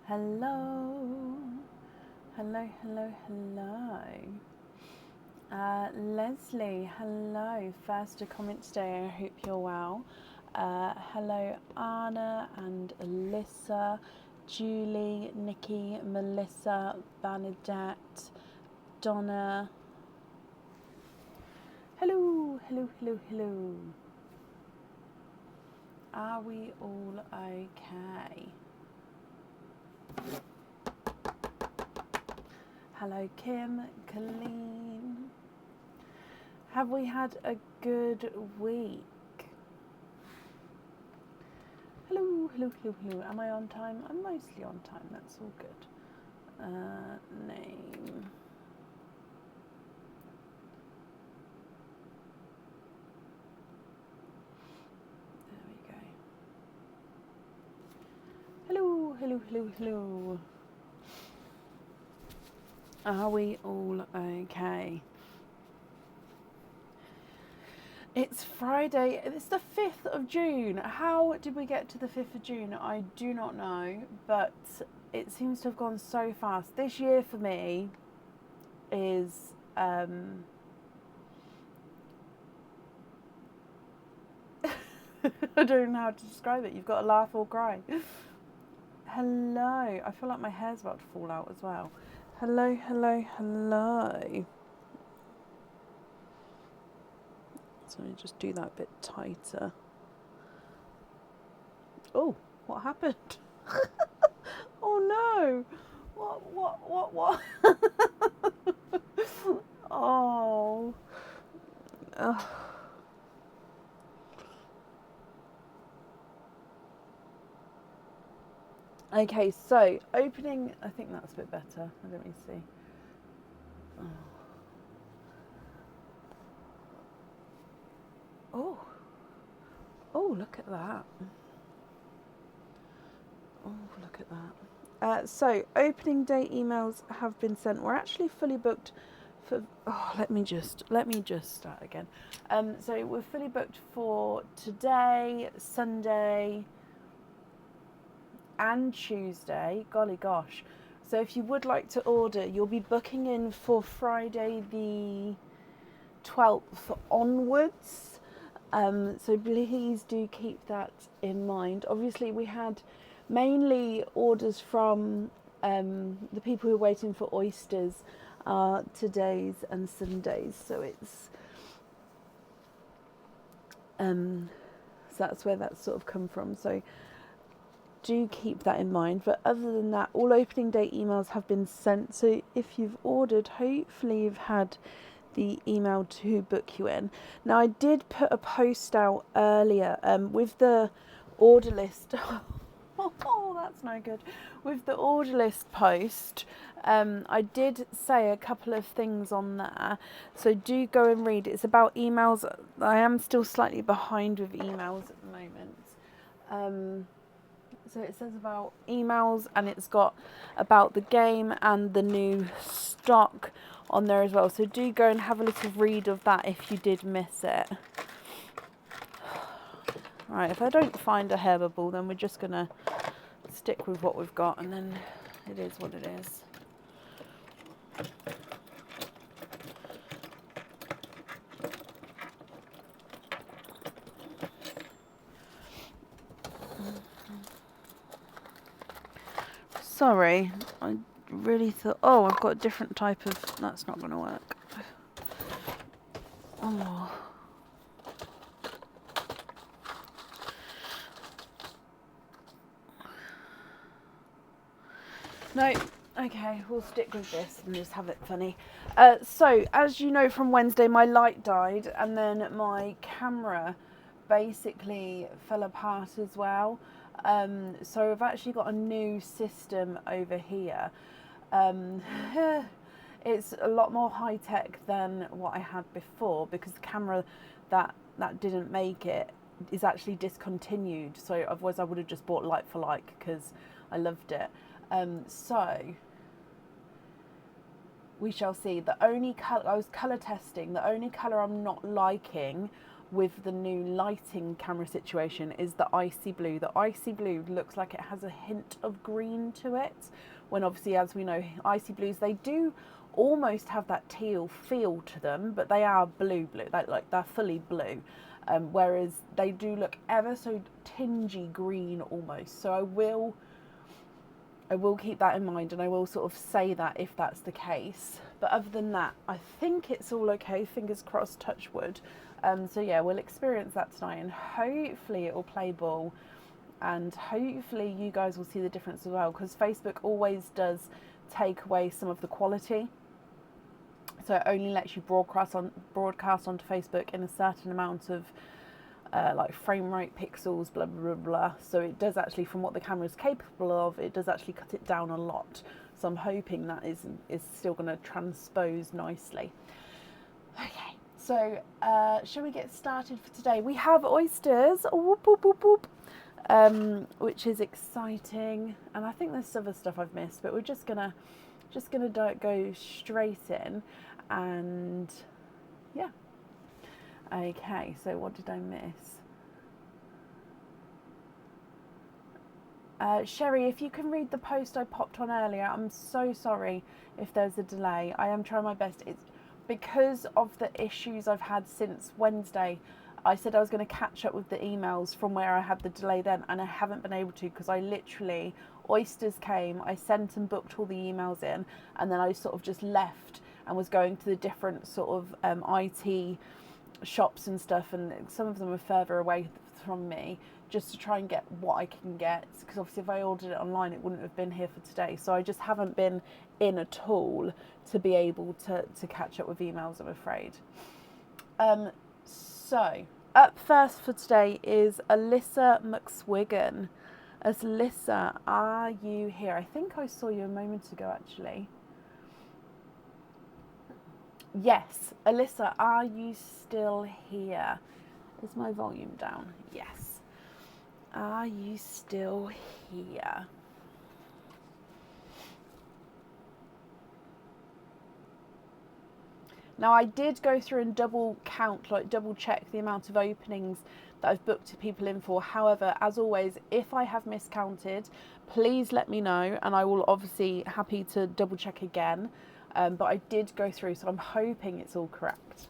Hello. Hello, hello, hello. Leslie, hello. First to comment today, I hope you're well. Hello, Anna and Alyssa, Julie, Nikki, Melissa, Bernadette, Donna. Hello, hello, hello, hello. Are we all okay? Hello, Kim, Colleen. Have we had a good week? Hello, hello, hello, hello. Am I on time? I'm mostly on time. That's all good. Name. There we go. Hello, hello, hello, hello. Are we all okay? It's Friday. It's the 5th of June. How did we get to the 5th of June? I do not know, but it seems to have gone so fast. This year for me is I don't know how to describe it. You've got to laugh or cry. Hello. I feel like my hair's about to fall out as well. Hello, hello, hello. So let me just do that a bit tighter. Oh, what happened? Oh no. What? Oh. Ugh. Okay, so opening, I think that's a bit better. Let me see. Oh. Oh, look at that. Oh, look at that. So opening day emails have been sent. We're actually fully booked for, let me just start again. So we're fully booked for today, Sunday, and Tuesday. Golly gosh. So if you would like to order, you'll be booking in for Friday the 12th onwards. So please do keep that in mind. Obviously we had mainly orders from the people who are waiting for oysters today's and Sundays. So it's so that's where that's sort of come from. So do keep that in mind. But other than that, all opening day emails have been sent. So if you've ordered, hopefully you've had the email to book you in. Now I did put a post out earlier with the order list. Oh, that's no good. With the order list post, I did say a couple of things on there, so do go and read. It's about emails. I am still slightly behind with emails at the moment. So it says about emails, and it's got about the game and the new stock on there as well. So do go and have a little read of that if you did miss it. Right, if I don't find a hair bubble, then we're just going to stick with what we've got, and then it is what it is. Sorry, I really thought, oh, I've got a different type of, that's not going to work. Oh. No, okay, we'll stick with this and just have it funny. So, as you know from Wednesday, my light died, and then my camera basically fell apart as well. So I've actually got a new system over here. It's a lot more high tech than what I had before, because the camera that didn't make it is actually discontinued. So otherwise I would have just bought like for like, because I loved it. So we shall see. The only colour, I was colour testing, the only colour I'm not liking with the new lighting camera situation is the icy blue. The icy blue looks like it has a hint of green to it, when obviously, as we know, icy blues, they do almost have that teal feel to them, but they are blue, they're fully blue. Whereas they do look ever so tingy green almost. So I will keep that in mind, and I will sort of say that if that's the case. But other than that, I think it's all okay. Fingers crossed, touch wood. So yeah, we'll experience that tonight, and hopefully it will play ball, and hopefully you guys will see the difference as well, because Facebook always does take away some of the quality. So it only lets you broadcast onto Facebook in a certain amount of like frame rate pixels, blah blah blah blah. So it does actually, from what the camera is capable of, it does actually cut it down a lot. So I'm hoping that is still going to transpose nicely. Okay, so shall we get started for today? We have oysters, whoop, whoop, whoop, whoop, which is exciting, and I think there's other stuff I've missed, but we're just gonna go straight in, and yeah. Okay, so what did I miss? Sherry, if you can read the post I popped on earlier, I'm so sorry if there's a delay. I am trying my best. It's because of the issues I've had since Wednesday. I said I was going to catch up with the emails from where I had the delay then, and I haven't been able to, because I literally, oysters came, I sent and booked all the emails in, and then I sort of just left and was going to the different sort of IT shops and stuff, and some of them are further away from me, just to try and get what I can get, because obviously if I ordered it online it wouldn't have been here for today. So I just haven't been in at all to be able to catch up with emails, I'm afraid. So up first for today is Alyssa McSwiggan. Alyssa, are you here? I think I saw you a moment ago actually. Yes, Alyssa, are you still here? Is my volume down? Yes. Are you still here? Now I did go through and double check the amount of openings that I've booked people in for. However, as always, if I have miscounted, please let me know, and I will obviously happy to double check again. But I did go through, so I'm hoping it's all correct.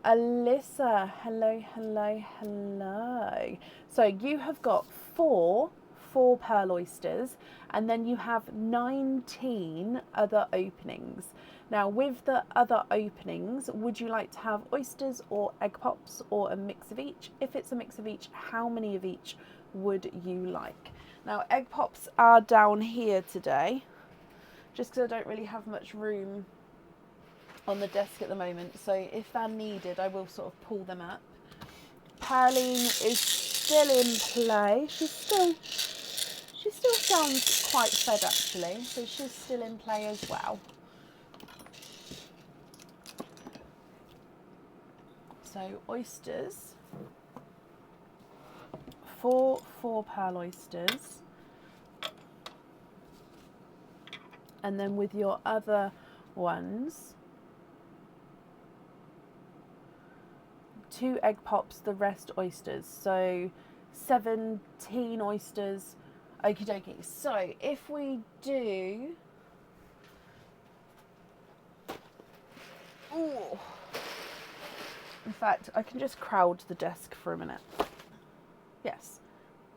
Alyssa, hello, hello, hello. So you have got four pearl oysters, and then you have 19 other openings. Now with the other openings, would you like to have oysters or egg pops, or a mix of each? If it's a mix of each, how many of each would you like? Now egg pops are down here today, just because I don't really have much room on the desk at the moment, so if they're needed I will sort of pull them up. Pearline is still in play. She still sounds quite fed actually, so she's still in play as well. So oysters, four pearl oysters. And then with your other ones, 2 egg pops, the rest oysters. So 17 oysters. Okie dokie. So if we do, ooh, in fact, I can just crowd the desk for a minute. Yes.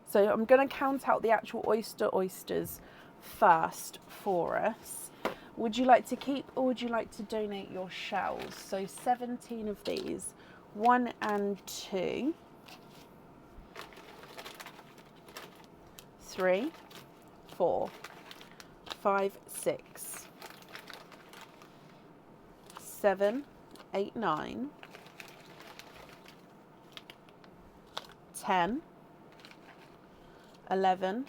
So I'm going to count out the actual oysters first for us. Would you like to keep, or would you like to donate your shells? So 17 of these, 1 and 2, 3, 4, 5, 6, 7, 8, 9, 10, 11,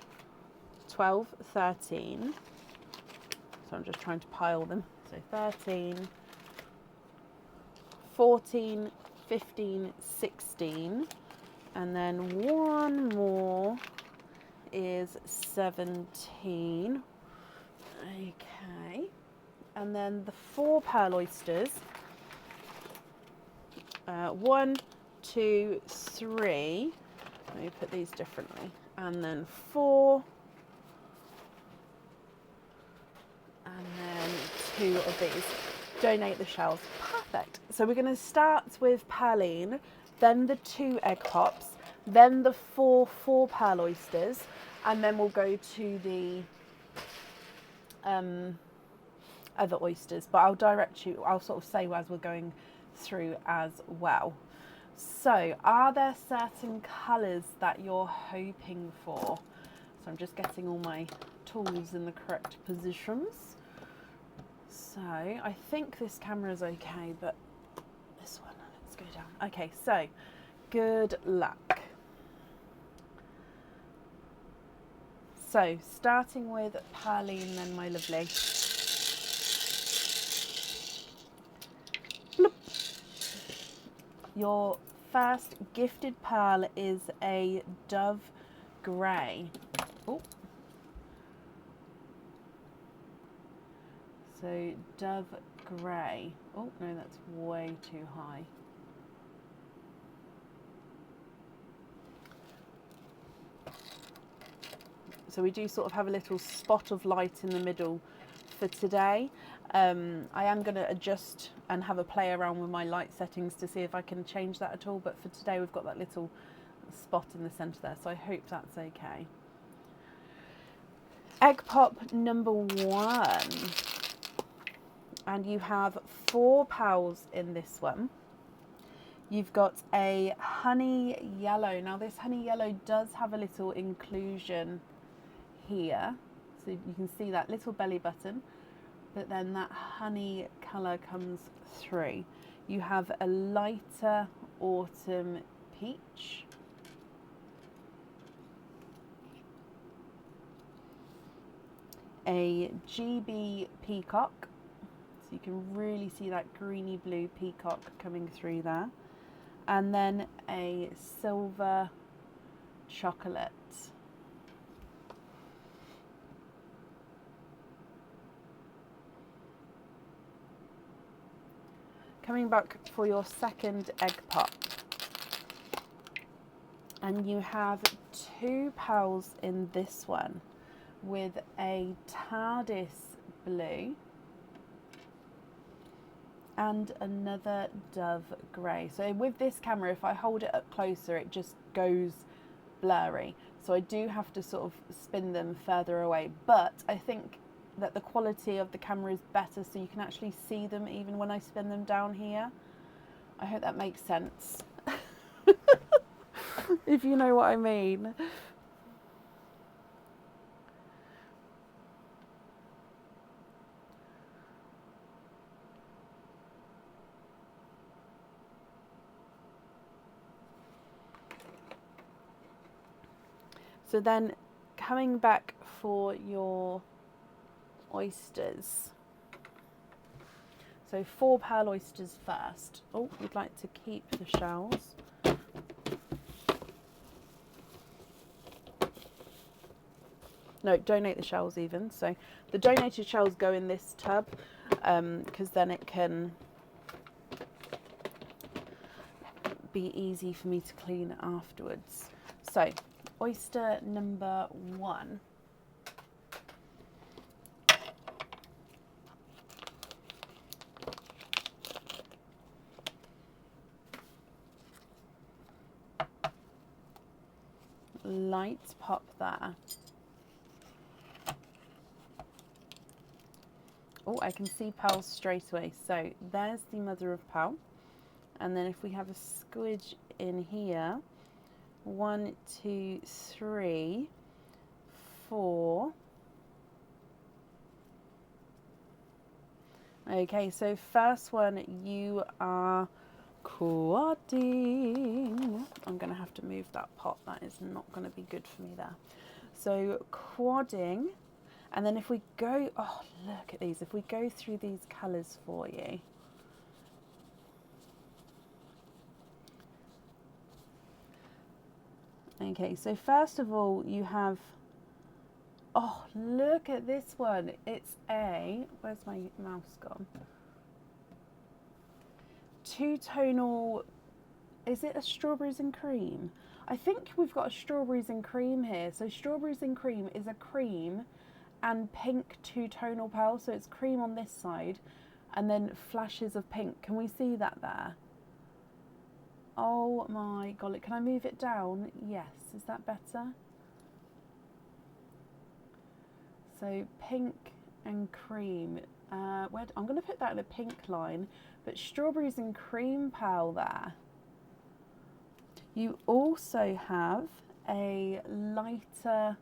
12, 13. So I'm just trying to pile them. So 13, 14, 15, 16, and then one more is 17. Okay, and then the 4 pearl oysters. 1, 2, 3. Let me put these differently. And then 4. And then 2 of these. Donate the shells. Perfect. So we're going to start with Perline, then the 2 egg pops, then the 4 pearl oysters, and then we'll go to the other oysters. But I'll direct you, I'll sort of say as we're going through as well. So are there certain colours that you're hoping for? So I'm just getting all my tools in the correct positions. So I think this camera is okay, but this one, let's go down. Okay, so good luck. So starting with Perline then, my lovely. Bloop. Your first gifted pearl is a dove grey. Oh. So dove grey. Oh no, that's way too high. So we do sort of have a little spot of light in the middle for today. I am going to adjust and have a play around with my light settings to see if I can change that at all. But for today, we've got that little spot in the centre there. So I hope that's okay. Egg pop number 1. And you have 4 pearls in this one. You've got a honey yellow. Now this honey yellow does have a little inclusion here. So you can see that little belly button, but then that honey colour comes through. You have a lighter autumn peach. A GB peacock. So you can really see that greeny blue peacock coming through there. And then a silver chocolate. Coming back for your second egg pop. And you have 2 pearls in this one with a TARDIS blue and another dove grey. So with this camera, if I hold it up closer, it just goes blurry. So I do have to sort of spin them further away. But I think that the quality of the camera is better, so you can actually see them even when I spin them down here. I hope that makes sense. If you know what I mean. So then coming back for your oysters. So 4 pearl oysters first. Oh, you'd like to keep the shells. No, donate the shells even. So the donated shells go in this tub because then it can be easy for me to clean afterwards. So oyster number 1. Light pop there. Oh, I can see pearls straight away. So there's the mother of pearl. And then if we have a squidge in here, 1, 2, 3, 4. Okay, so first one, you are quadding. I'm going to have to move that pot. That is not going to be good for me there. So quadding. And then if we go, oh, look at these. If we go through these colours for you. Okay, so first of all, you have, oh, look at this one. It's a, where's my mouse gone? 2-tonal Is it a strawberries and cream? I think we've got a strawberries and cream here. So strawberries and cream is a cream and pink two-tonal pearl. So it's cream on this side and then flashes of pink. Can we see that there? Oh my golly, can I move it down? Yes, is that better? So pink and cream. I'm going to put that in a pink line, but strawberries and cream pearl there. You also have a lighter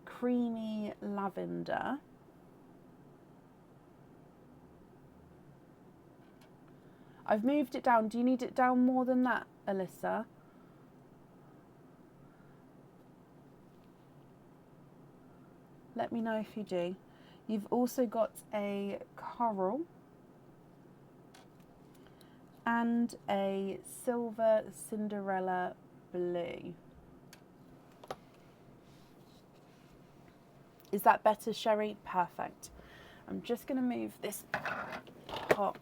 creamy lavender. I've moved it down. Do you need it down more than that, Alyssa? Let me know if you do. You've also got a coral and a silver Cinderella blue. Is that better, Sherry? Perfect. I'm just going to move this pot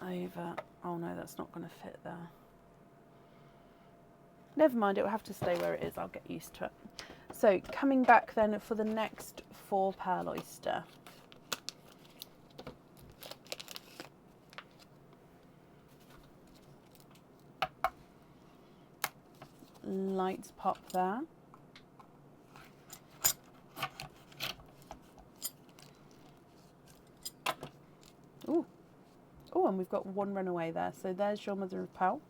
over. Oh no, that's not going to fit there. Never mind, it will have to stay where it is. I'll get used to it. So coming back then for the next 4 pearl oyster. Lights pop there. Ooh. Oh, and we've got 1 runaway there. So there's your mother of pearl.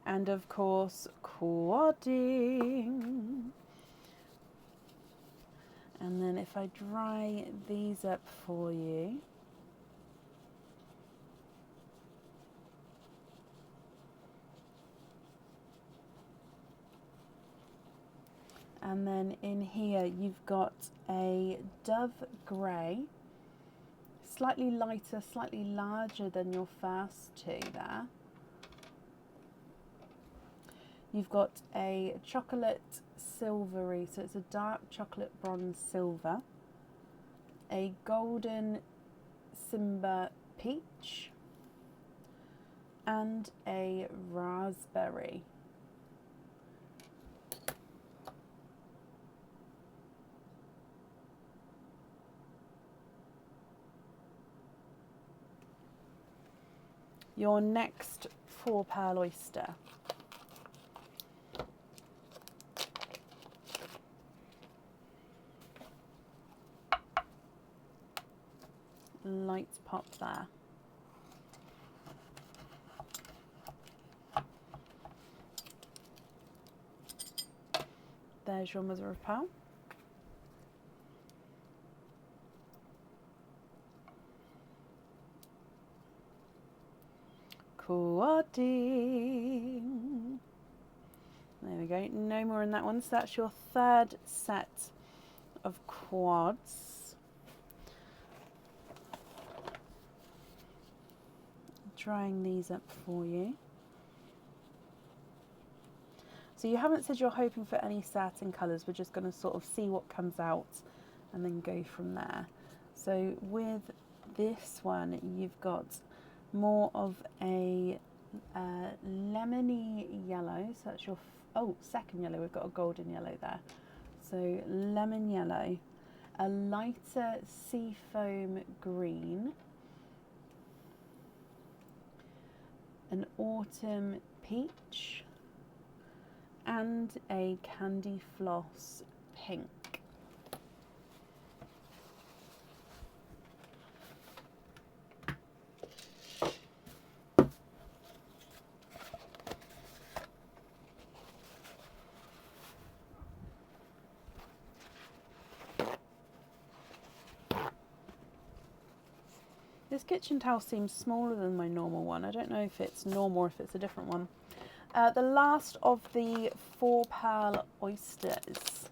And of course, quadding. And then if I dry these up for you. And then in here you've got a dove grey, slightly lighter, slightly larger than your first 2 there. You've got a chocolate silvery, so it's a dark chocolate bronze silver, a golden Simba peach, and a raspberry. Your next 4 pearl oyster. Lights pop there. There's your mother of pearl. Quadding. There we go, no more in that one. So that's your 3rd set of quads. Drying these up for you. So you haven't said you're hoping for any certain colours, we're just going to sort of see what comes out and then go from there. So with this one you've got more of a lemony yellow, so that's your, second yellow, we've got a golden yellow there. So lemon yellow, a lighter seafoam green, an autumn peach, and a candy floss pink. This kitchen towel seems smaller than my normal one. I don't know if it's normal or if it's a different one. The last of the 4 pearl oysters.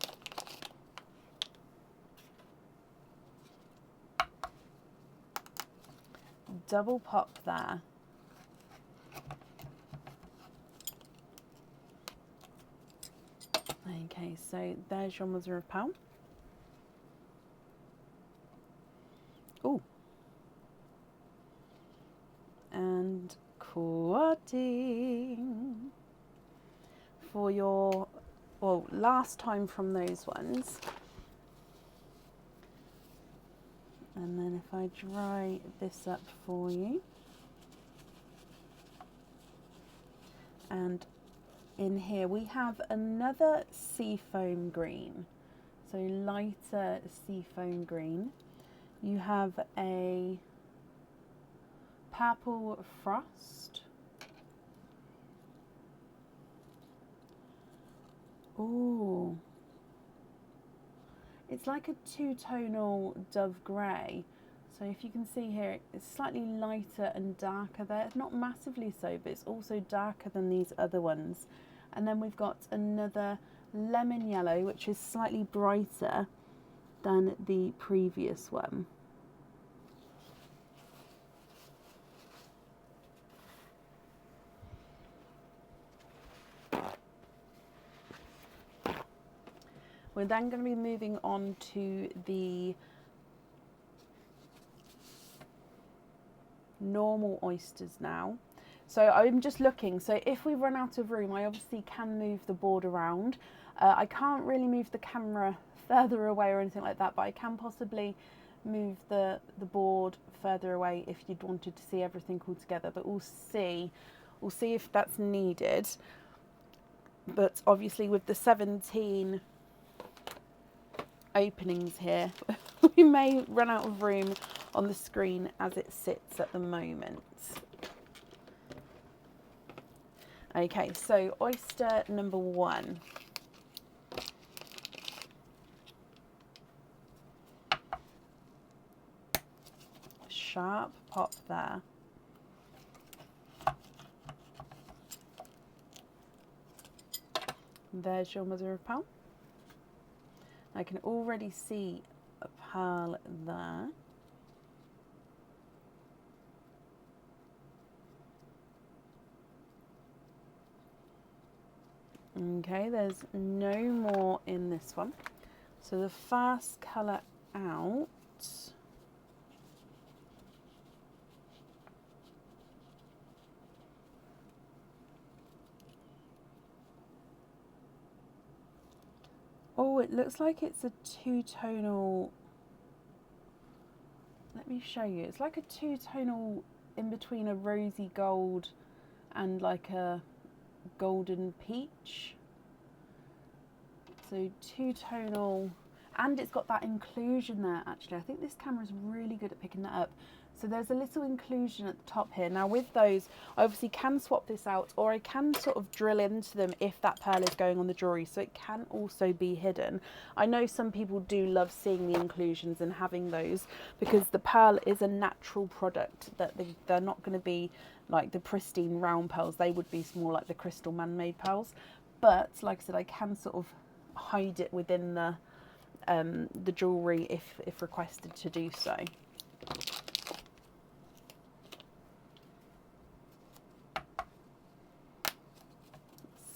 Double pop there. so there's your mother of pearl. Oh, and quoting for your, well, last time from those ones. And then if I dry this up for you, and in here we have another seafoam green, so lighter seafoam green. You have a purple frost. Ooh, it's like a two-tonal dove grey. So if you can see here, it's slightly lighter and darker there. It's not massively so, but it's also darker than these other ones. And then we've got another lemon yellow, which is slightly brighter than the previous one. We're then going to be moving on to the normal oysters now. So I'm just looking, so if we run out of room, I obviously can move the board around. I can't really move the camera further away or anything like that, but I can possibly move the board further away if you'd wanted to see everything all together, but we'll see if that's needed. But obviously with the 17 openings here, we may run out of room on the screen as it sits at the moment. Okay, so oyster number 1. Sharp pop there. There's your mother of pearl. I can already see a pearl there. Okay, there's no more in this one. So the first colour out oh, it looks like it's a two-tonal. Let me show you. It's like a two-tonal in between a rosy gold and like a golden peach. So two-tonal, and it's got that inclusion there actually. I think this camera is really good at picking that up. So there's a little inclusion at the top here. Now with those, I obviously can swap this out, or I can sort of drill into them if that pearl is going on the jewellery, so it can also be hidden. I know some people do love seeing the inclusions and having those, because the pearl is a natural product, that they're not going to be like the pristine round pearls. They would be more like the crystal man-made pearls. But like I said, I can sort of hide it within the jewellery if requested to do so.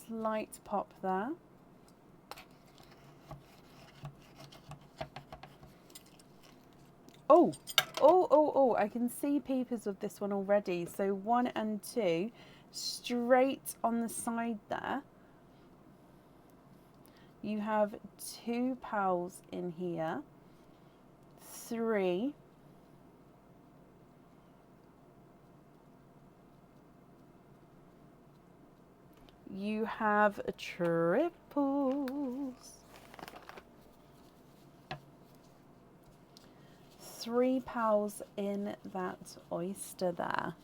Slight pop there. Oh, I can see peepers of this one already. So 1 and 2 straight on the side there. You have 2 pearls in here, 3, you have triples, 3 pearls in that oyster there.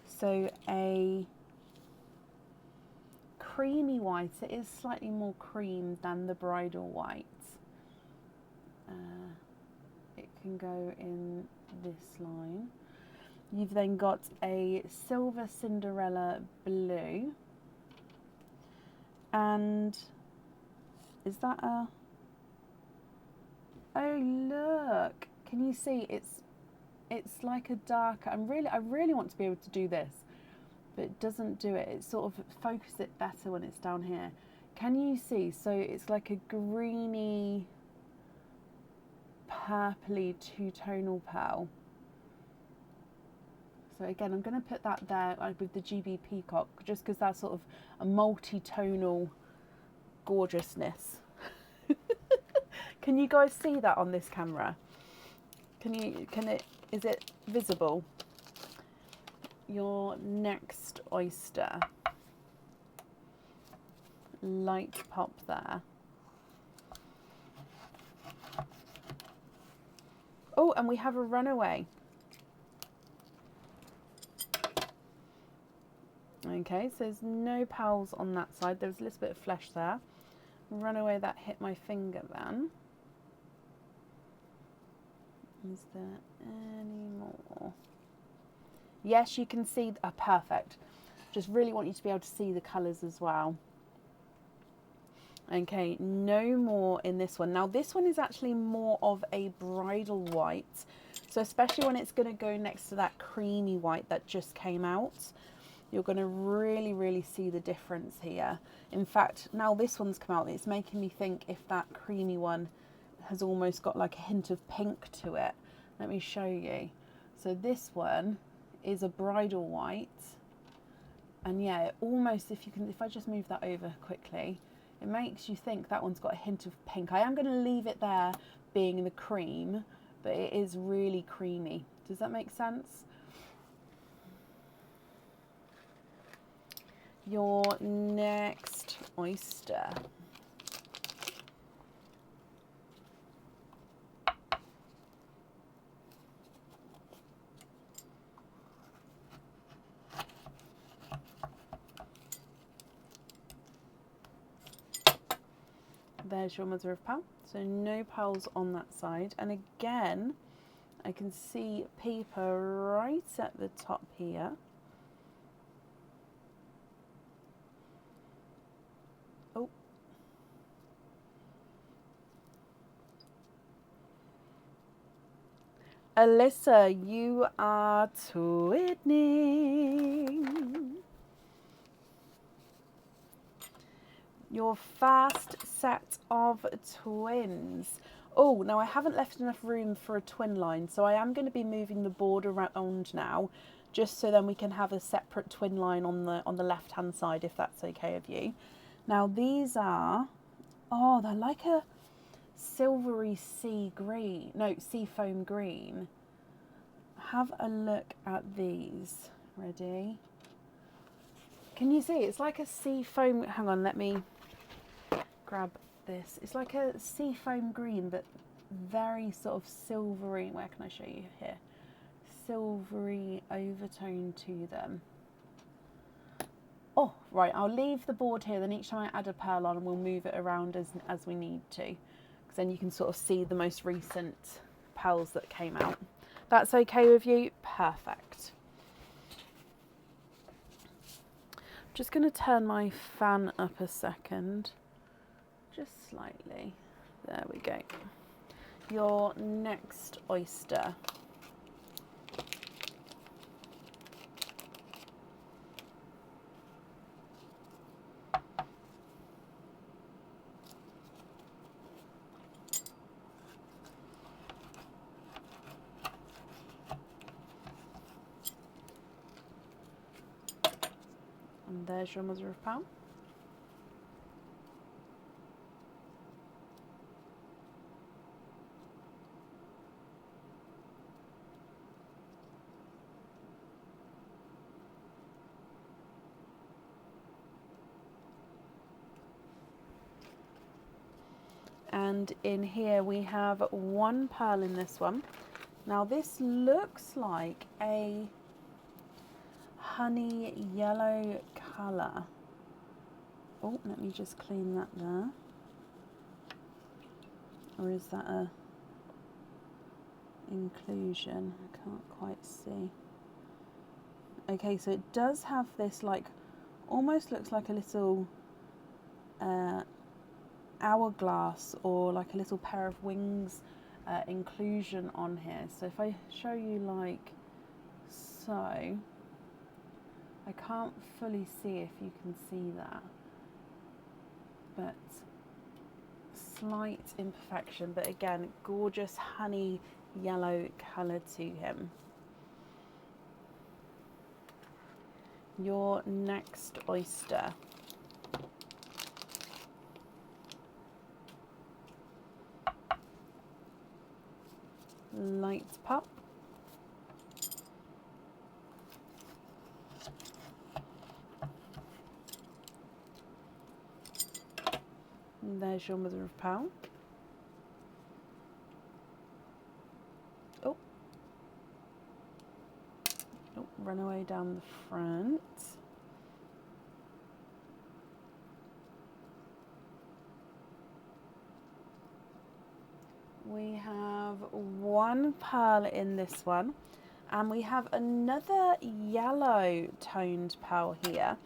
So a creamy white. It is slightly more cream than the bridal white. It can go in this line. You've then got a silver Cinderella blue, and is that a, oh look, can you see it's like a darker, I really want to be able to do this, but it doesn't do it. It sort of focuses it better when it's down here. Can you see? So it's like a greeny, purpley two-tonal pearl. So again, I'm going to put that there with the GB Peacock, just because that's sort of a multi-tonal gorgeousness. Can you guys see that on this camera? Is it visible? Your next oyster. Light pop there. Oh, and we have a runaway. Okay, so there's no pearls on that side. There's a little bit of flesh there. Runaway that hit my finger then. Is there any more? Yes, you can see. Perfect. Just really want you to be able to see the colours as well. Okay, no more in this one. Now this one is actually more of a bridal white. So especially when it's going to go next to that creamy white that just came out, you're going to really, really see the difference here. In fact, now this one's come out, it's making me think if that creamy one has almost got like a hint of pink to it. Let me show you. So this one is a bridal white. And yeah, it almost, if I just move that over quickly, it makes you think that one's got a hint of pink. I am going to leave it there being the cream, but it is really creamy. Does that make sense? Your next oyster. There's your mother of pearl. So no pearls on that side. And again, I can see paper right at the top here. Oh. Alyssa, you are twinning. Your first set of twins. Oh, now I haven't left enough room for a twin line, so I am going to be moving the board around now, just so then we can have a separate twin line on the left hand side, if that's okay with you. Now these are, oh, they're like a silvery sea green, no, sea foam green. Have a look at these. Ready? Can you see? It's like a sea foam, hang on, let me grab this. It's like a sea foam green, but very sort of silvery. Where can I show you here? Silvery overtone to them. Oh, right, I'll leave the board here, then each time I add a pearl on, we'll move it around as we need to, because then you can sort of see the most recent pearls that came out. That's okay with you? Perfect. Just going to turn my fan up a second. Just slightly. There we go. Your next oyster. And there's your mother of pearl. And in here we have one pearl in this one. Now this looks like a honey yellow colour. Oh, let me just clean that there. Or is that a inclusion? I can't quite see. Okay, so it does have this, like, almost looks like a little hourglass or like a little pair of wings inclusion on here. So if I show you like so, I can't fully see if you can see that. but slight imperfection, but again, gorgeous honey yellow colour to him. Your next oyster. Light pop. And there's your mother of pearl. Oh, run away down the front. We have one pearl in this one, and we have another yellow toned pearl here.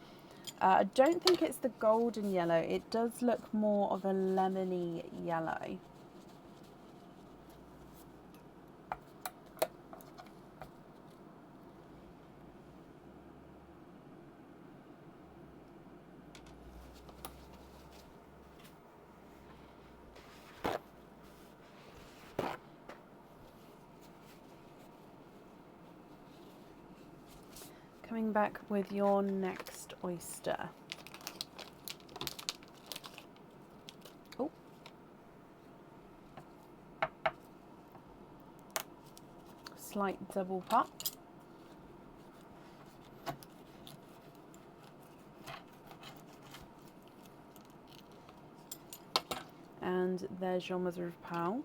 I don't think it's the golden yellow. It does look more of a lemony yellow. Coming back with your next oyster. Oh. Slight double pop. And there's your mother of pearl.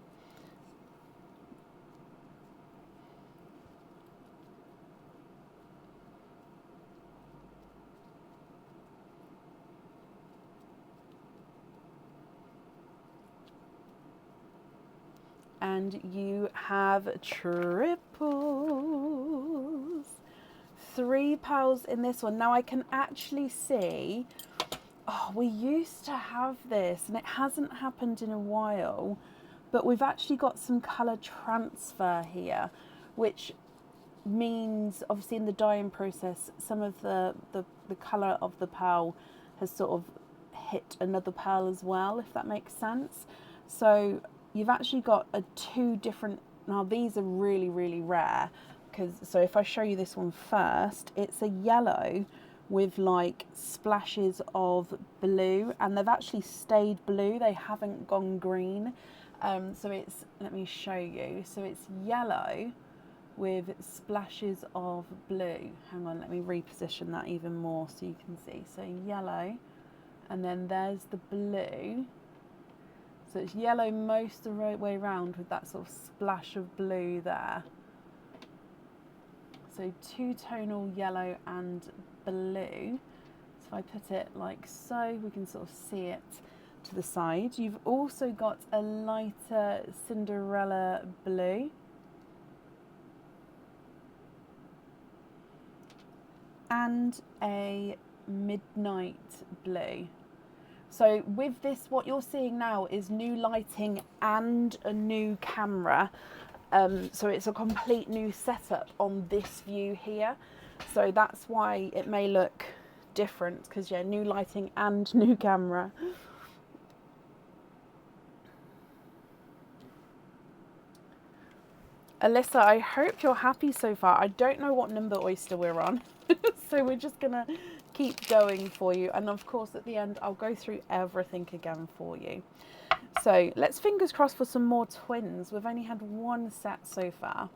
And you have triples. 3 pearls in this one. Now I can actually see, oh, we used to have this and it hasn't happened in a while, but we've actually got some colour transfer here, which means obviously in the dyeing process, some of the colour of the pearl has sort of hit another pearl as well, if that makes sense. So you've actually got 2 different, now these are really, really rare, because, so if I show you this one first, it's a yellow with like splashes of blue, and they've actually stayed blue, they haven't gone green. So it's, let me show you, so it's yellow with splashes of blue. Hang on, let me reposition that even more so you can see. So yellow, and then there's the blue. So it's yellow most of the way around with that sort of splash of blue there. So 2-tonal yellow and blue. So if I put it like so, we can sort of see it to the side. You've also got a lighter Cinderella blue. And a midnight blue. So with this, what you're seeing now is new lighting and a new camera. So it's a complete new setup on this view here. So that's why it may look different, because yeah, new lighting and new camera. Alyssa, I hope you're happy so far. I don't know what number oyster we're on. So we're just gonna keep going for you, and of course at the end I'll go through everything again for you. So let's fingers crossed for some more twins. We've only had 1 set so far.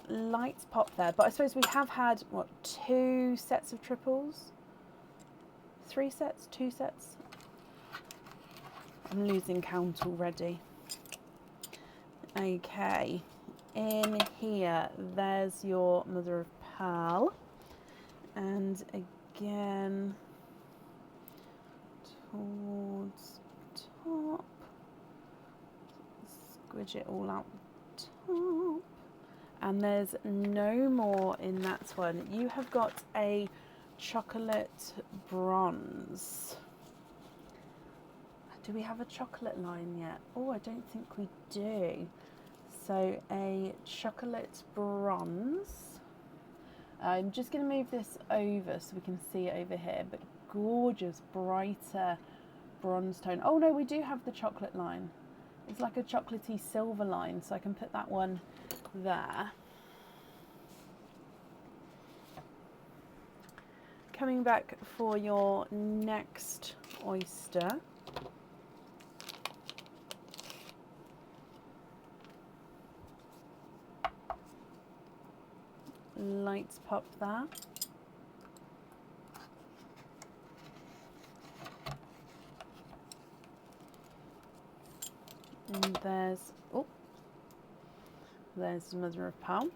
Lights pop there, but I suppose we have had, what, 2 sets of triples? 3 sets? 2 sets? I'm losing count already. Okay, in here there's your mother of pearl, and again towards top, squidge it all out top, and there's no more in that one. You have got a chocolate bronze. Do we have a chocolate line yet? Oh, I don't think we do. So a chocolate bronze. I'm just going to move this over so we can see it over here, but gorgeous, brighter bronze tone. Oh no, we do have the chocolate line. It's like a chocolatey silver line, so I can put that one there. Coming back for your next oyster. Lights pop there. And there's, oh, there's mother of pearl.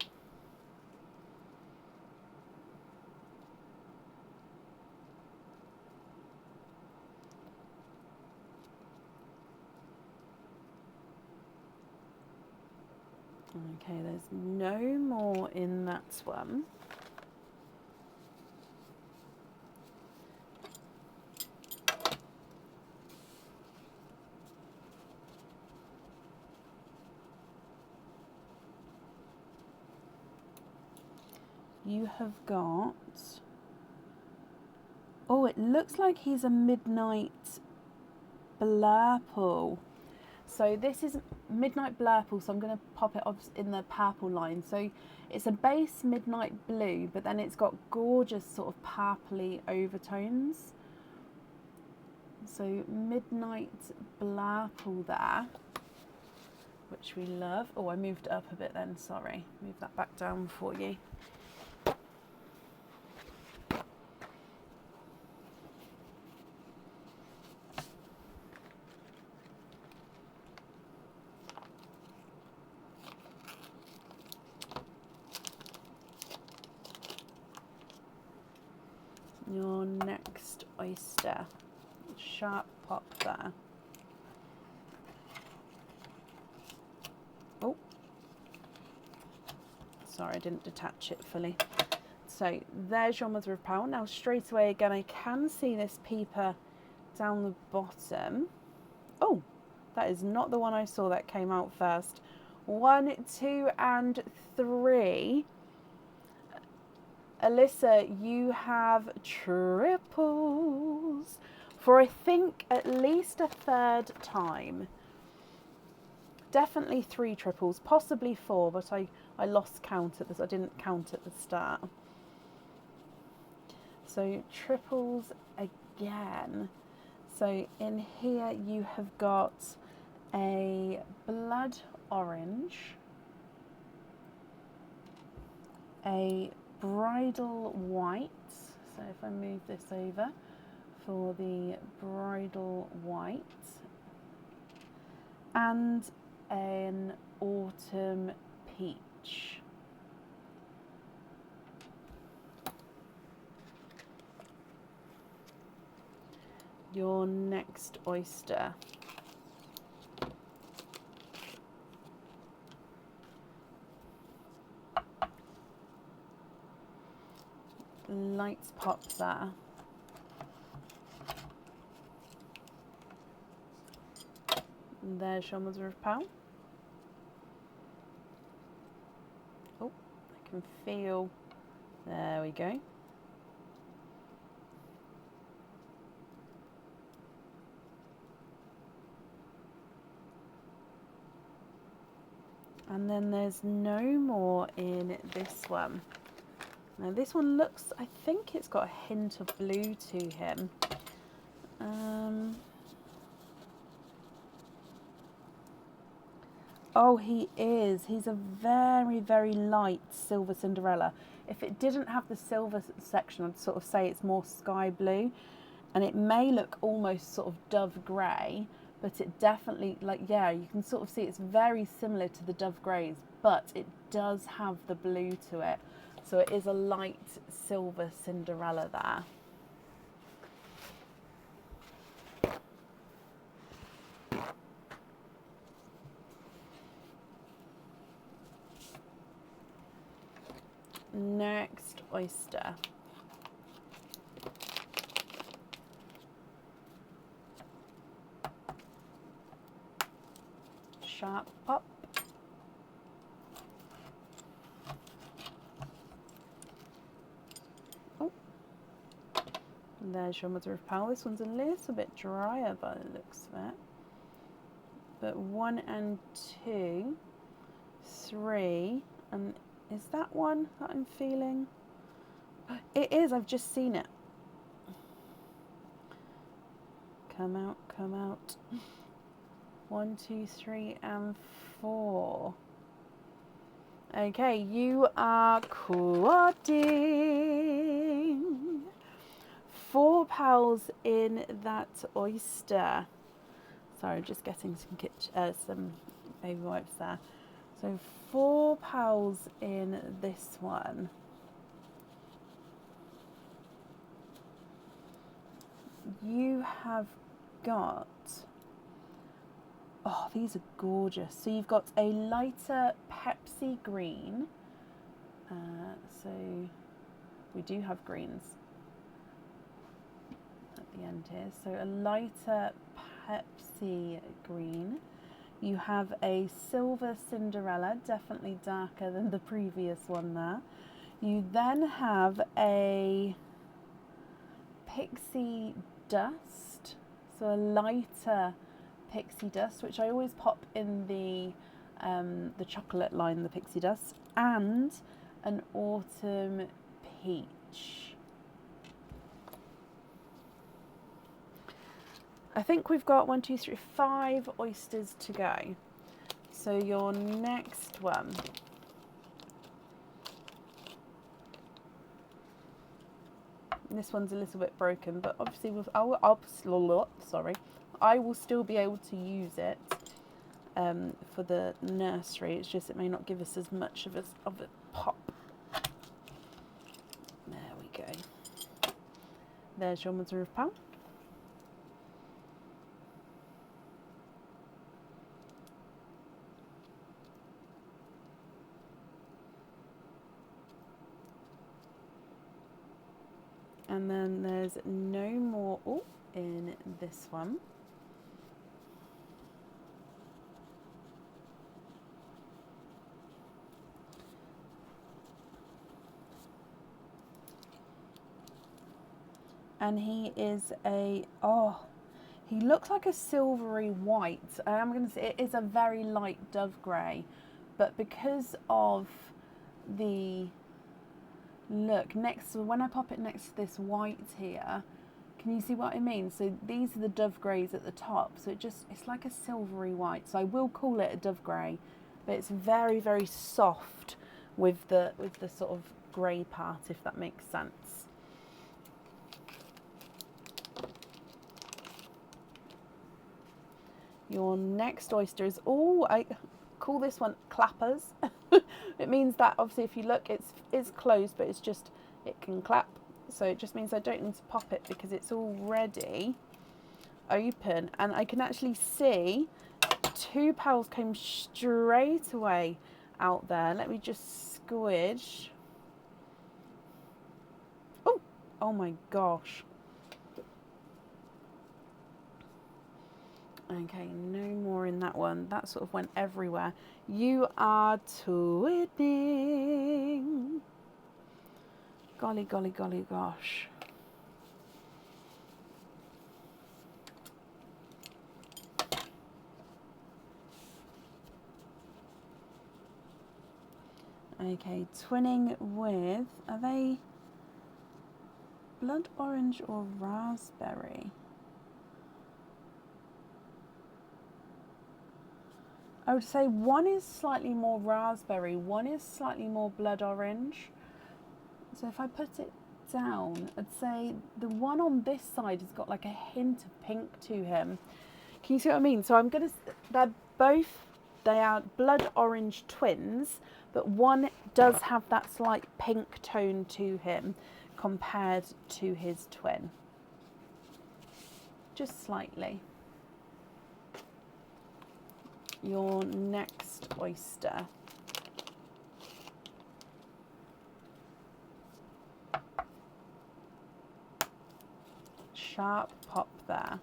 Okay, there's no more in that one. You have got, oh, it looks like he's a midnight blurple. So this is midnight blurple, so I'm going to pop it off in the purple line. So it's a base midnight blue, but then it's got gorgeous sort of purpley overtones. So midnight blurple there, which we love. Oh, I moved it up a bit then, sorry. Move that back down for you. Your next oyster, sharp pop there. Oh, sorry, I didn't detach it fully. So there's your mother of pearl. Now straight away again, I can see this peeper down the bottom. Oh, that is not the one I saw that came out first. 1, 2, and 3. Alyssa, you have triples for I think at least a third time. Definitely 3 triples, possibly 4, but I lost count at this. I didn't count at the start. So triples again. So in here you have got a blood orange, a bridal white, so if I move this over for the bridal white, and an autumn peach. Your next oyster. Lights pop there. And there's your mother of pearl. Oh, I can feel, there we go. And then there's no more in this one. Now this one looks, I think it's got a hint of blue to him. Oh, he is. He's a very, very light silver Cinderella. If it didn't have the silver section, I'd sort of say it's more sky blue. And it may look almost sort of dove grey, but it definitely, like, yeah, you can sort of see it's very similar to the dove greys, but it does have the blue to it. So it is a light silver Cinderella there. Next oyster. Sharp pop. Oh, There's your mother of pearl. This one's a little bit drier by the looks of it. But 1 and 2, 3, and is that one that I'm feeling? It is, I've just seen it. Come out, come out. 1, 2, 3, and 4. Okay, you are quadding. 4 pals in that oyster. Sorry, just getting some baby wipes there. So 4 pals in this one. You have got, oh, these are gorgeous. So you've got a lighter Pepsi green. So we do have greens at the end here. So a lighter Pepsi green. You have a silver Cinderella, definitely darker than the previous one there. You then have a pixie dust, so a lighter pixie dust, which I always pop in the chocolate line, the pixie dust, and an autumn peach. I think we've got 1, 2, 3, 5 oysters to go. So your next one. This one's a little bit broken, but obviously I will still be able to use it for the nursery. It's just it may not give us as much of a pop. There we go. There's your mother of pearl. And then there's no more in this one. And he is he looks like a silvery white. I am going to say it is a very light dove grey, but because of the look when I pop it next to this white here, can you see what I mean? So these are the dove greys at the top, so it's like a silvery white. So I will call it a dove grey, but it's very, very soft with the sort of grey part, if that makes sense. Your next oyster is, I call this one clappers. It means that obviously if you look, it's closed, but it can clap. So it just means I don't need to pop it because it's already open, and I can actually see 2 pals came straight away out there. Let me just squidge. Oh my gosh. Okay, no more in that one. That sort of went everywhere. You are twinning. Golly, golly, golly, gosh. Okay, twinning with, are they blood orange or raspberry? I would say one is slightly more raspberry, one is slightly more blood orange. So if I put it down, I'd say the one on this side has got like a hint of pink to him. Can you see what I mean? So they are blood orange twins, but one does have that slight pink tone to him compared to his twin. Just slightly. Your next oyster. Sharp pop there.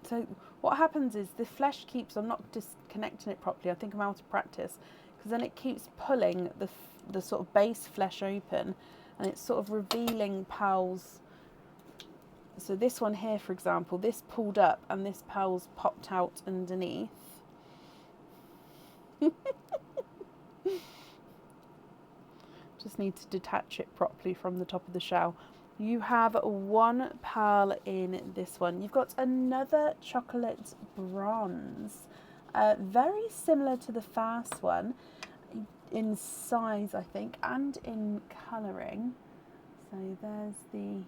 So what happens is the flesh keeps, I'm not disconnecting it properly, I think I'm out of practice, because then it keeps pulling the sort of base flesh open, and it's sort of revealing pearls. So this one here, for example, this pulled up and this pearl's popped out underneath. Just need to detach it properly from the top of the shell. You have one pearl in this one. You've got another chocolate bronze. Very similar to the first one in size, I think, and in colouring. So there's the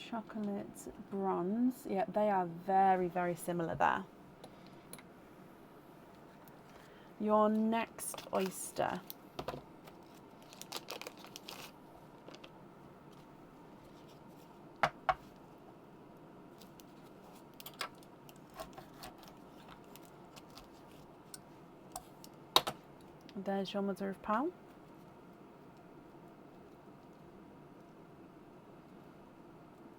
chocolate bronze. Yeah, they are very, very similar there. Your next oyster. There's your mother of pearl.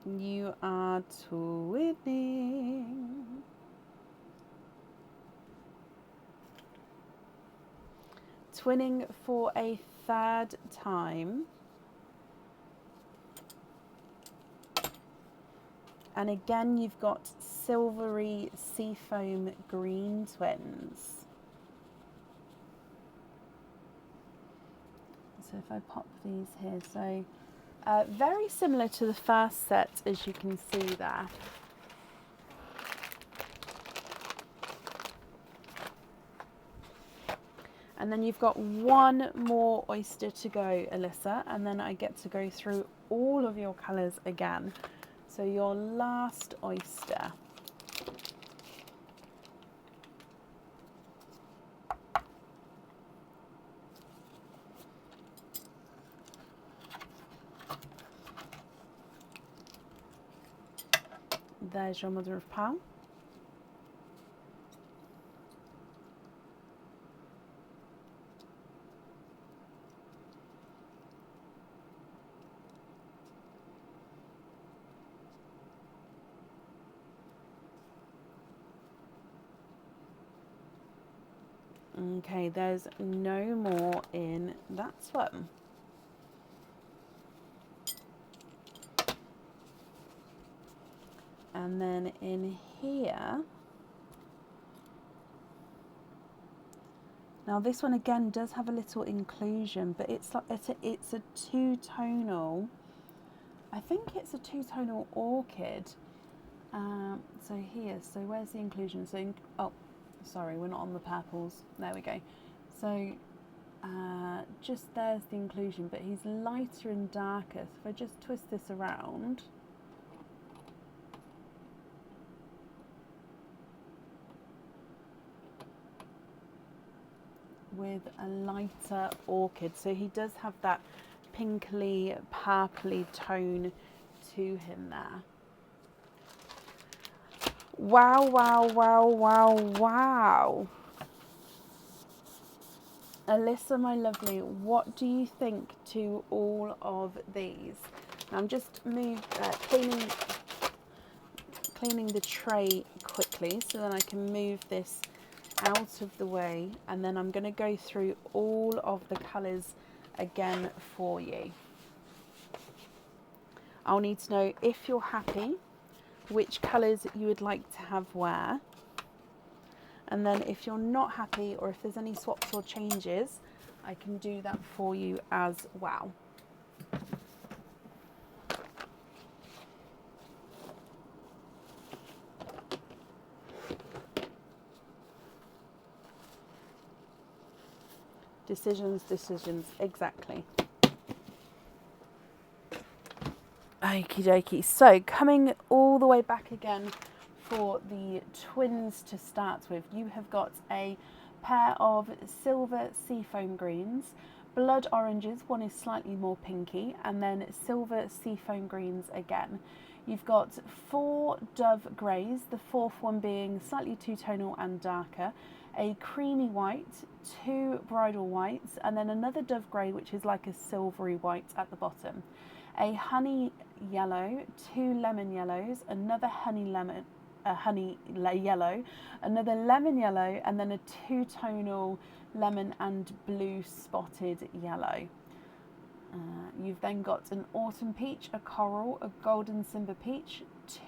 You are twinning. Twinning for a third time. And again, you've got silvery seafoam green twins. So if I pop these here, so very similar to the first set, as you can see there. And then you've got one more oyster to go, Alyssa, and then I get to go through all of your colours again. So your last oyster. There's your mother of pearl. Okay, there's no more in that one. And then in here, now this one again does have a little inclusion, but it's like it's a two-tonal. I think it's a two-tonal orchid. So here, so where's the inclusion? So oh, sorry, we're not on the purples. There we go. So just there's the inclusion, but he's lighter and darker. So if I just twist this around. With a lighter orchid, so he does have that pinkly purpley tone to him there. Wow, wow, wow, wow, wow. Alyssa, my lovely, what do you think to all of these? Now I'm just cleaning the tray quickly so then I can move this out of the way, and then I'm going to go through all of the colours again for you. I'll need to know if you're happy, which colours you would like to have where, and then if you're not happy or if there's any swaps or changes, I can do that for you as well. Decisions, exactly. Okie dokie. So coming all the way back again for the twins to start with, you have got a pair of silver seafoam greens, blood oranges, one is slightly more pinky, and then silver seafoam greens again. You've got 4 dove greys, the fourth one being slightly two-tonal and darker, a creamy white, 2 bridal whites, and then another dove grey which is like a silvery white at the bottom. A honey yellow, 2 lemon yellows, another honey yellow, another lemon yellow, and then a two-tonal lemon and blue spotted yellow. You've then got an autumn peach, a coral, a golden simba peach,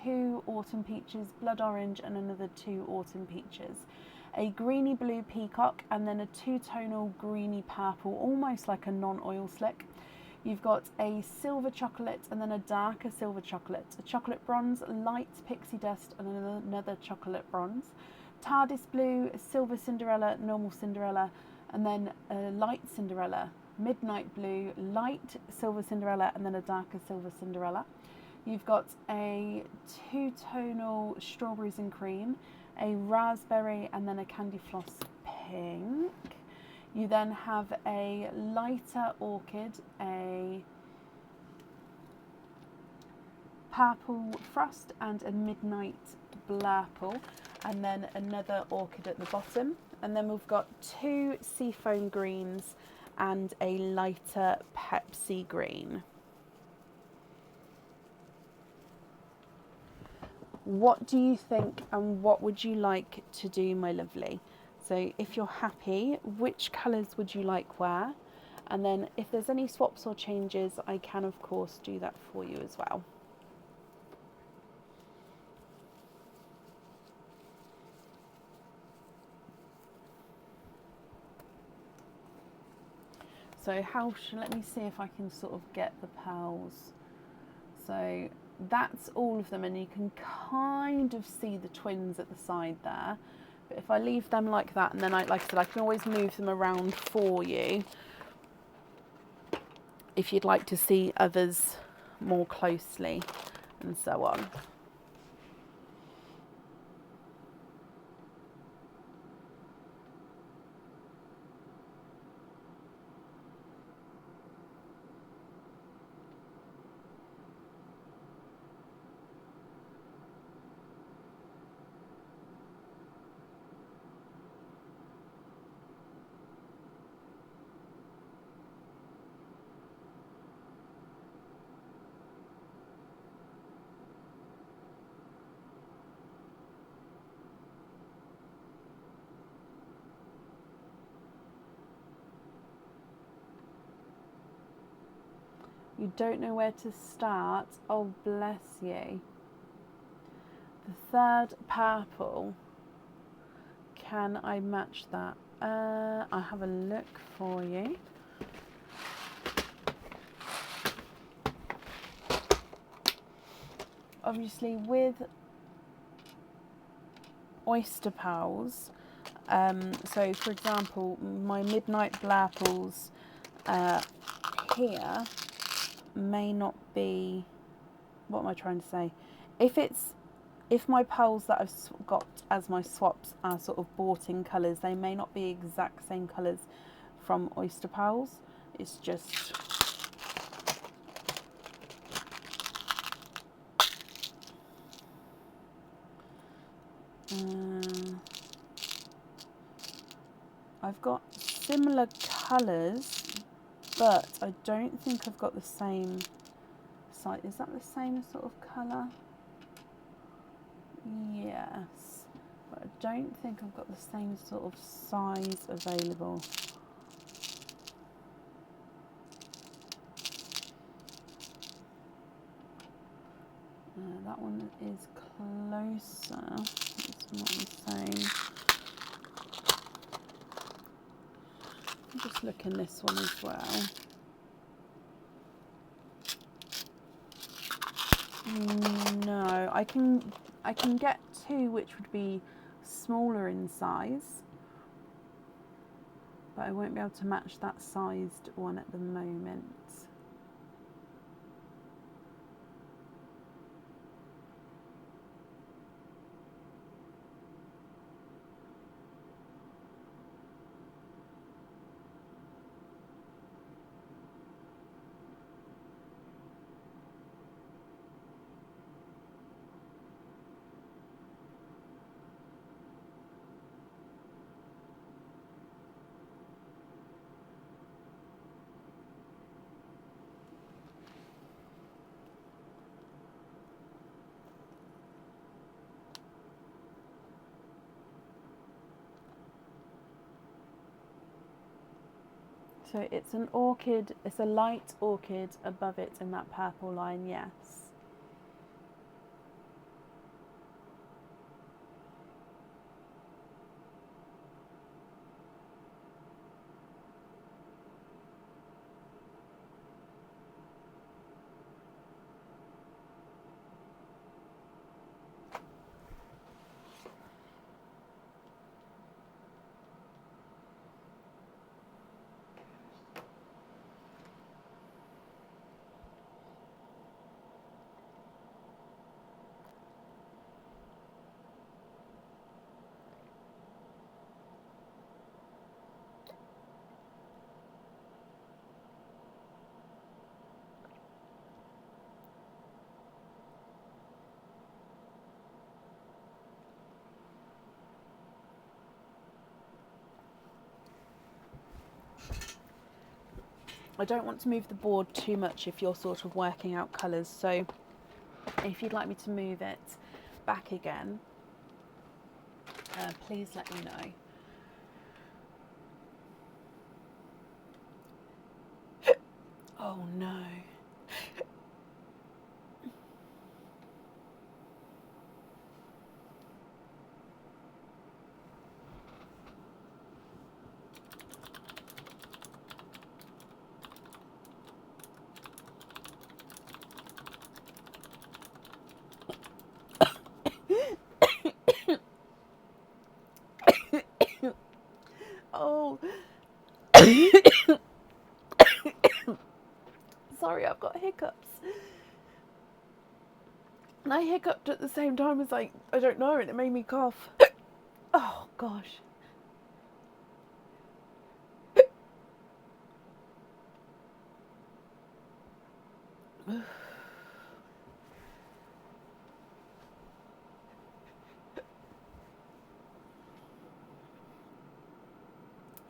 2 autumn peaches, blood orange, and another 2 autumn peaches. A greeny blue peacock, and then a 2-tonal greeny purple, almost like a non-oil slick. You've got a silver chocolate and then a darker silver chocolate, a chocolate bronze, light pixie dust, and another chocolate bronze. TARDIS blue, silver Cinderella, normal Cinderella, and then a light Cinderella, midnight blue, light silver Cinderella, and then a darker silver Cinderella. You've got a 2-tonal strawberries and cream, a raspberry, and then a candy floss pink. You then have a lighter orchid, a purple frost, and a midnight blurple, and then another orchid at the bottom. And then we've got 2 seafoam greens and a lighter Pepsi green. What do you think, and what would you like to do, my lovely? So if you're happy, which colours would you like where? And then if there's any swaps or changes, I can of course do that for you as well. So let me see if I can sort of get the pearls. So that's all of them, and you can kind of see the twins at the side there. But if I leave them like that, and then like I said, I can always move them around for you if you'd like to see others more closely and so on. You don't know where to start? Oh, bless you. The 3rd purple. Can I match that? I'll have a look for you. Obviously with oyster pearls, so for example, my midnight blurples here may not be, what am I trying to say? If my pearls that I've got as my swaps are sort of bought in colours, they may not be exact same colours from oyster pearls. It's just I've got similar colours, but I don't think I've got the same size. Is that the same sort of colour? Yes, but I don't think I've got the same sort of size available. That one is closer. It's not the same. I'm just looking this one as well. No, I can get 2 which would be smaller in size, but I won't be able to match that sized one at the moment. So it's an orchid, it's a light orchid above it in that purple line, yes. I don't want to move the board too much if you're sort of working out colours, so if you'd like me to move it back again, please let me know. Oh no. Oh. Sorry, I've got hiccups. And I hiccuped at the same time as I don't know, and it made me cough. Oh gosh.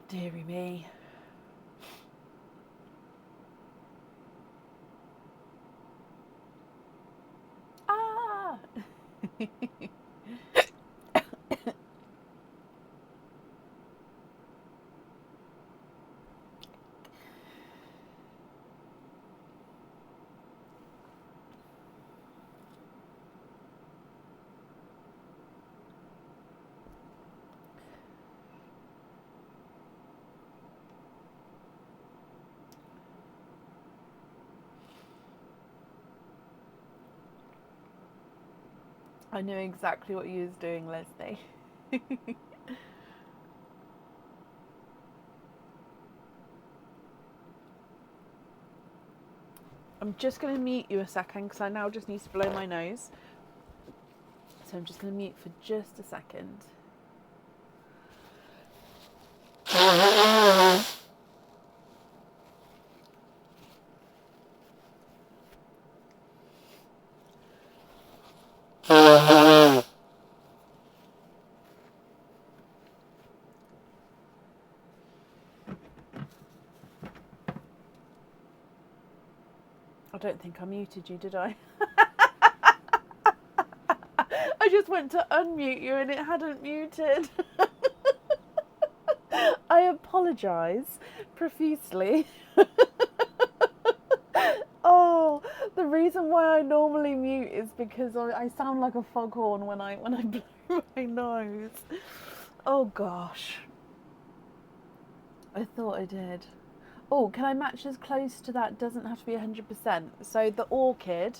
Deary me. Ah! I knew exactly what you was doing, Leslie. I'm just going to mute you a second because I now just need to blow my nose. So I'm just going to mute for just a second. I don't think I muted you, did I? I just went to unmute you and it hadn't muted. I apologise profusely. Oh, the reason why I normally mute is because I sound like a foghorn when I blow my nose. Oh gosh. I thought I did. Oh, can I match as close to that? Doesn't have to be 100%. So the orchid,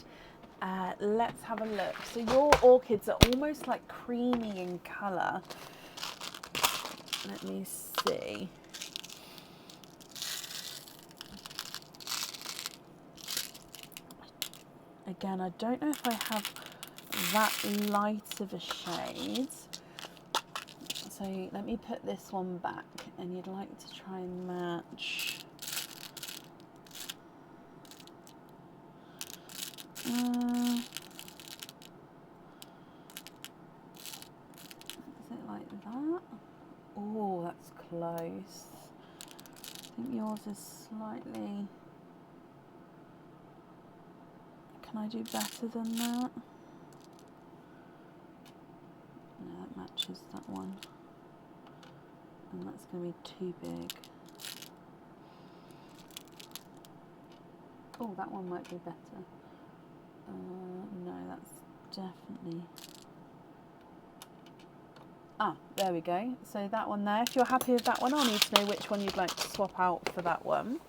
let's have a look. So your orchids are almost like creamy in colour. Let me see. Again, I don't know if I have that light of a shade. So let me put this one back, and you'd like to try and match. Is it like that? Oh, that's close. I think yours is slightly... Can I do better than that? No, that matches that one. And that's going to be too big. Oh, that one might be better. No, that's definitely... Ah, there we go. So that one there, if you're happy with that one, I'll need to know which one you'd like to swap out for that one.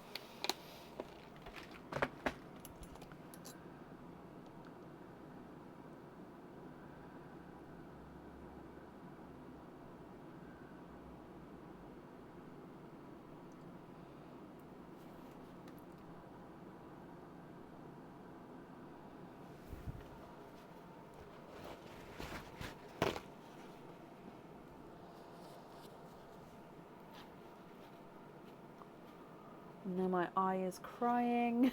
And now my eye is crying.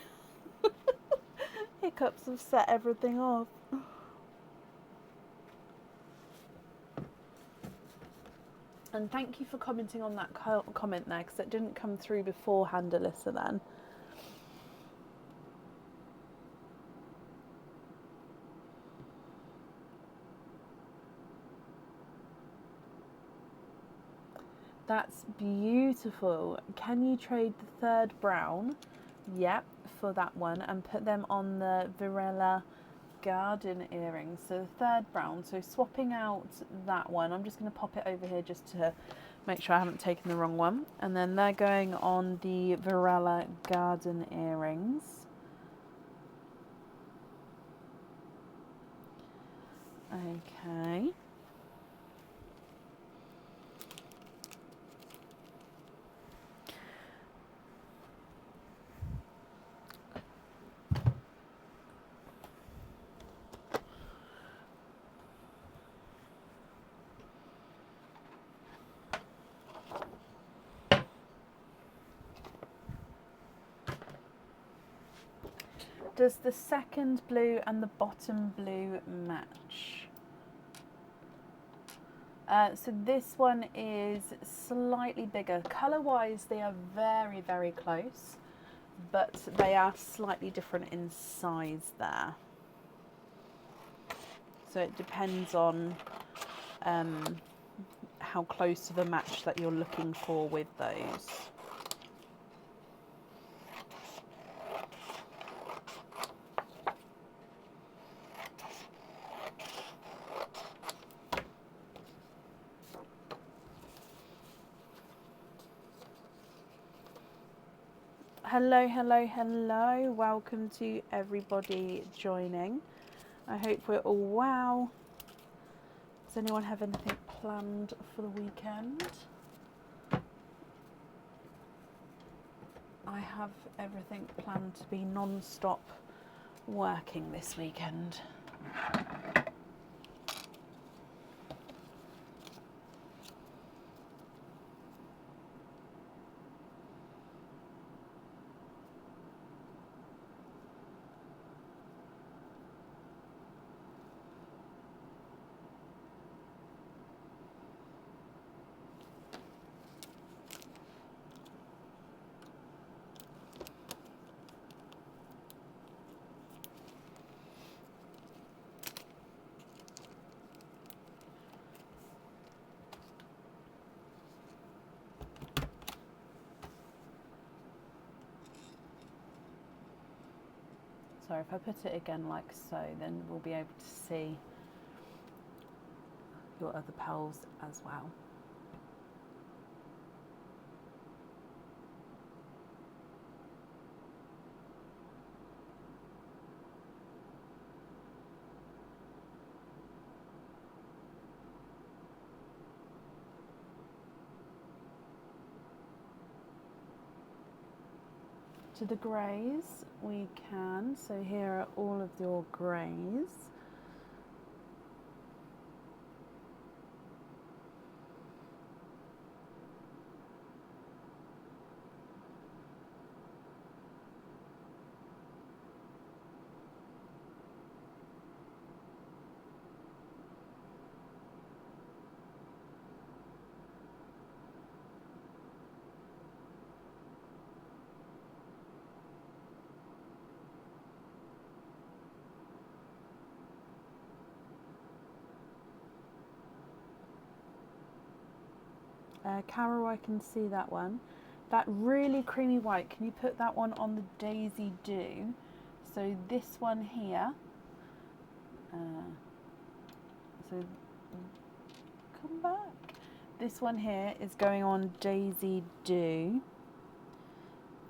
Hiccups have set everything off. And thank you for commenting on that comment there, because it didn't come through beforehand, Alyssa, then. That's beautiful. Can you trade the third brown? Yep, for that one, and put them on the Virella garden earrings. So the third brown, so swapping out that one, I'm just going to pop it over here just to make sure I haven't taken the wrong one. And then they're going on the Virella garden earrings. Okay. Does the second blue and the bottom blue match? So this one is slightly bigger. Colour-wise, they are very, very close, but they are slightly different in size there. So it depends on how close to the match that you're looking for with those. Hello, hello, hello. Welcome to everybody joining. I hope we're all well. Does anyone have anything planned for the weekend? I have everything planned to be non-stop working this weekend. So if I put it again like so, then we'll be able to see your other pearls as well. To the greys we can, so here are all of your greys. Carol, I can see that one. that really creamy white, can you put that one on the Daisy Do? So this one here, so come back. This one here is going on Daisy Do.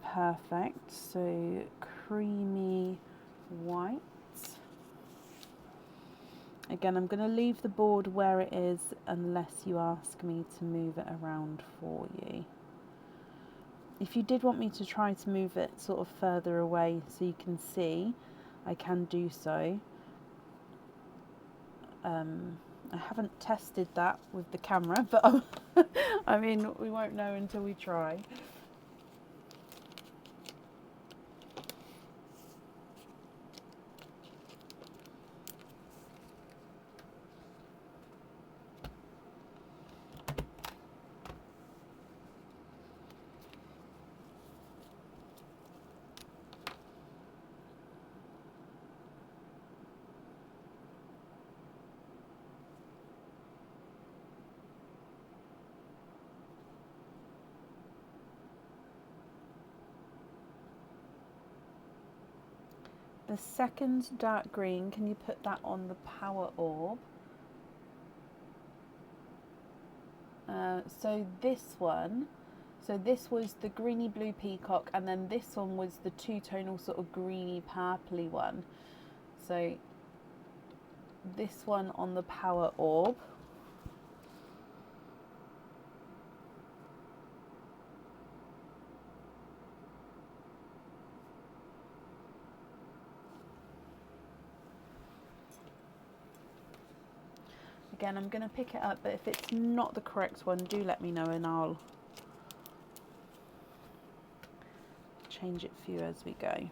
Perfect. So creamy white. Again, I'm going to leave the board where it is unless you ask me to move it around for you. If you did want me to try to move it sort of further away so you can see, I can do so. I haven't tested that with the camera, but I mean, we won't know until we try. The second dark green, can you put that on the power orb? So this one, so this was the greeny blue peacock, and then this one was the two-tonal sort of greeny purpley one. So this one on the power orb. Again, I'm going to pick it up, but if it's not the correct one, do let me know and I'll change it for you as we go.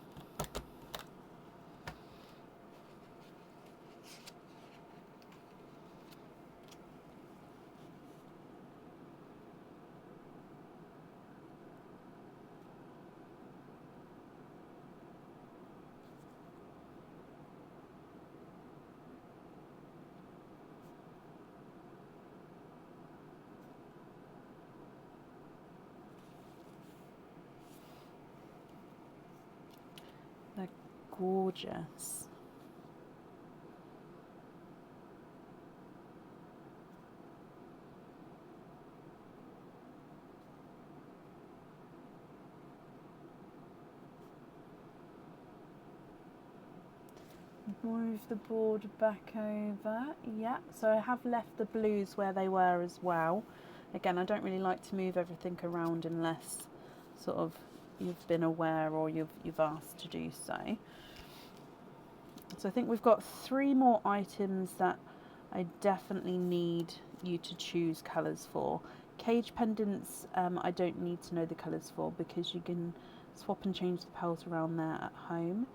They're gorgeous. Move the board back over. Yeah, so I have left the blues where they were as well. Again, I don't really like to move everything around unless sort of you've been aware or you've asked to do so. So I think we've got 3 more items that I definitely need you to choose colours for. Cage pendants, I don't need to know the colours for because you can swap and change the pearls around there at home.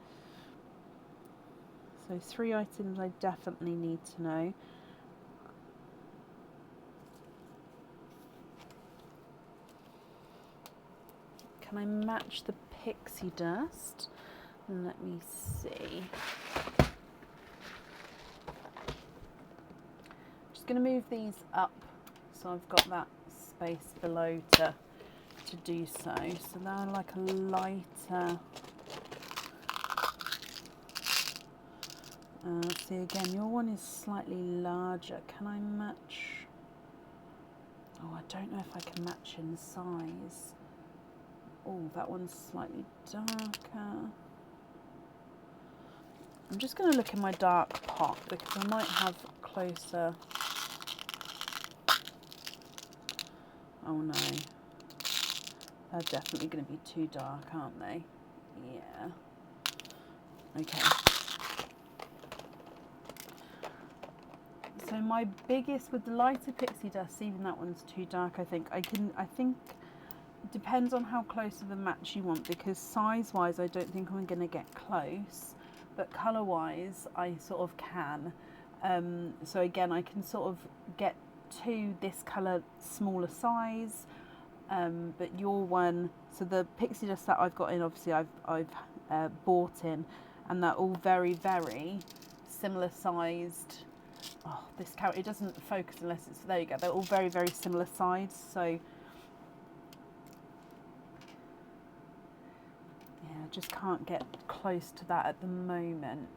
So 3 items I definitely need to know. Can I match the pixie dust? And let me see. Just going to move these up so I've got that space below to do so. So they're like a lighter. See again, your one is slightly larger. Can I match? Oh, I don't know if I can match in size. Oh, that one's slightly darker. I'm just going to look in my dark pot because I might have closer. Oh no, they're definitely going to be too dark, aren't they? Yeah. Okay. So my biggest, with the lighter pixie dust, even that one's too dark, I think. I think it depends on how close of a match you want, because size-wise I don't think I'm going to get close, but colour-wise I sort of can. So again, I can sort of get to this colour smaller size, but your one, so the pixie dust that I've got in, obviously I've bought in, and they're all very, very similar sized. Oh, this camera, it doesn't focus unless it's, there you go, they're all very, very similar size. So just can't get close to that at the moment.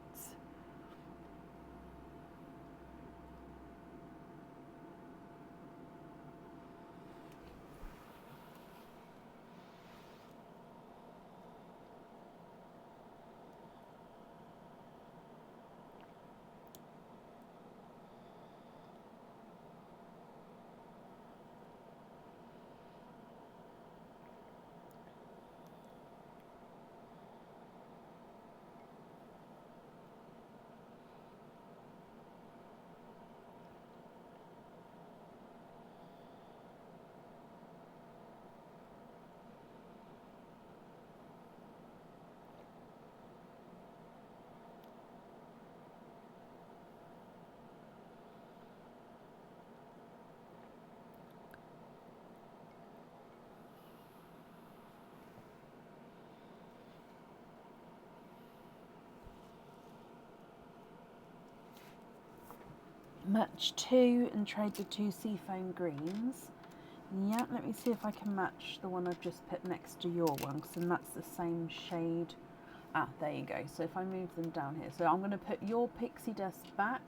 Match 2 and trade the 2 seafoam greens. Yeah, let me see if I can match the one I've just put next to your one, because then that's the same shade. Ah, there you go. So if I move them down here, so I'm going to put your pixie dust back,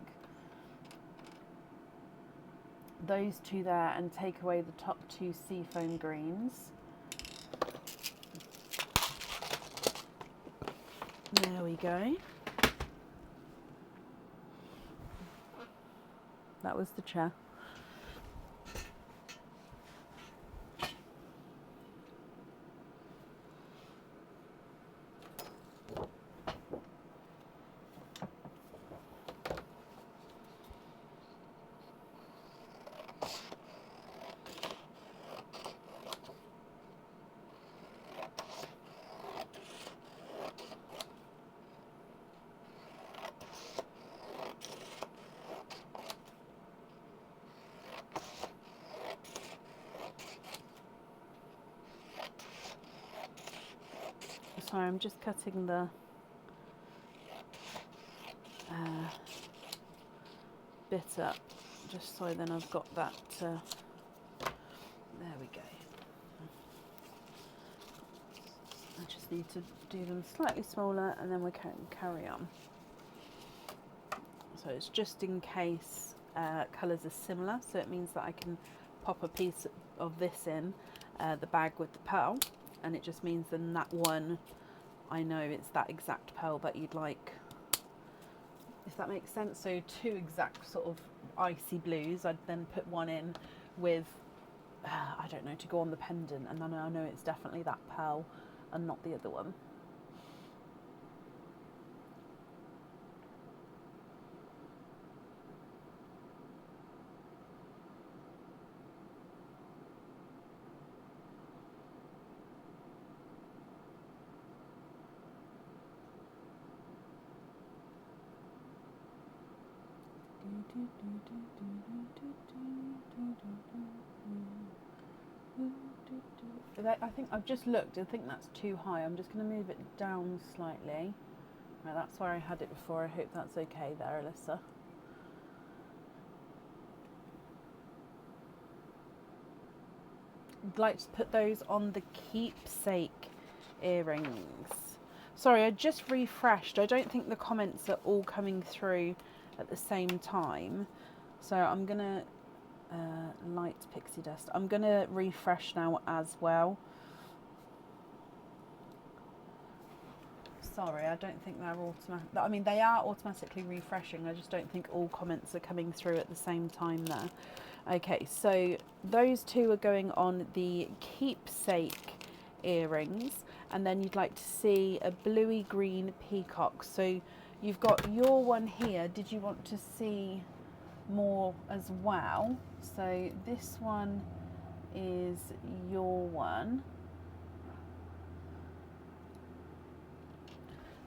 those two there, and take away the top 2 seafoam greens. There we go. That was the chair. Sorry, I'm just cutting the bit up, just so then I've got that. There we go. I just need to do them slightly smaller, and then we can carry on. So it's just in case colours are similar, so it means that I can pop a piece of this in the bag with the pearl, and it just means then that one, I know it's that exact pearl that you'd like, if that makes sense. So 2 exact sort of icy blues, I'd then put one in with, I don't know, to go on the pendant, and then I know it's definitely that pearl and not the other one. I think I've just looked, I think that's too high. I'm just going to move it down slightly. Right, that's where I had it before. I hope that's okay there, Alyssa. I'd like to put those on the keepsake earrings. Sorry, I just refreshed. I don't think the comments are all coming through at the same time. So I'm going to light pixie dust. I'm going to refresh now as well. Sorry, I don't think they're automatic. I mean, they are automatically refreshing. I just don't think all comments are coming through at the same time there. Okay, so those 2 are going on the keepsake earrings, and then you'd like to see a bluey green peacock. So you've got your one here. Did you want to see more as well? So this one is your one,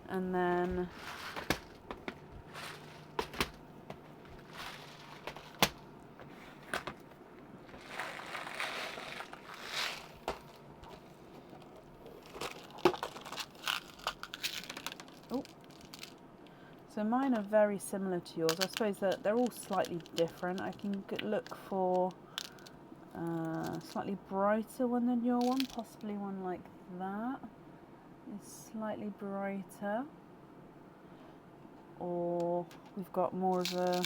and then so mine are very similar to yours. I suppose that they're all slightly different. I can look for slightly brighter one than your one, possibly one like that. is slightly brighter, or we've got more of a,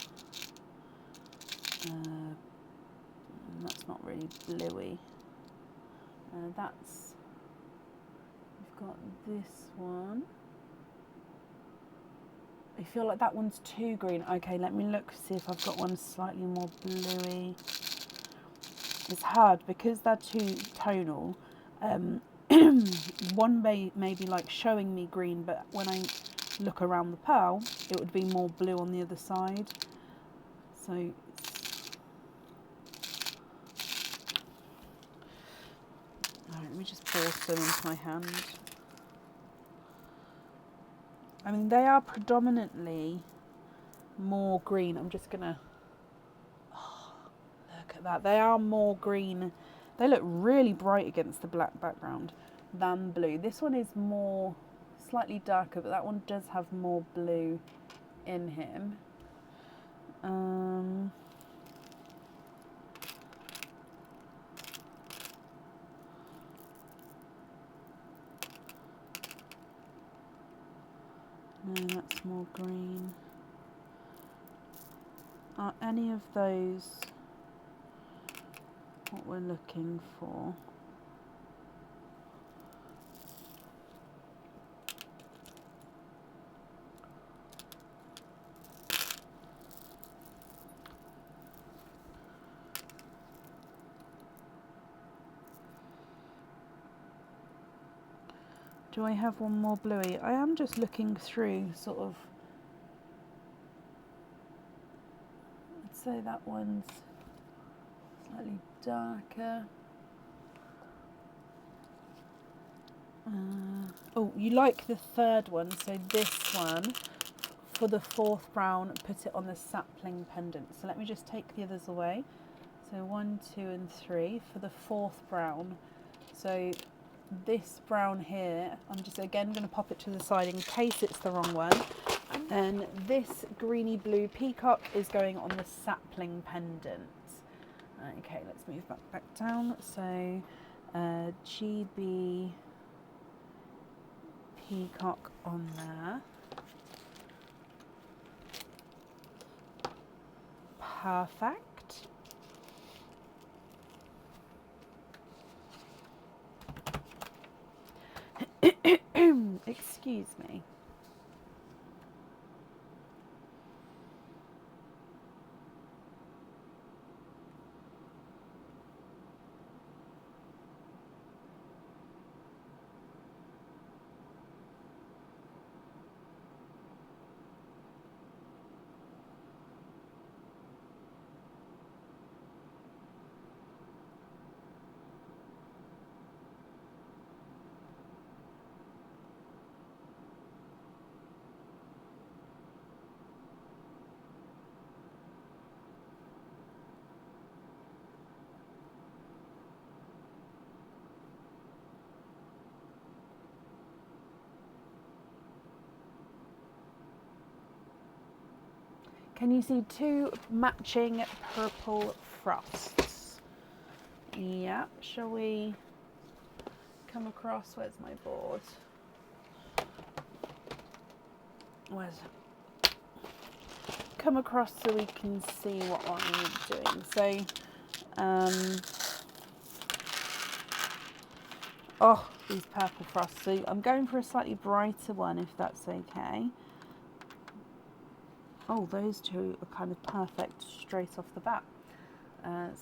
that's not really bluey. We've got this one. I feel like that one's too green. Okay, let me look, see if I've got one slightly more bluey. It's hard because they're too tonal. One may be like showing me green, but when I look around the pearl, it would be more blue on the other side. So alright, let me just pour some into my hand. I mean, they are predominantly more green. I'm just gonna, oh, look at that. They are more green. They look really bright against the black background than blue. This one is more, slightly darker, but that one does have more blue in him. No, that's more green. Are any of those what we're looking for? Do I have one more bluey? I am just looking through sort of, I'd say that one's slightly darker. Oh, you like the third one, so this one, for the fourth brown, put it on the sapling pendant. So let me just take the others away. So 1, 2 and 3 for the fourth brown. So this brown here, I'm just again going to pop it to the side in case it's the wrong one. And then this greeny blue peacock is going on the sapling pendant. Okay, let's move back down. So GB peacock on there. Perfect. Excuse me. Can you see 2 matching purple frosts? Yeah, shall we come across? Where's my board? Where's it? Come across so we can see what I'm doing. So, oh, these purple frosts. So I'm going for a slightly brighter one, if that's okay. Oh, those 2 are kind of perfect straight off the bat.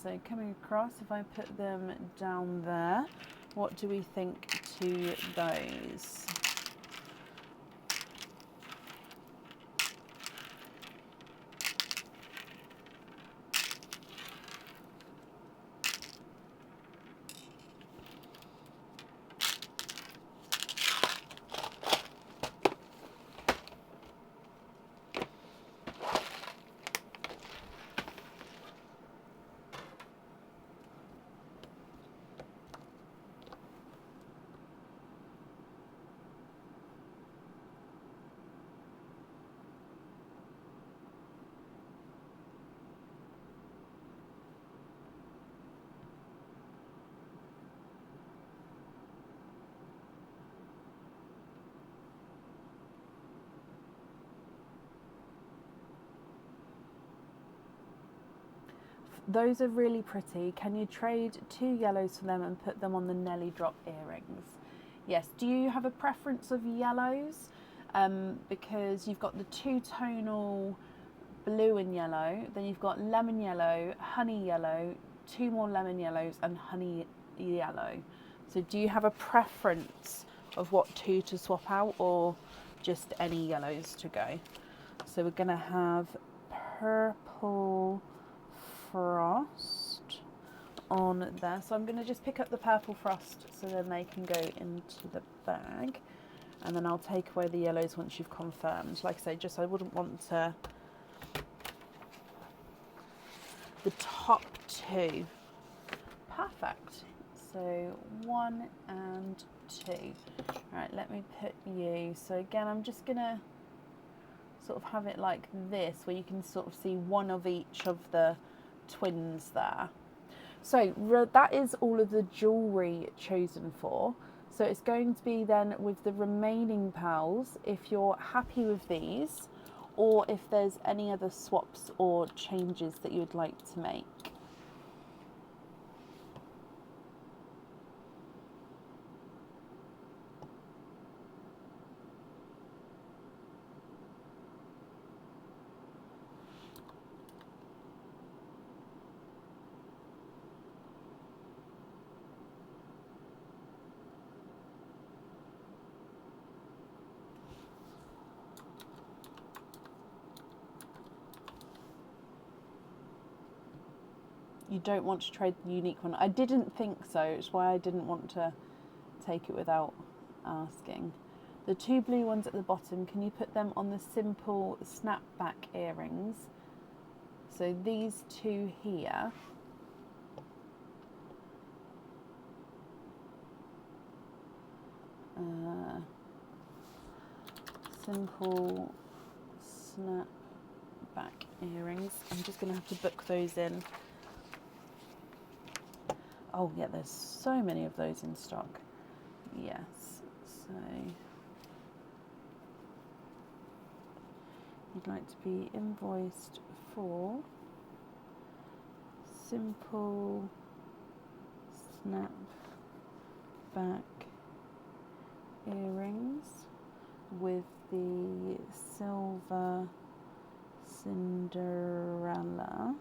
So coming across, if I put them down there, what do we think to those? Those are really pretty. Can you trade 2 yellows for them and put them on the Nelly drop earrings? Yes. Do you have a preference of yellows? Because you've got the two-tonal blue and yellow, then you've got lemon yellow, honey yellow, 2 more lemon yellows and honey yellow. So do you have a preference of what 2 to swap out, or just any yellows to go? So we're going to have purple frost on there. So I'm going to just pick up the purple frost so then they can go into the bag. And then I'll take away the yellows once you've confirmed. Like I say, just I wouldn't want to... The top 2. Perfect. So 1 and 2. All right, let me put you. So again, I'm just going to sort of have it like this, where you can sort of see one of each of the twins there. So that is all of the jewellery chosen for. So it's going to be then with the remaining pals, if you're happy with these, or if there's any other swaps or changes that you would like to make. You don't want to trade the unique one. I didn't think so, it's why I didn't want to take it without asking. The 2 blue ones at the bottom, can you put them on the simple snapback earrings? So these 2 here. Simple snapback earrings. I'm just going to have to book those in. Oh yeah, there's so many of those in stock. Yes, so you'd like to be invoiced for simple snap back earrings with the silver Cinderella.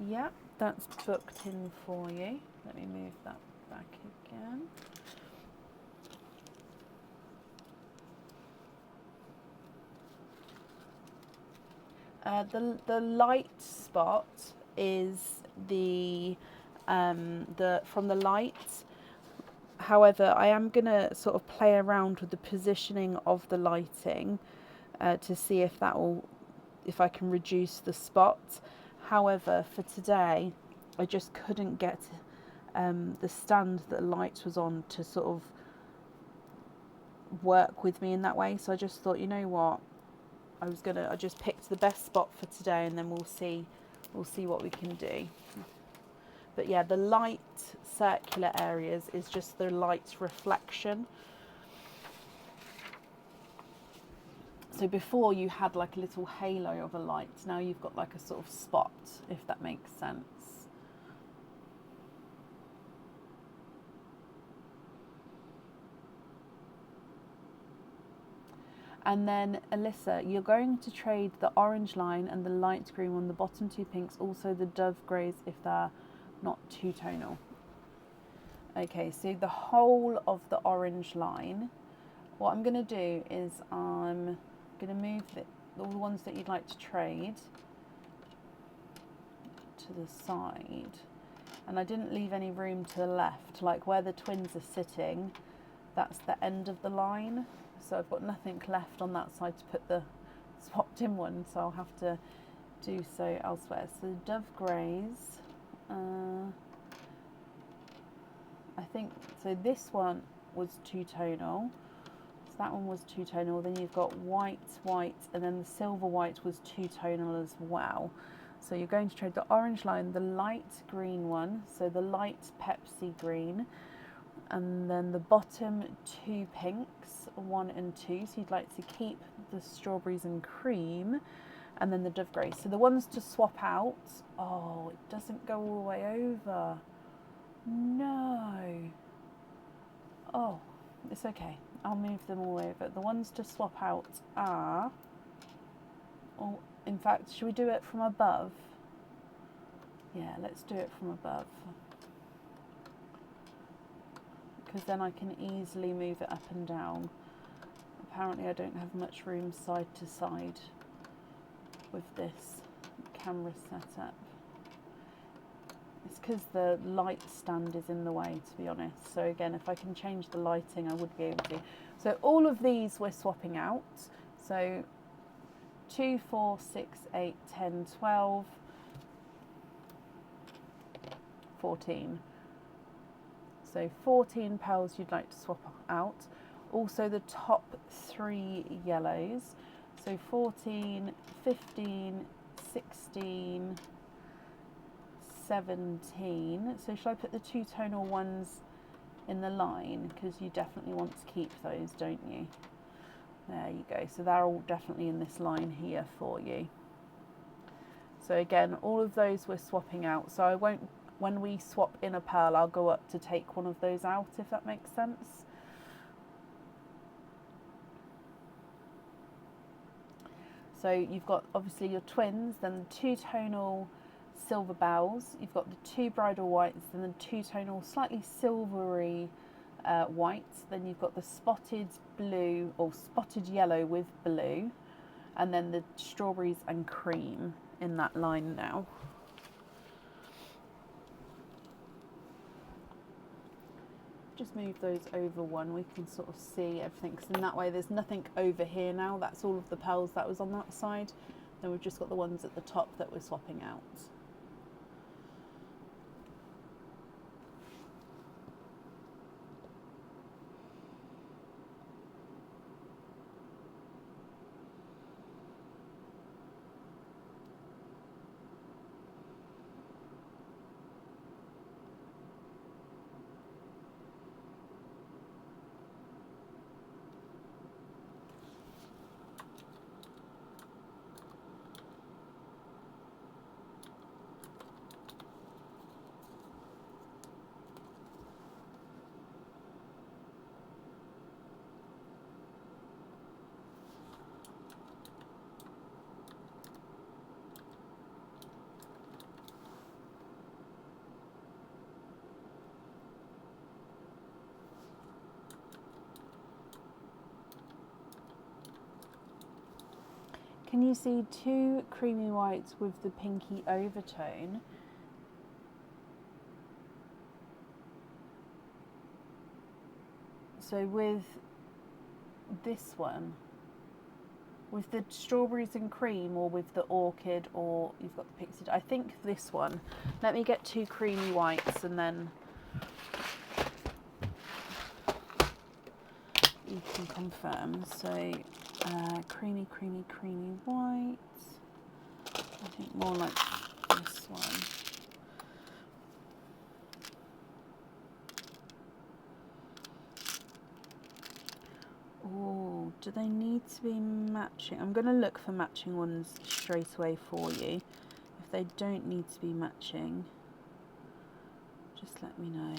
Yep, that's booked in for you. Let me move that back again. The light spot is the from the lights. However, I am gonna sort of play around with the positioning of the lighting to see if I can reduce the spot. However, for today, I just couldn't get the stand that the light was on to sort of work with me in that way. So I just thought, you know what, I just picked the best spot for today, and then we'll see what we can do. But yeah, the light circular areas is just the light reflection. So before you had like a little halo of a light, now you've got like a sort of spot, if that makes sense. And then Alyssa, you're going to trade the orange line and the light green one, the bottom 2 pinks, also the dove greys if they're not two-tonal. Okay, so the whole of the orange line, what I'm going to do is I'm going to move all the ones that you'd like to trade to the side, and I didn't leave any room to the left, like where the twins are sitting, that's the end of the line, so I've got nothing left on that side to put the swapped in one, so I'll have to do so elsewhere. So dove greys, I think, so this one was two-tonal, so that one was two-tonal, then you've got white, and then the silver white was two-tonal as well. So you're going to trade the orange line, the light green one, so the light Pepsi green, and then the bottom 2 pinks, 1 and 2, so you'd like to keep the strawberries and cream, and then the dove grey. So the ones to swap out, oh, it doesn't go all the way over. No. Oh, it's okay. I'll move them all over. The ones to swap out are, oh, in fact, should we do it from above? Yeah, let's do it from above. Because then I can easily move it up and down. Apparently I don't have much room side to side with this camera setup. It's because the light stand is in the way, to be honest. So again, if I can change the lighting, I would be able to. So all of these we're swapping out. So 2, 4, 6, 8, 10, 12, 14. So 14 pearls you'd like to swap out. Also the top 3 yellows. So 14, 15, 16, 17. So shall I put the 2 tonal ones in the line? Because you definitely want to keep those, don't you? There you go. So they're all definitely in this line here for you. So again, all of those we're swapping out. So I won't, when we swap in a pearl, I'll go up to take one of those out, if that makes sense. So you've got obviously your twins, then the 2 tonal silver bells, you've got the 2 bridal whites, then the 2 tonal slightly silvery whites, then you've got the spotted blue or spotted yellow with blue, and then the strawberries and cream in that line now. Just move those over one, we can sort of see everything, because in that way there's nothing over here now. That's all of the pearls that was on that side. Then we've just got the ones at the top that we're swapping out. Can you see 2 creamy whites with the pinky overtone? So with this one, with the strawberries and cream, or with the orchid, or you've got the pixie, I think this one. Let me get 2 creamy whites and then you can confirm. So creamy, creamy, creamy white. I think more like this one. Oh, do they need to be matching? I'm going to look for matching ones straight away for you. If they don't need to be matching, just let me know.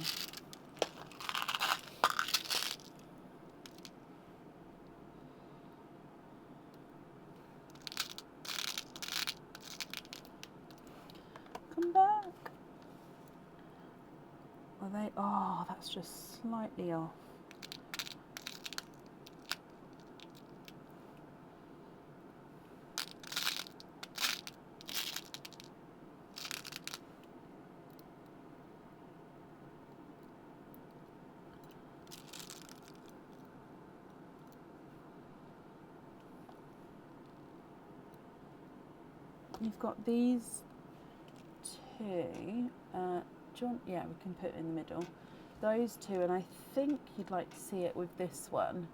Come back. Are they? Oh, that's just slightly off. You've got these 2. Do you want, yeah, we can put it in the middle. Those 2, and I think you'd like to see it with this one.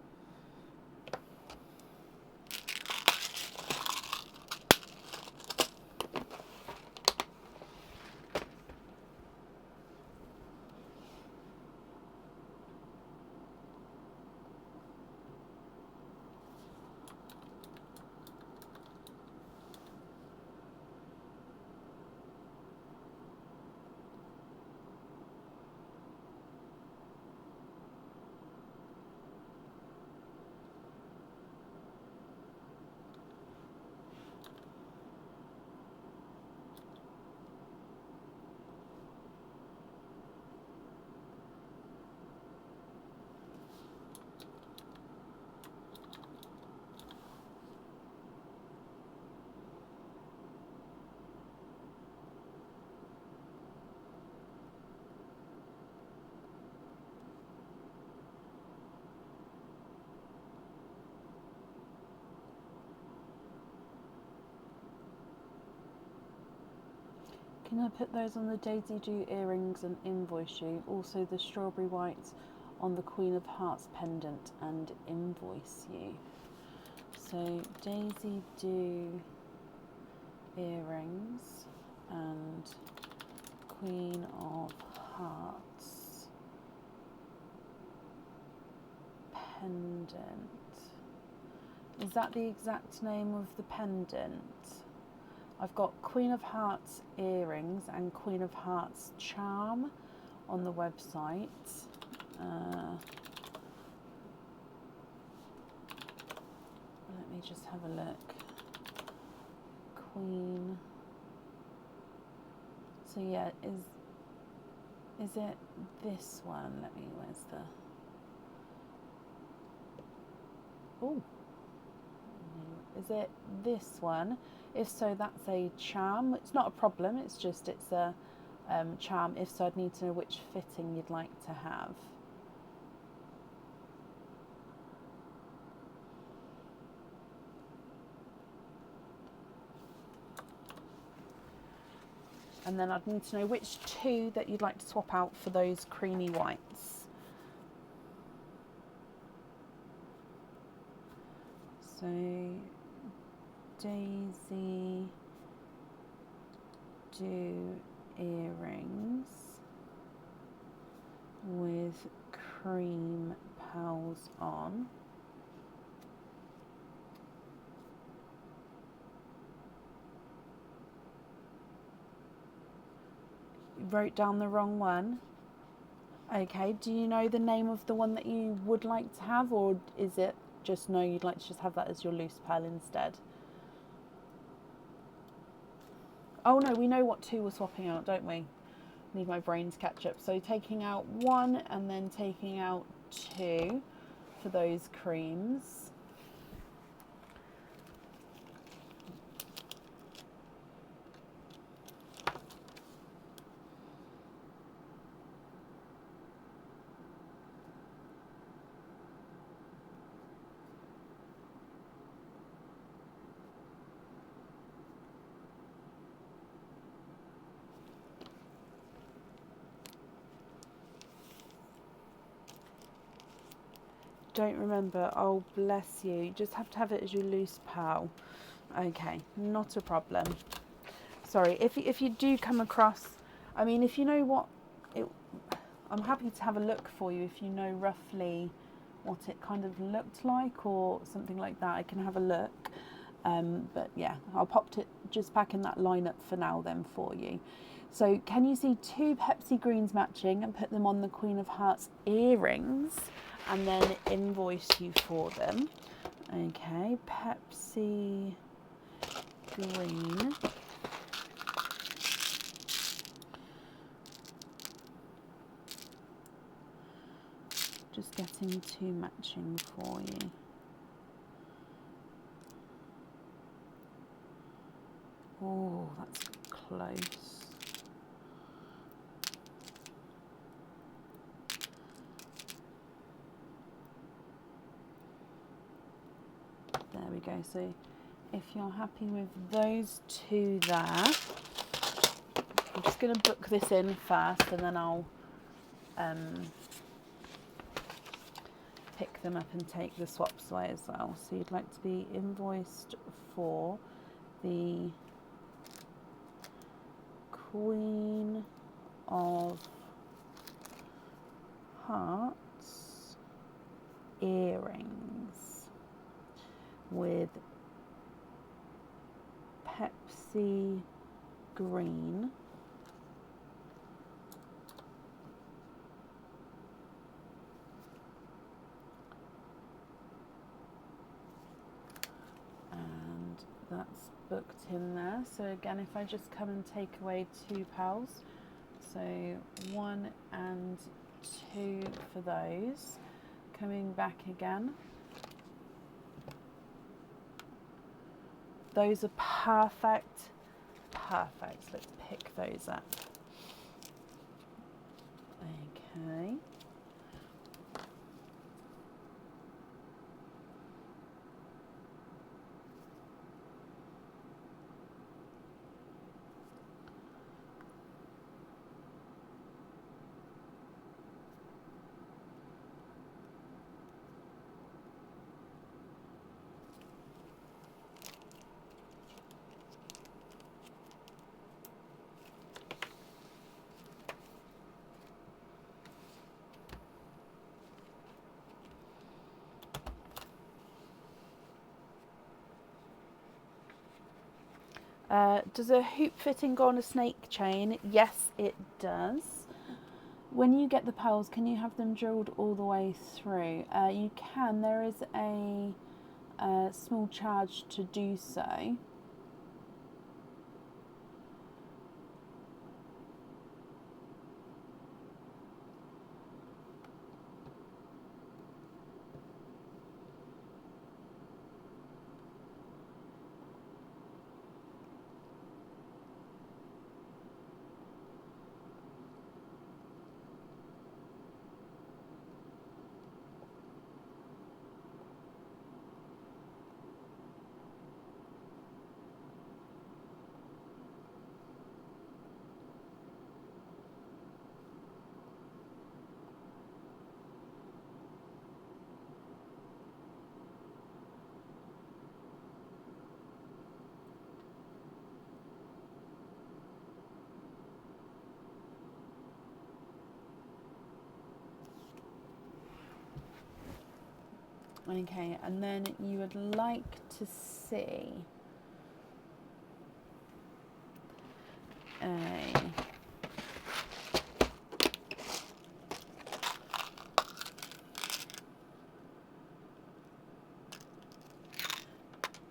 Can I put those on the Daisy Do earrings and invoice you? Also the strawberry whites on the Queen of Hearts pendant and invoice you. So Daisy Do earrings and Queen of Hearts pendant. Is that the exact name of the pendant? I've got Queen of Hearts earrings and Queen of Hearts charm on the website. Let me just have a look. Queen. So yeah, is it this one? Let me, where's the... Oh. Is it this one? If so, that's a charm. It's not a problem, it's just it's a charm. If so, I'd need to know which fitting you'd like to have. And then I'd need to know which two that you'd like to swap out for those creamy whites. So Daisy Do earrings with cream pearls on. You wrote down the wrong one. Okay, do you know the name of the one that you would like to have, or is it just no, you'd like to just have that as your loose pearl instead? Oh no, we know what two we're swapping out, don't we? Need my brain to catch up. So taking out one and then taking out two for those creams. Don't remember. Oh, bless you. You just have to have it as your loose pearl. Okay, not a problem. Sorry, if you do come across, I mean, if you know what it, I'm happy to have a look for you if you know roughly what it kind of looked like or something like that. I can have a look. But yeah, I'll pop it just back in that lineup for now then for you. So can you see two Pepsi greens matching and put them on the Queen of Hearts earrings and then invoice you for them? Okay, Pepsi green. Just getting two matching for you. Oh, that's close. There we go. So if you're happy with those two there, I'm just going to book this in first and then I'll pick them up and take the swaps away as well. So you'd like to be invoiced for the Queen of Hearts earrings with Pepsi green and that's booked in there. So again, if I just come and take away two pearls, so 1 and 2 for those, coming back again. Those are perfect. Let's pick those up. Okay. Does a hoop fitting go on a snake chain? Yes, it does. When you get the pearls, can you have them drilled all the way through? You can. There is a small charge to do so. Okay, and then you would like to see a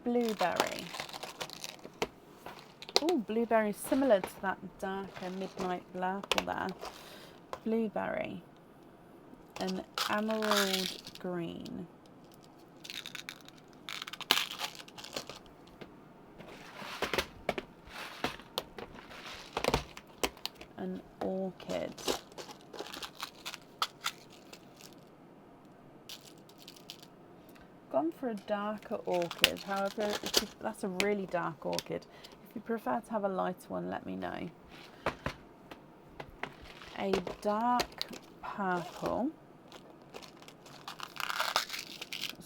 blueberry. Oh, blueberry similar to that darker midnight purple there. Blueberry, an emerald green. An orchid. Gone for a darker orchid, however, that's a really dark orchid. If you prefer to have a lighter one, let me know. A dark purple.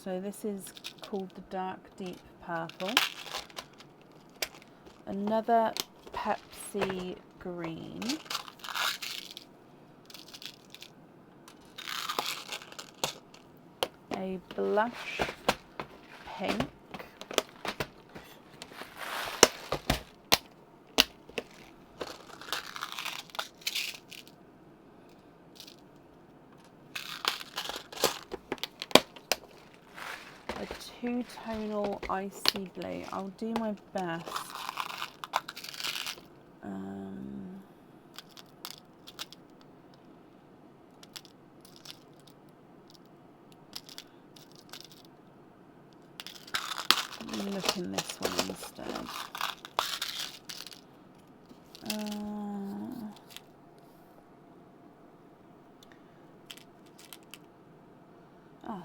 So this is called the dark deep purple. Another Pepsi green. A blush pink. A two-tonal icy blue. I'll do my best. Look in this one instead.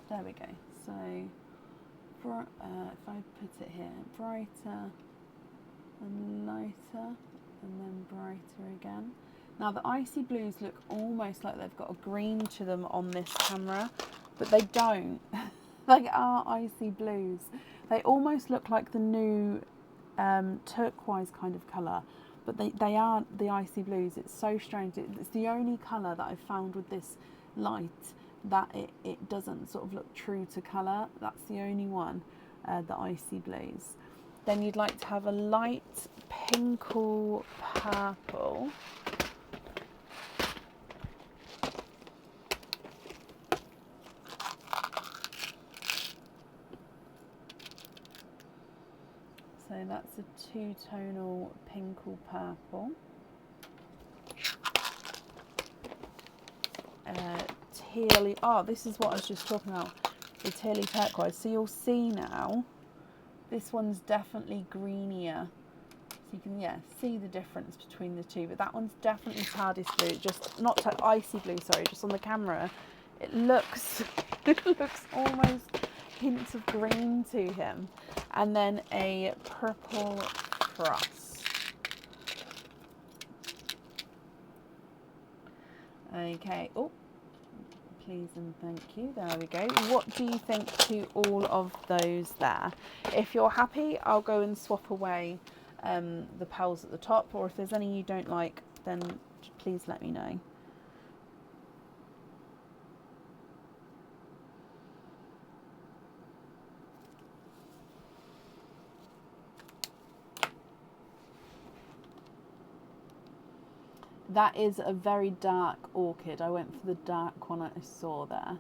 There we go. So, if I put it here, brighter and lighter, and then brighter again. Now the icy blues look almost like they've got a green to them on this camera, but they don't. They are icy blues. They almost look like the new turquoise kind of colour, but they are the icy blues. It's so strange. It's the only colour that I've found with this light that it doesn't sort of look true to colour. That's the only one, the icy blues. Then you'd like to have a light pinkle purple. So that's a two-tonal pinkle purple. Tealy, this is what I was just talking about, the tealy turquoise. So you'll see now, this one's definitely greenier. So you can, see the difference between the two. But that one's definitely TARDIS blue, just not icy blue, sorry, just on the camera. It looks, it looks almost hints of green to him. And then a purple cross. Okay, please and thank you. There we go. What do you think to all of those there? If you're happy, I'll go and swap away the pearls at the top, or if there's any you don't like, then please let me know. That is a very dark orchid. I went for the dark one I saw there.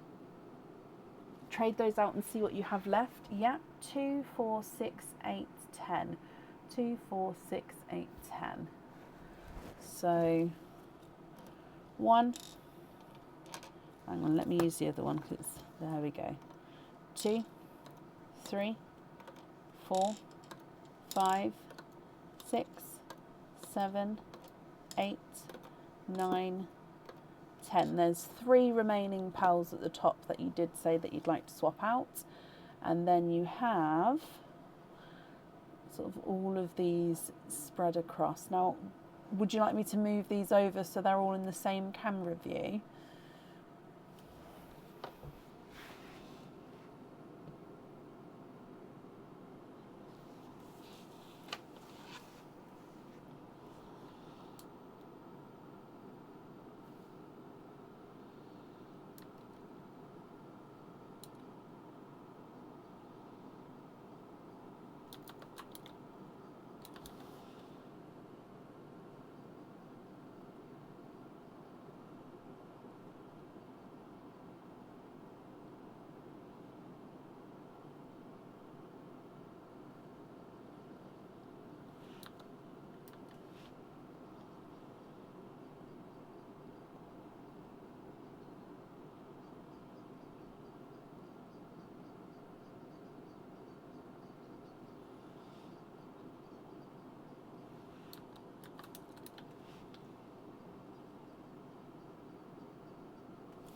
Trade those out and see what you have left. Yeah, 2, 4, 6, 8, 10. 2, 4, 6, 8, 10. So 1. Hang on, let me use the other one because there we go. 2, 3, 4, 5, 6, 7, 8, 9, 10. There's 3 remaining pals at the top that you did say that you'd like to swap out, and then you have sort of all of these spread across. Now, would you like me to move these over so they're all in the same camera view?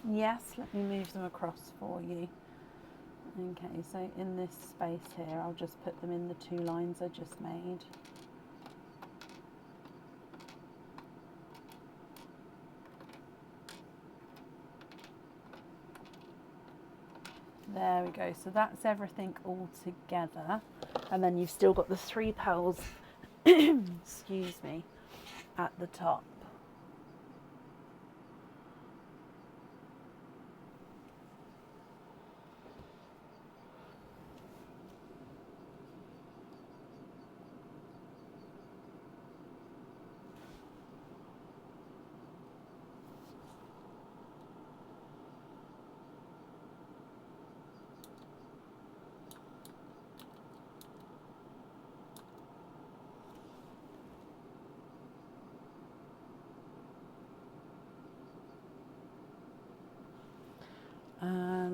Yes, let me move them across for you. Okay, so in this space here, I'll just put them in the 2 lines I just made. There we go, so that's everything all together. And then you've still got the 3 pals, excuse me, at the top.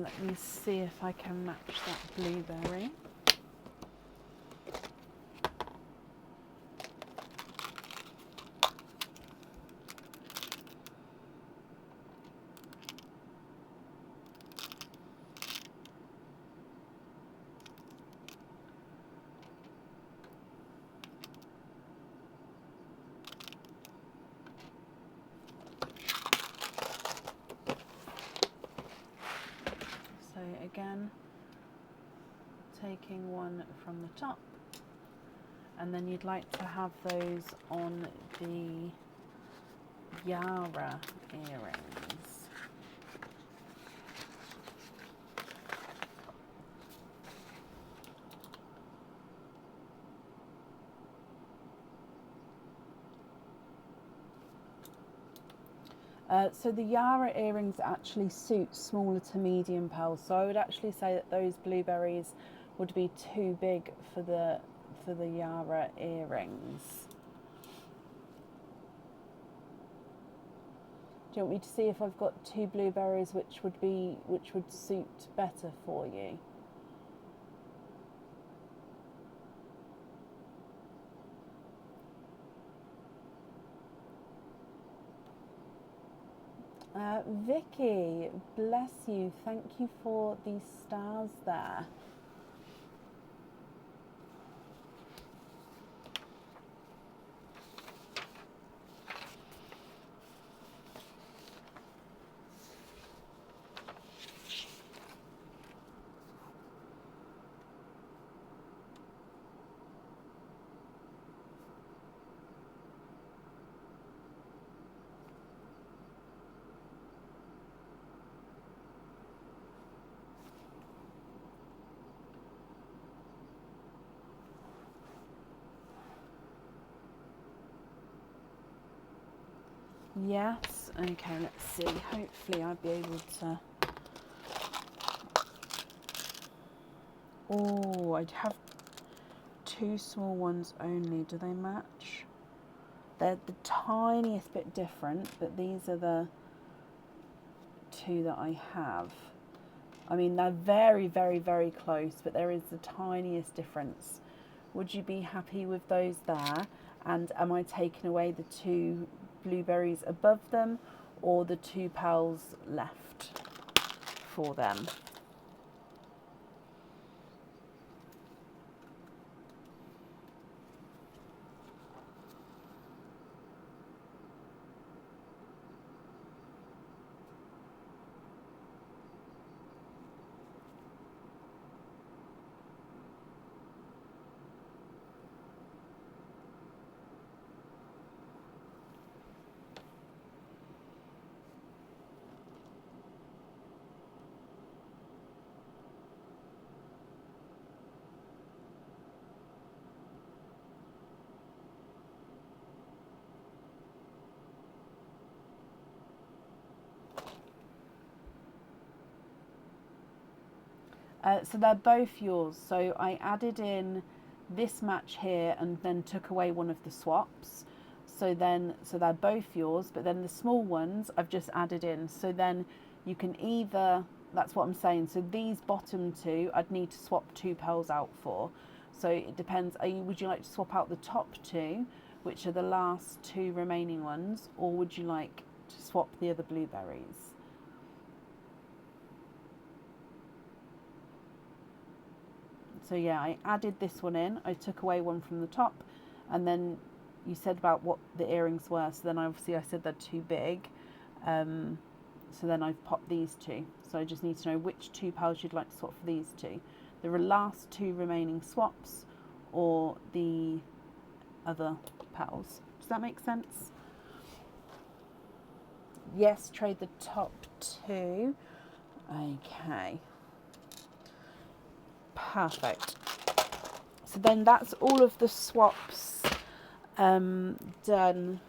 Let me see if I can match that blueberry. Again, taking one from the top, and then you'd like to have those on the Yara earrings. So the Yara earrings actually suit smaller to medium pearls, so I would actually say that those blueberries would be too big for the Yara earrings. Do you want me to see if I've got 2 blueberries which would suit better for you? Vicky, bless you. Thank you for these stars there. Yes. Okay, let's see. Hopefully I'll be able to... Oh, I have 2 small ones only. Do they match? They're the tiniest bit different, but these are the 2 that I have. I mean, they're very, very, very close, but there is the tiniest difference. Would you be happy with those there? And am I taking away the 2 blueberries above them, or the 2 petals left for them? So they're both yours. So I added in this match here and then took away one of the swaps. So they're both yours, but then the small ones I've just added in. So then you can either, that's what I'm saying. So these bottom 2, I'd need to swap 2 pearls out for. So it depends. Would you like to swap out the top 2, which are the last 2 remaining ones, or would you like to swap the other blueberries? So yeah, I added this one in. I took away one from the top, and then you said about what the earrings were. So then obviously I said they're too big. So then I've popped these 2. So I just need to know which 2 pearls you'd like to swap for these 2. The last 2 remaining swaps, or the other petals. Does that make sense? Yes, trade the top 2. Okay. Perfect. So then that's all of the swaps done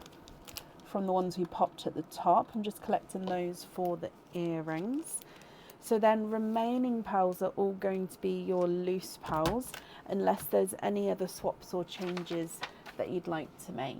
from the ones we popped at the top. I'm just collecting those for the earrings. So then remaining pearls are all going to be your loose pearls, unless there's any other swaps or changes that you'd like to make.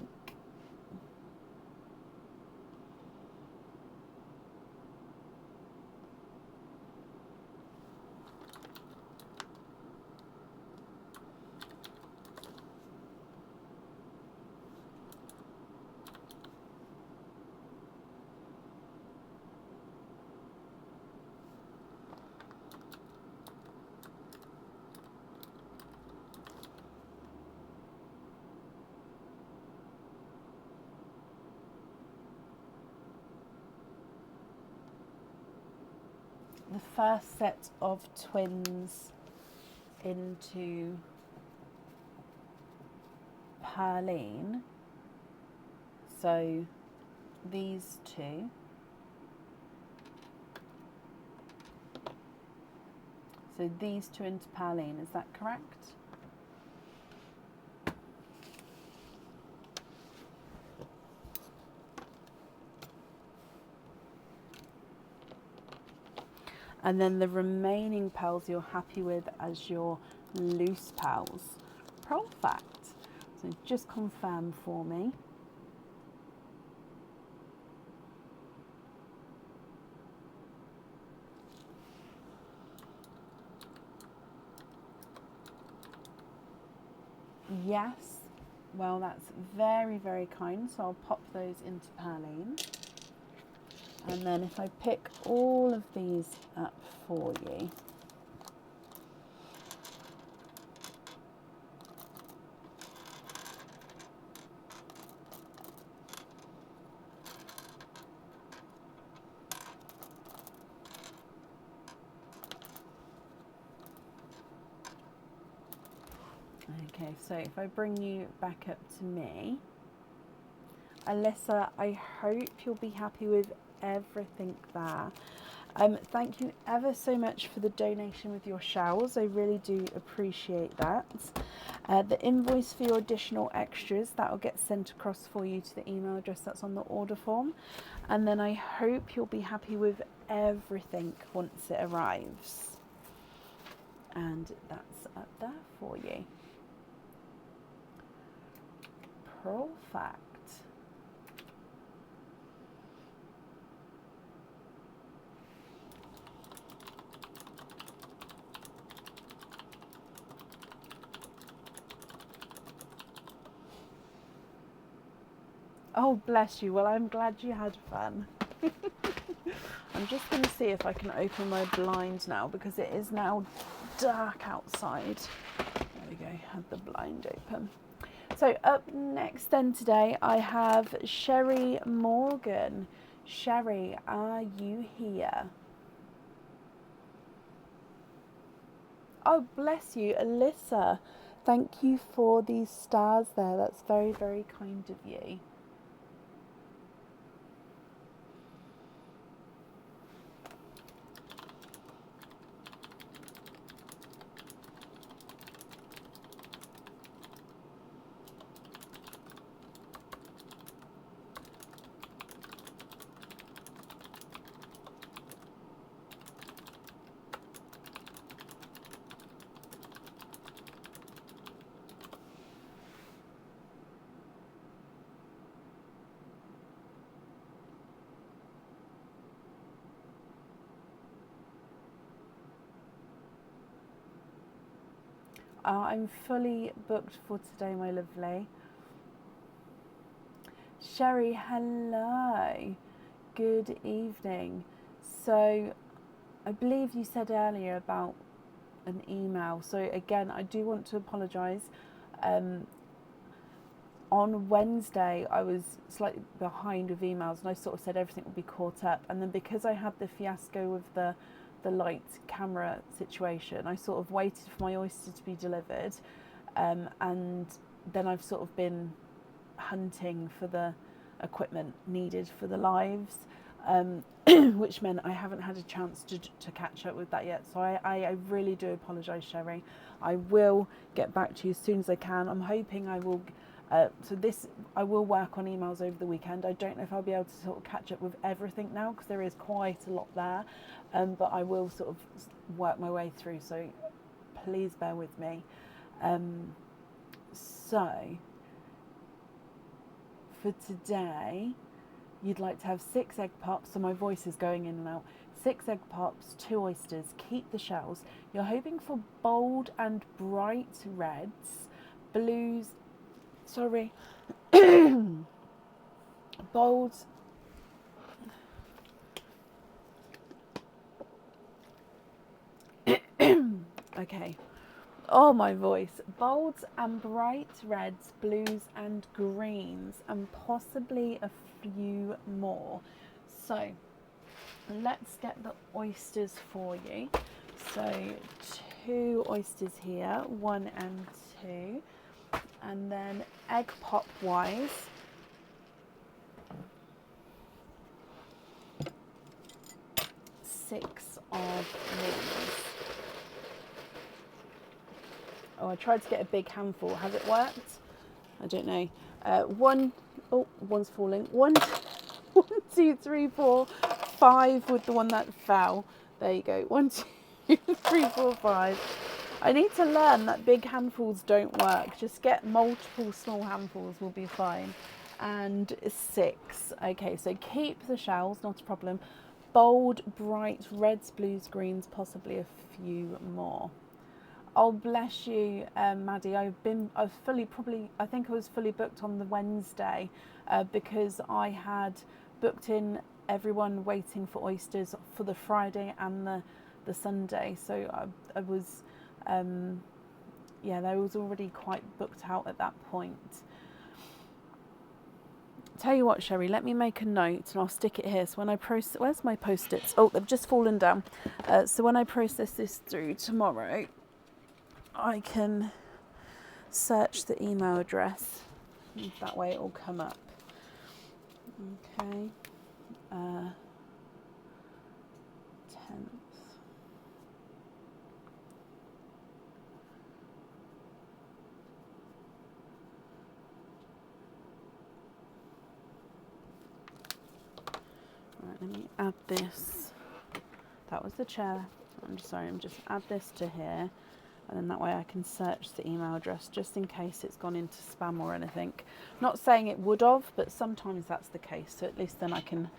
The first set of twins into Perline, so these 2, so these 2 into Perline, is that correct? And then the remaining pearls you're happy with as your loose pearls. Perfect. So just confirm for me. Yes. Well, that's very, very kind. So I'll pop those into Perline. And then if I pick all of these up for you. Okay, so if I bring you back up to me, Alyssa, I hope you'll be happy with everything there. Thank you ever so much for the donation with your shells. I really do appreciate that. The invoice for your additional extras, that will get sent across for you to the email address that's on the order form. And then I hope you'll be happy with everything once it arrives. And that's up there for you. Perfect. Oh, bless you. Well, I'm glad you had fun. I'm just going to see if I can open my blind now because it is now dark outside. There we go, had the blind open. So up next then today I have Sherry Morgan. Sherry, are you here? Oh, bless you, Alyssa. Thank you for these stars there. That's very, very kind of you. I'm fully booked for today, my lovely. Sherry, hello. Good evening. So, I believe you said earlier about an email. So again, I do want to apologise. On Wednesday, I was slightly behind with emails, and I sort of said everything would be caught up. And then because I had the fiasco with the light camera situation, I sort of waited for my oyster to be delivered, and then I've sort of been hunting for the equipment needed for the lives, which meant I haven't had a chance to catch up with that yet. So I really do apologise, Sherry. I will get back to you as soon as I can. I'm hoping I will. I will work on emails over the weekend. I don't know if I'll be able to sort of catch up with everything now because there is quite a lot there, but I will sort of work my way through. So please bear with me. So for today, you'd like to have 6 egg pops. So my voice is going in and out. 6 egg pops, 2 oysters. Keep the shells. You're hoping for bold and bright reds, blues. Sorry, bold. Okay. Oh, my voice. Bolds and bright reds, blues and greens, and possibly a few more. So let's get the oysters for you. So 2 oysters here, 1 and 2. And then egg pop wise, six of these. Oh, I tried to get a big handful. Has it worked? I don't know. One's falling. 1, 2, 3, 4, 5 with the one that fell. There you go. 1, 2, 3, 4, 5. I need to learn that big handfuls don't work. Just get multiple small handfuls will be fine. And 6. Okay, so keep the shells, not a problem. Bold, bright reds, blues, greens, possibly a few more. Oh, bless you, Maddie. I think I was fully booked on the Wednesday because I had booked in everyone waiting for oysters for the Friday and the Sunday. So I was, they was already quite booked out at that point. Tell you what, Sherry, let me make a note and I'll stick it here. So when I process, where's my post-its? Oh, they've just fallen down. So when I process this through tomorrow, I can search the email address. That way it will come up. Okay. add this. That was the chair. I'm sorry, I'm just add this to here. And then that way I can search the email address just in case it's gone into spam or anything. Not saying it would have, but sometimes that's the case. So at least then I can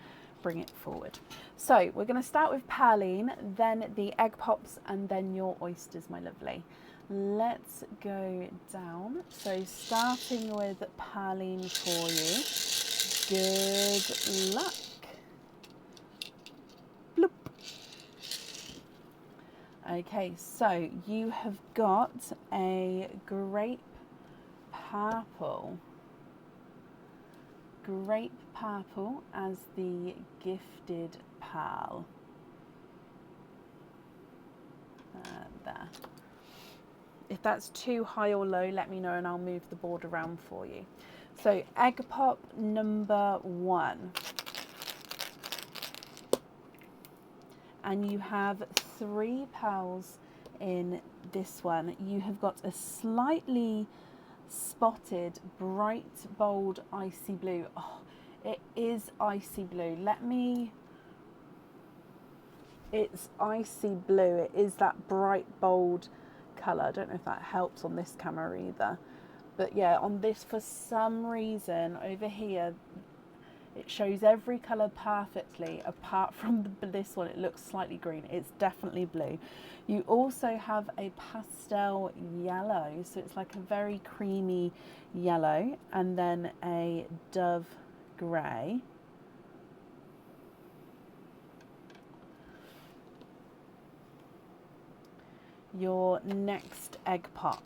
bring it forward. So we're going to start with Perline, then the egg pops, and then your oysters, my lovely. Let's go down. So starting with Perline for you. Good luck. Bloop. Okay, so you have got a grape purple. Grape purple as the gifted pearl. There. If that's too high or low, let me know and I'll move the board around for you. So egg pop number 1. And you have 3 pearls in this one. You have got a slightly spotted, bright, bold, icy blue. Oh, it is icy blue. It's icy blue. It is that bright, bold colour. I don't know if that helps on this camera either. But yeah, on this, for some reason, over here, it shows every colour perfectly, apart from this one. It looks slightly green. It's definitely blue. You also have a pastel yellow, so it's like a very creamy yellow, and then a dove grey. Your next egg pop.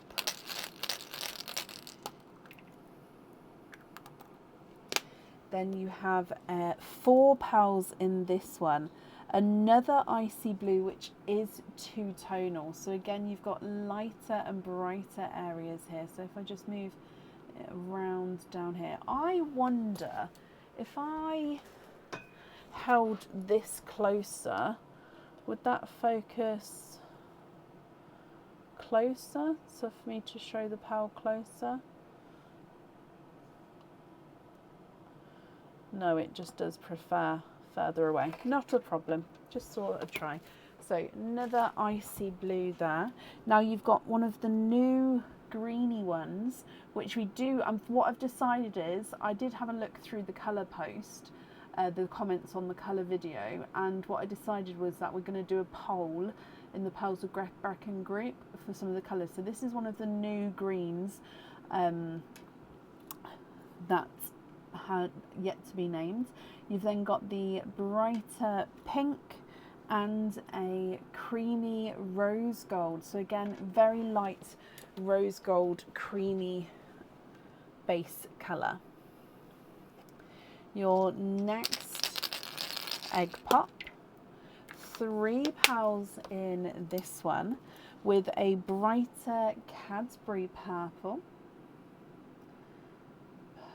Then you have 4 pearls in this one. Another icy blue, which is two-tonal. So again, you've got lighter and brighter areas here. So if I just move it around down here, I wonder if I held this closer, would that focus closer? So for me to show the pearl closer. No, it just does prefer further away. Not a problem, just sort of try. So another icy blue there. Now you've got one of the new greeny ones, which we do, what I've decided is, I did have a look through the colour post, the comments on the colour video, and what I decided was that we're going to do a poll in the Pearls of Bracken group for some of the colours. So this is one of the new greens that had yet to be named. You've then got the brighter pink and a creamy rose gold. So again, very light rose gold, creamy base colour. Your next egg pop. 3 pearls in this one with a brighter Cadbury purple.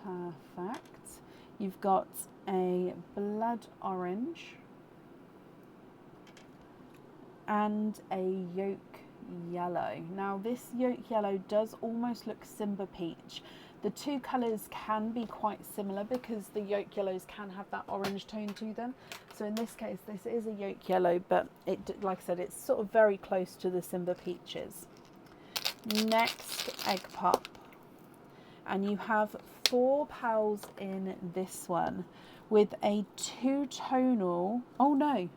Perfect. You've got a blood orange and a yolk yellow. Now this yolk yellow does almost look Simba peach. The two colours can be quite similar because the yolk yellows can have that orange tone to them. So in this case, this is a yolk yellow, but it, like I said, it's sort of very close to the Simba peaches. Next egg pop. And you have 4 pearls in this one with a two-tonal, oh no,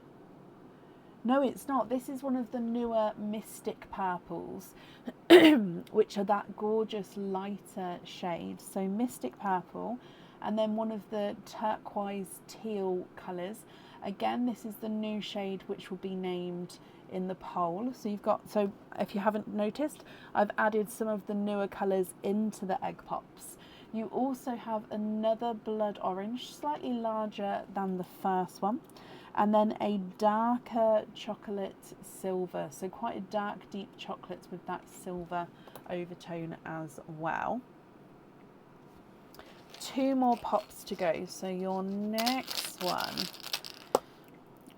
it's not. This is one of the newer Mystic Purples, which are that gorgeous lighter shade. So Mystic Purple, and then one of the turquoise teal colours. Again, this is the new shade which will be named in the poll. So you've got, so if you haven't noticed, I've added some of the newer colours into the egg pops. You also have another blood orange, slightly larger than the first one, and then a darker chocolate silver, so quite a dark deep chocolate with that silver overtone as well. 2 more pops to go. So your next one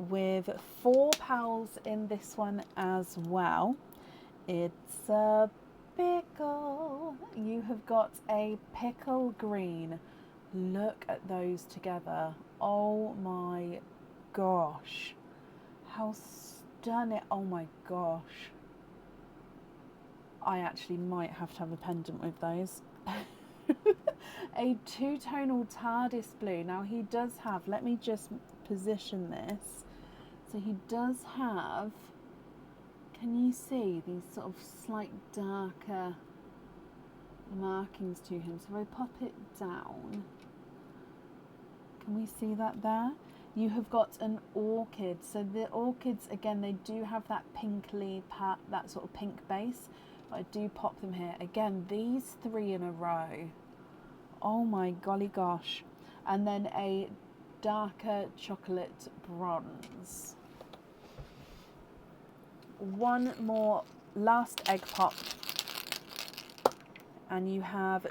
with 4 pearls in this one as well. It's a pickle. You have got a pickle green. Look at those together. Oh my gosh. How stunning. Oh my gosh. I actually might have to have a pendant with those. A two-tonal TARDIS blue. Now he does have, let me just position this. So he does have, can you see these sort of slight darker markings to him? So if I pop it down, can we see that there? You have got an orchid. So the orchids, again, they do have that pinkly part, that sort of pink base. But I do pop them here. Again, these three in a row. Oh my golly gosh. And then a darker chocolate bronze. One more last egg pop. And you have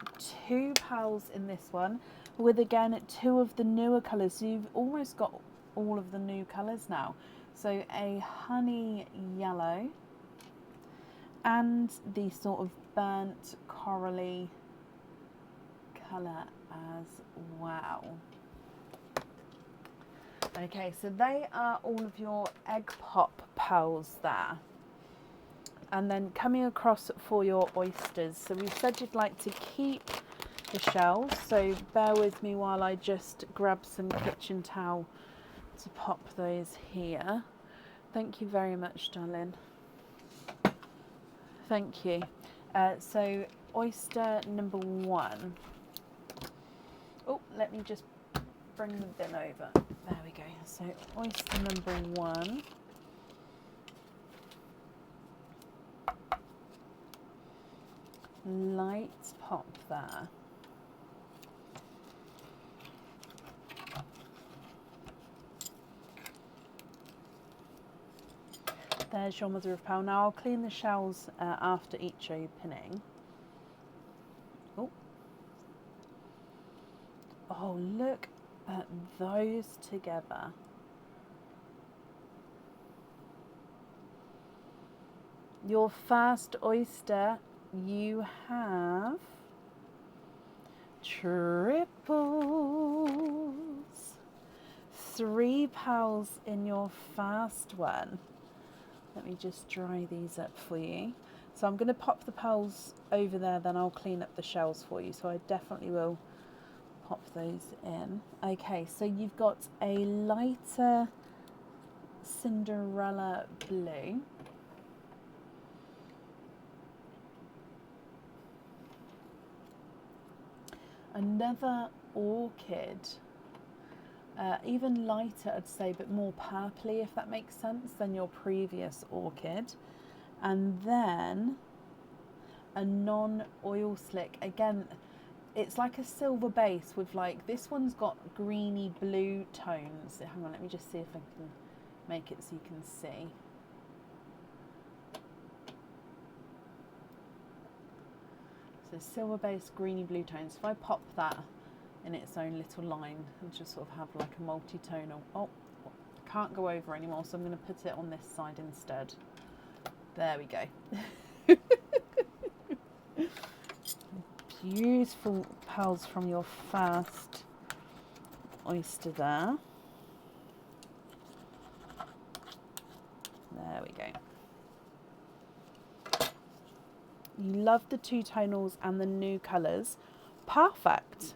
two pals in this one with, again, two of the newer colours. So you've almost got all of the new colours now. So a honey yellow and the sort of burnt corally colour as well. Okay, so they are all of your egg pop pals there. And then coming across for your oysters. So we've said you'd like to keep the shells, so bear with me while I just grab some kitchen towel to pop those here. Thank you very much, darling. Thank you. So oyster number one. Oh, let me just bring the bin over. There we go. So oyster number one. Light pop there. There's your mother of pearl. Now I'll clean the shells after each opening. Oh. Oh, look at those together. Your first oyster, you have triples. 3 pearls in your first one. Let me just dry these up for you. So I'm going to pop the pearls over there, then I'll clean up the shells for you. So I definitely will pop those in. Okay, so you've got a lighter Cinderella blue. Another orchid. Even lighter, I'd say, but more purpley, if that makes sense, than your previous orchid. And then a non-oil slick. Again, it's like a silver base with, like, this one's got greeny blue tones. Hang on, let me just see if I can make it so you can see. So silver base, greeny blue tones. If I pop that in its own little line and just sort of have like a multi-tonal. Oh, I can't go over anymore, so I'm going to put it on this side instead. There we go. Beautiful pearls from your first oyster there. There we go. You love the two tonals and the new colours. Perfect.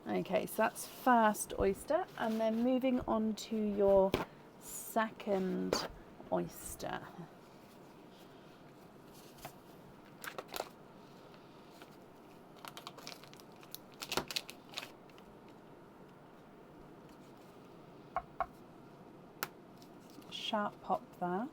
Okay, so that's first oyster, and then moving on to your second oyster. Sharp pop there.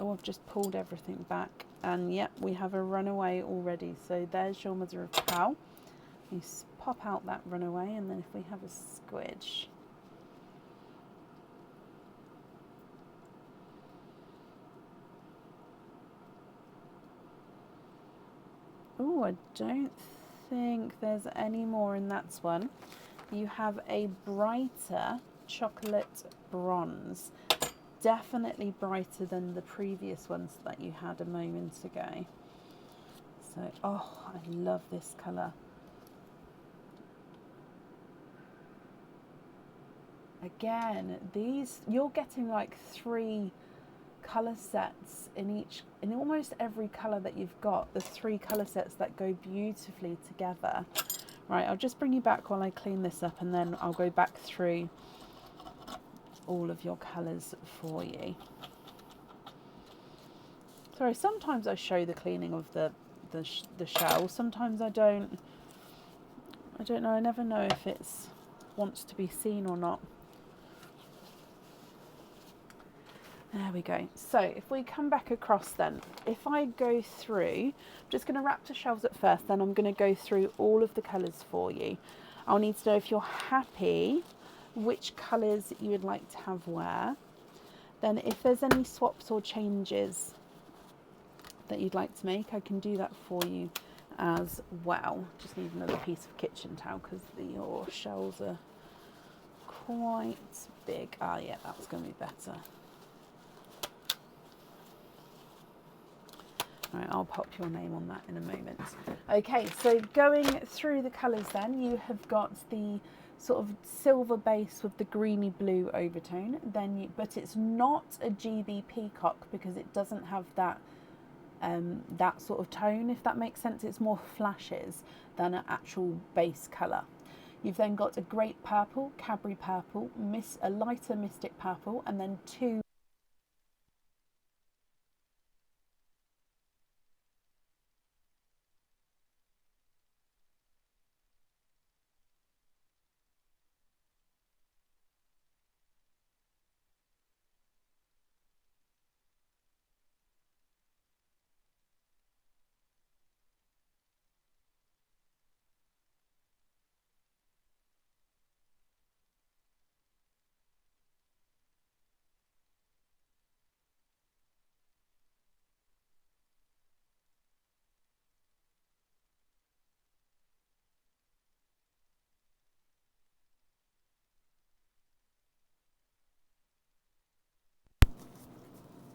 Oh, I've just pulled everything back, and yep, we have a runaway already. So there's your mother of pearl. You pop out that runaway, and then if we have a squidge. Oh, I don't think there's any more in that one. You have a brighter chocolate bronze. definitely brighter than the previous ones that you had a moment ago. So, oh, I love this colour. Again, these, you're getting like 3 colour sets in almost every colour that you've got. The 3 colour sets that go beautifully together. Right, I'll just bring you back while I clean this up, and then I'll go back through all of your colours for you. Sorry, sometimes I show the cleaning of the shell, sometimes I don't. I don't know, I never know if it's wants to be seen or not. There we go. So if we come back across then, if I go through, I'm just going to wrap the shells at first, then I'm going to go through all of the colours for you. I'll need to know if you're happy, which colours you would like to have where. Then if there's any swaps or changes that you'd like to make, I can do that for you as well. Just need another piece of kitchen towel because your shells are quite big. Ah, yeah, that's going to be better. Right, I'll pop your name on that in a moment. Okay, so going through the colours then, you have got the sort of silver base with the greeny blue overtone, but it's not a GB peacock because it doesn't have that that sort of tone, if that makes sense. It's more flashes than an actual base colour. You've then got a grape purple, Cadbury purple, a lighter mystic purple, and then 2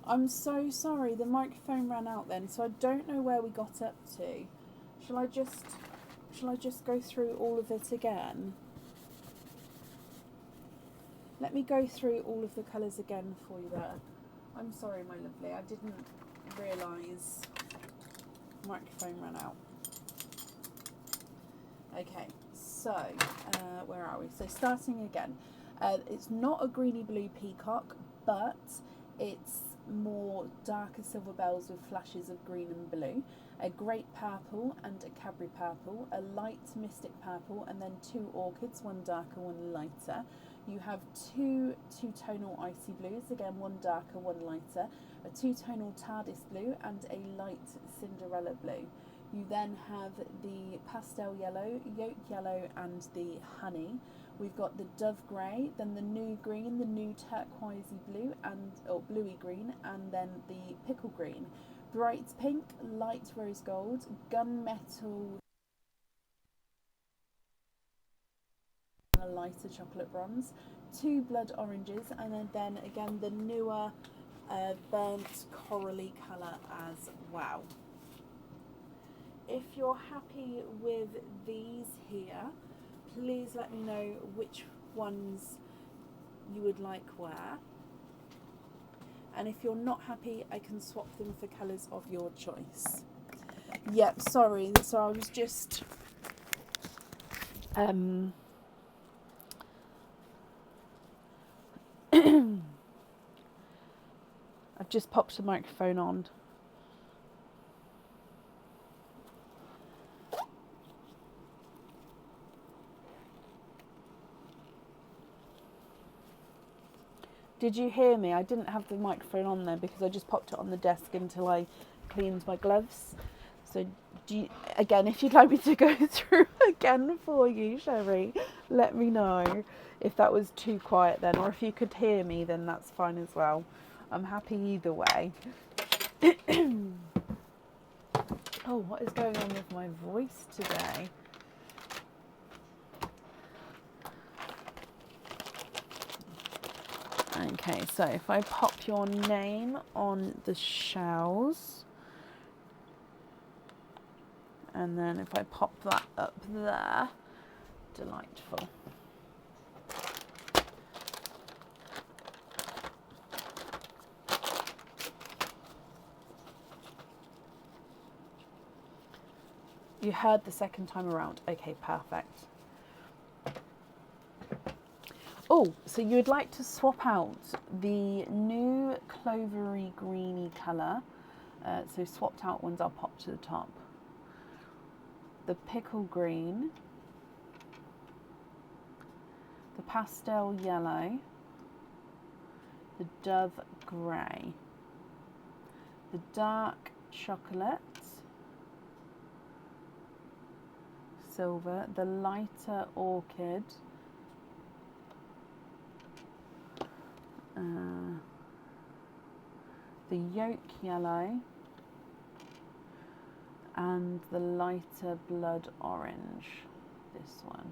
I'm so sorry, the microphone ran out then, so I don't know where we got up to. Shall I just go through all of it again? Let me go through all of the colours again for you there. I'm sorry, my lovely, I didn't realise the microphone ran out. Okay, so where are we? So starting again, it's not a greeny blue peacock, but it's more darker silver bells with flashes of green and blue, a grape purple and a Cadbury purple, a light mystic purple, and then 2 orchids, one darker, one lighter. You have 2 two-tonal icy blues, again one darker, one lighter, a 2-tonal TARDIS blue and a light Cinderella blue. You then have the pastel yellow, yolk yellow and the honey. We've got the dove grey, then the new green, the new turquoisey blue or bluey green, and then the pickle green. Bright pink, light rose gold, gunmetal, and a lighter chocolate bronze, 2 blood oranges, and then again the newer burnt corally colour as well. If you're happy with these here, please let me know which ones you would like where. And if you're not happy, I can swap them for colours of your choice. Yep, sorry, so I was just I've just popped the microphone on. Did you hear me? I didn't have the microphone on there because I just popped it on the desk until I cleaned my gloves. So again, if you'd like me to go through again for you, Sherry, let me know if that was too quiet then, or if you could hear me, then that's fine as well. I'm happy either way. Oh, what is going on with my voice today? Okay, so if I pop your name on the shells, and then if I pop that up there, delightful. You heard the second time around. Okay, perfect. Oh, so you would like to swap out the new clovery greeny colour. So swapped out ones I'll pop to the top. The pickle green, the pastel yellow, the dove grey, the dark chocolate, silver, the lighter orchid, the yolk yellow, and the lighter blood orange, this one.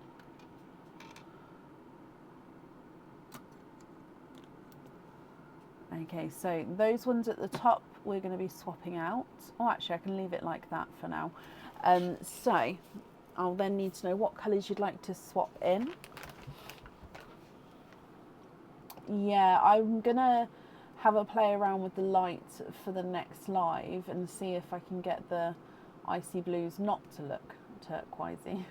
Okay, so those ones at the top we're going to be swapping out. Oh, actually I can leave it like that for now. So I'll then need to know what colours you'd like to swap in. Yeah, I'm going to have a play around with the light for the next live and see if I can get the icy blues not to look turquoisey.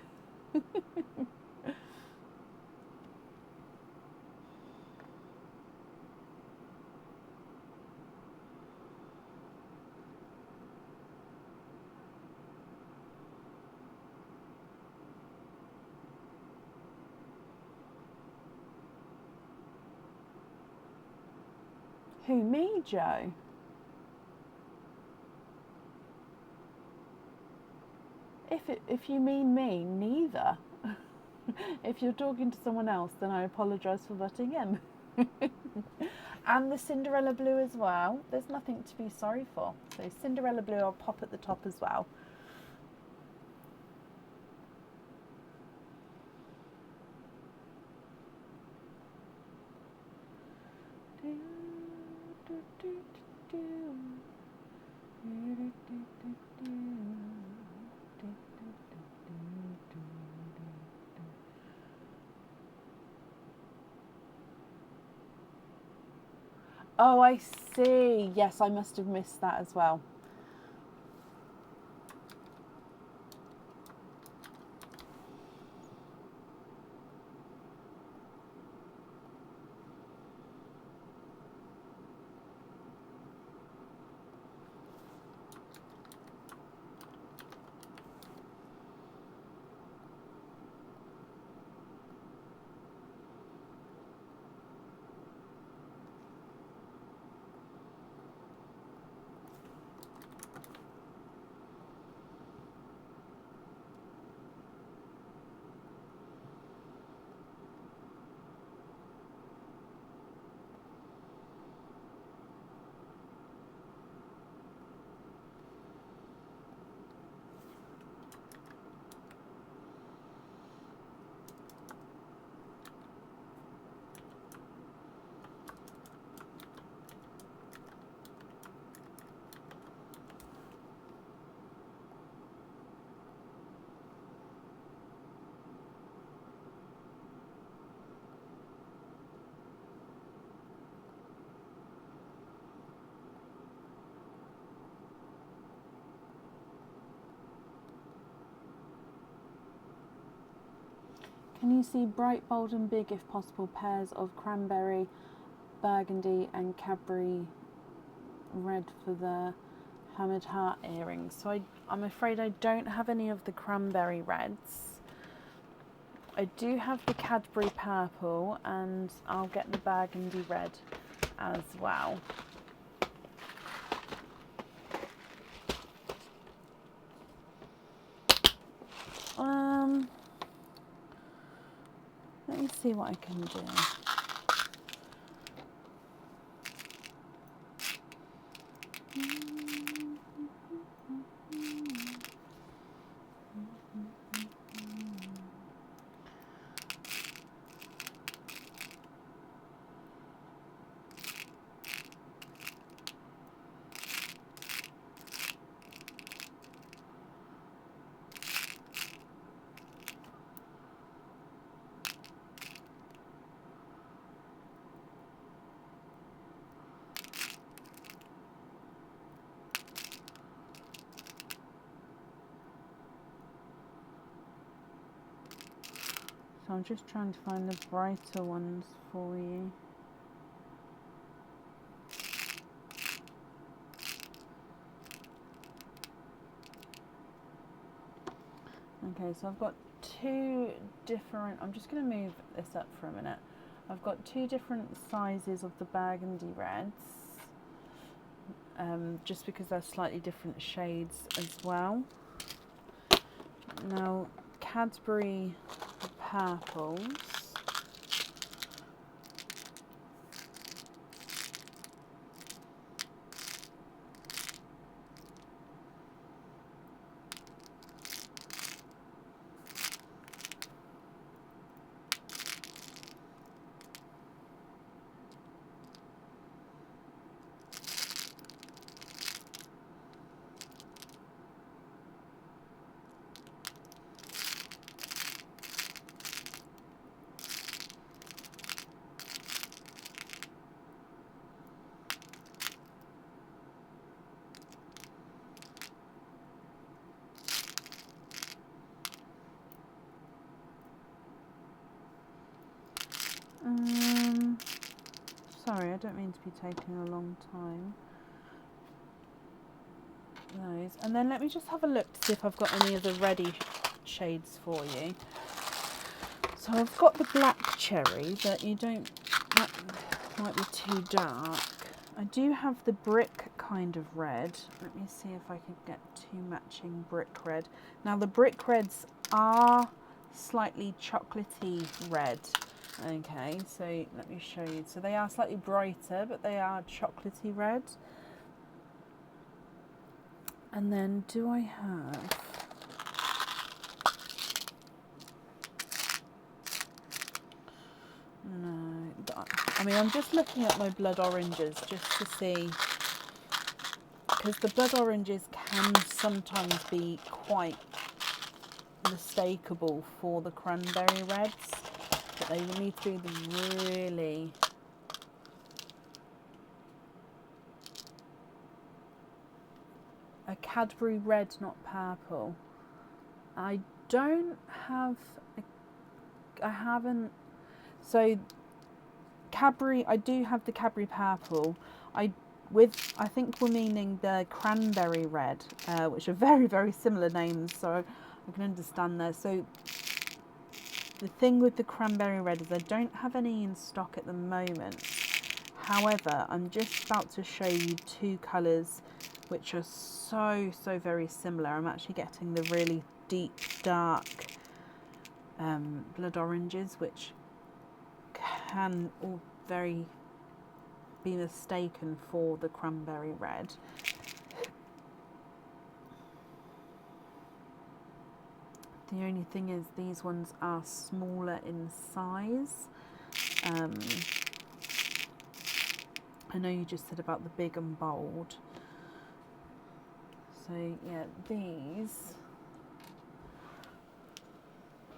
Who, me, Joe? If you mean me, neither. If you're talking to someone else, then I apologise for butting in. And the Cinderella blue as well. There's nothing to be sorry for. So Cinderella blue I'll pop at the top as well. Oh, I see. Yes, I must have missed that as well. Can you see bright, bold and big if possible pairs of cranberry, burgundy and Cadbury red for the hammered heart earrings? So I'm afraid I don't have any of the cranberry reds. I do have the Cadbury purple and I'll get the burgundy red as well. Let me see what I can do. So I'm just trying to find the brighter ones for you. Okay, so I've got two different, I'm just going to move this up for a minute. I've got two different sizes of the burgundy reds, just because they're slightly different shades as well. Now, Cadbury purples. Sorry, I don't mean to be taking a long time. Those, and then let me just have a look to see if I've got any of the ready shades for you. So I've got the black cherry, but you don't, that might be too dark. I do have the brick kind of red. Let me see if I can get two matching brick red. Now the brick reds are slightly chocolatey red. Okay, so let me show you. So they are slightly brighter, but they are chocolatey red. And then do I have... No, I mean, I'm just looking at my blood oranges just to see, because the blood oranges can sometimes be quite mistakable for the cranberry reds, but they need to be the really... A Cadbury red, not purple. I don't have... I haven't... So Cadbury, I do have the Cadbury purple. I think we're meaning the cranberry red, which are very, very similar names, so I can understand that. So the thing with the cranberry red is I don't have any in stock at the moment. However, I'm just about to show you two colours which are so very similar. I'm actually getting the really deep, dark blood oranges, which can all very be mistaken for the cranberry red. The only thing is these ones are smaller in size. I know you just said about the big and bold. So yeah, these,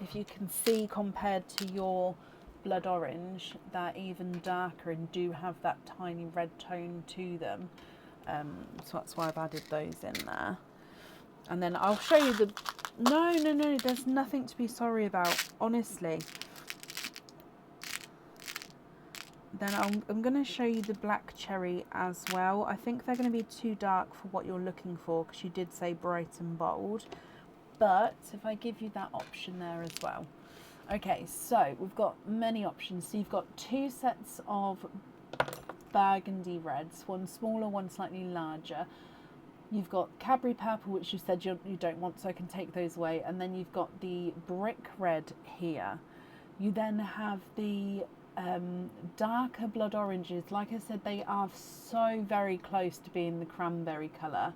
if you can see compared to your blood orange, they're even darker and do have that tiny red tone to them. So that's why I've added those in there. And then I'll show you the... No, there's nothing to be sorry about, honestly. Then I'm going to show you the black cherry as well. I think they're going to be too dark for what you're looking for, because you did say bright and bold. But if I give you that option there as well. Okay, so we've got many options. So you've got two sets of burgundy reds, one smaller, one slightly larger. You've got Cadbury purple, which you said you don't want, so I can take those away. And then you've got the brick red here. You then have the darker blood oranges. Like I said, they are so very close to being the cranberry colour.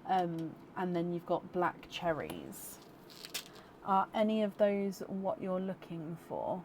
And then you've got black cherries. Are any of those what you're looking for?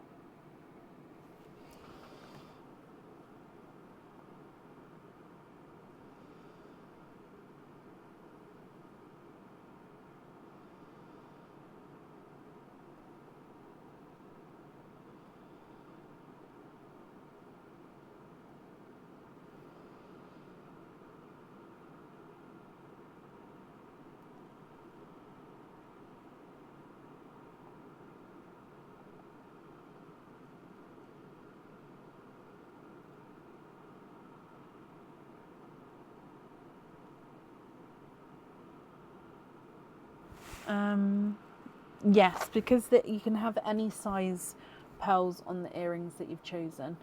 Yes, because you can have any size pearls on the earrings that you've chosen.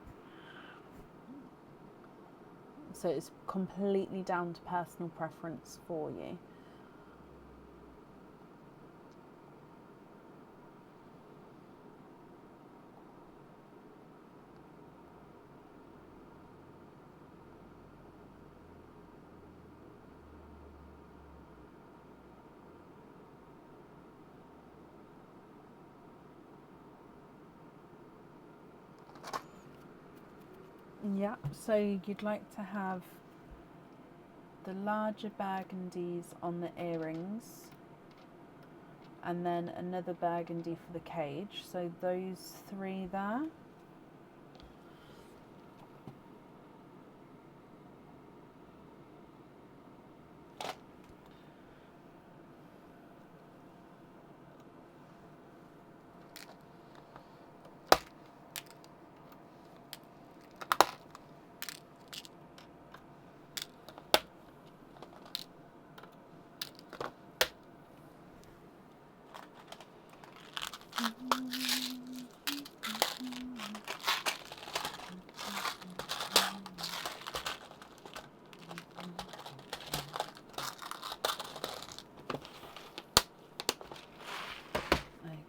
So it's completely down to personal preference for you. Yeah, so you'd like to have the larger burgundies on the earrings and then another burgundy for the cage. So those three there.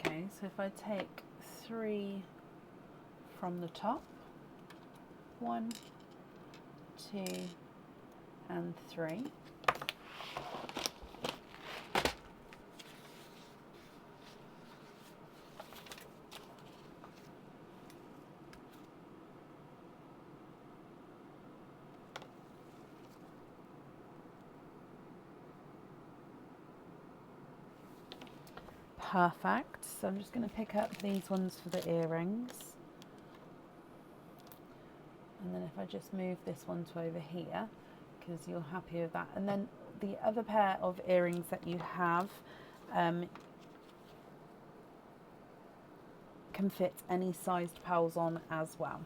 Okay, so if I take 3 from the top, 1, 2, and 3. Perfect. So I'm just going to pick up these ones for the earrings. And then if I just move this one to over here, because you're happy with that. And then the other pair of earrings that you have can fit any sized pearls on as well.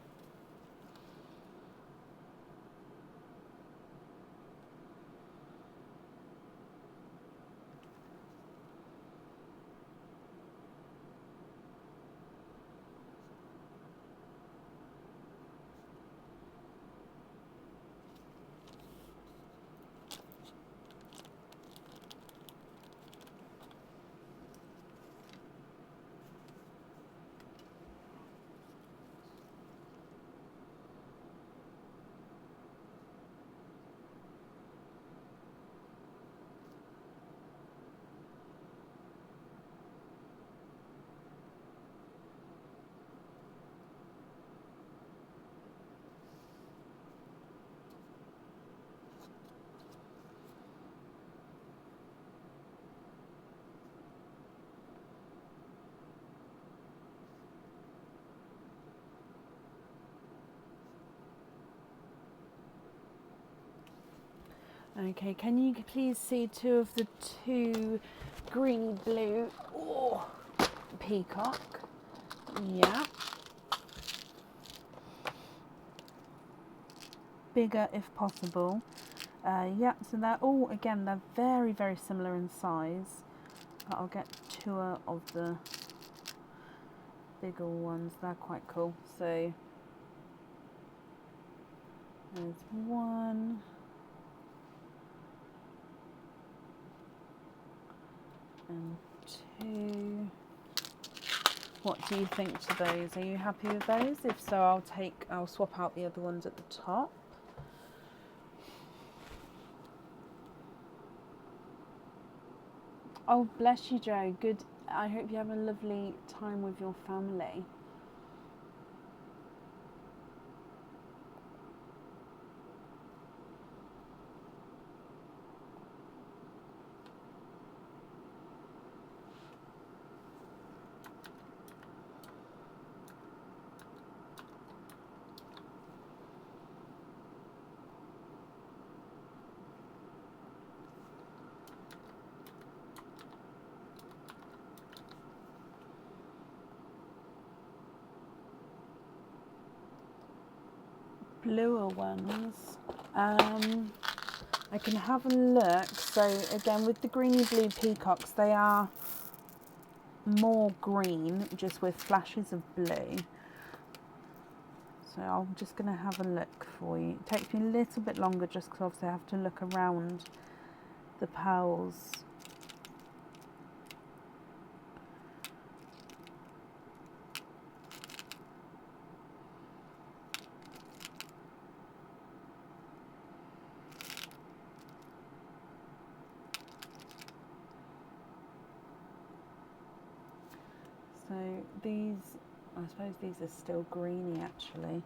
Okay, can you please see 2 of the 2 greeny blue peacock? Yeah. Bigger if possible. Yeah, so they're all, again, they're very, very similar in size. But I'll get 2 of the bigger ones. They're quite cool. So there's 1. And 2. What do you think to those? Are you happy with those? If so, I'll swap out the other ones at the top. Oh, bless you, Joe. Good. I hope you have a lovely time with your family. Bluer ones. I can have a look. So again, with the greeny blue peacocks, they are more green, just with flashes of blue. So I'm just going to have a look for you. It takes me a little bit longer just because obviously I have to look around the pearls. So these, I suppose these are still greeny actually.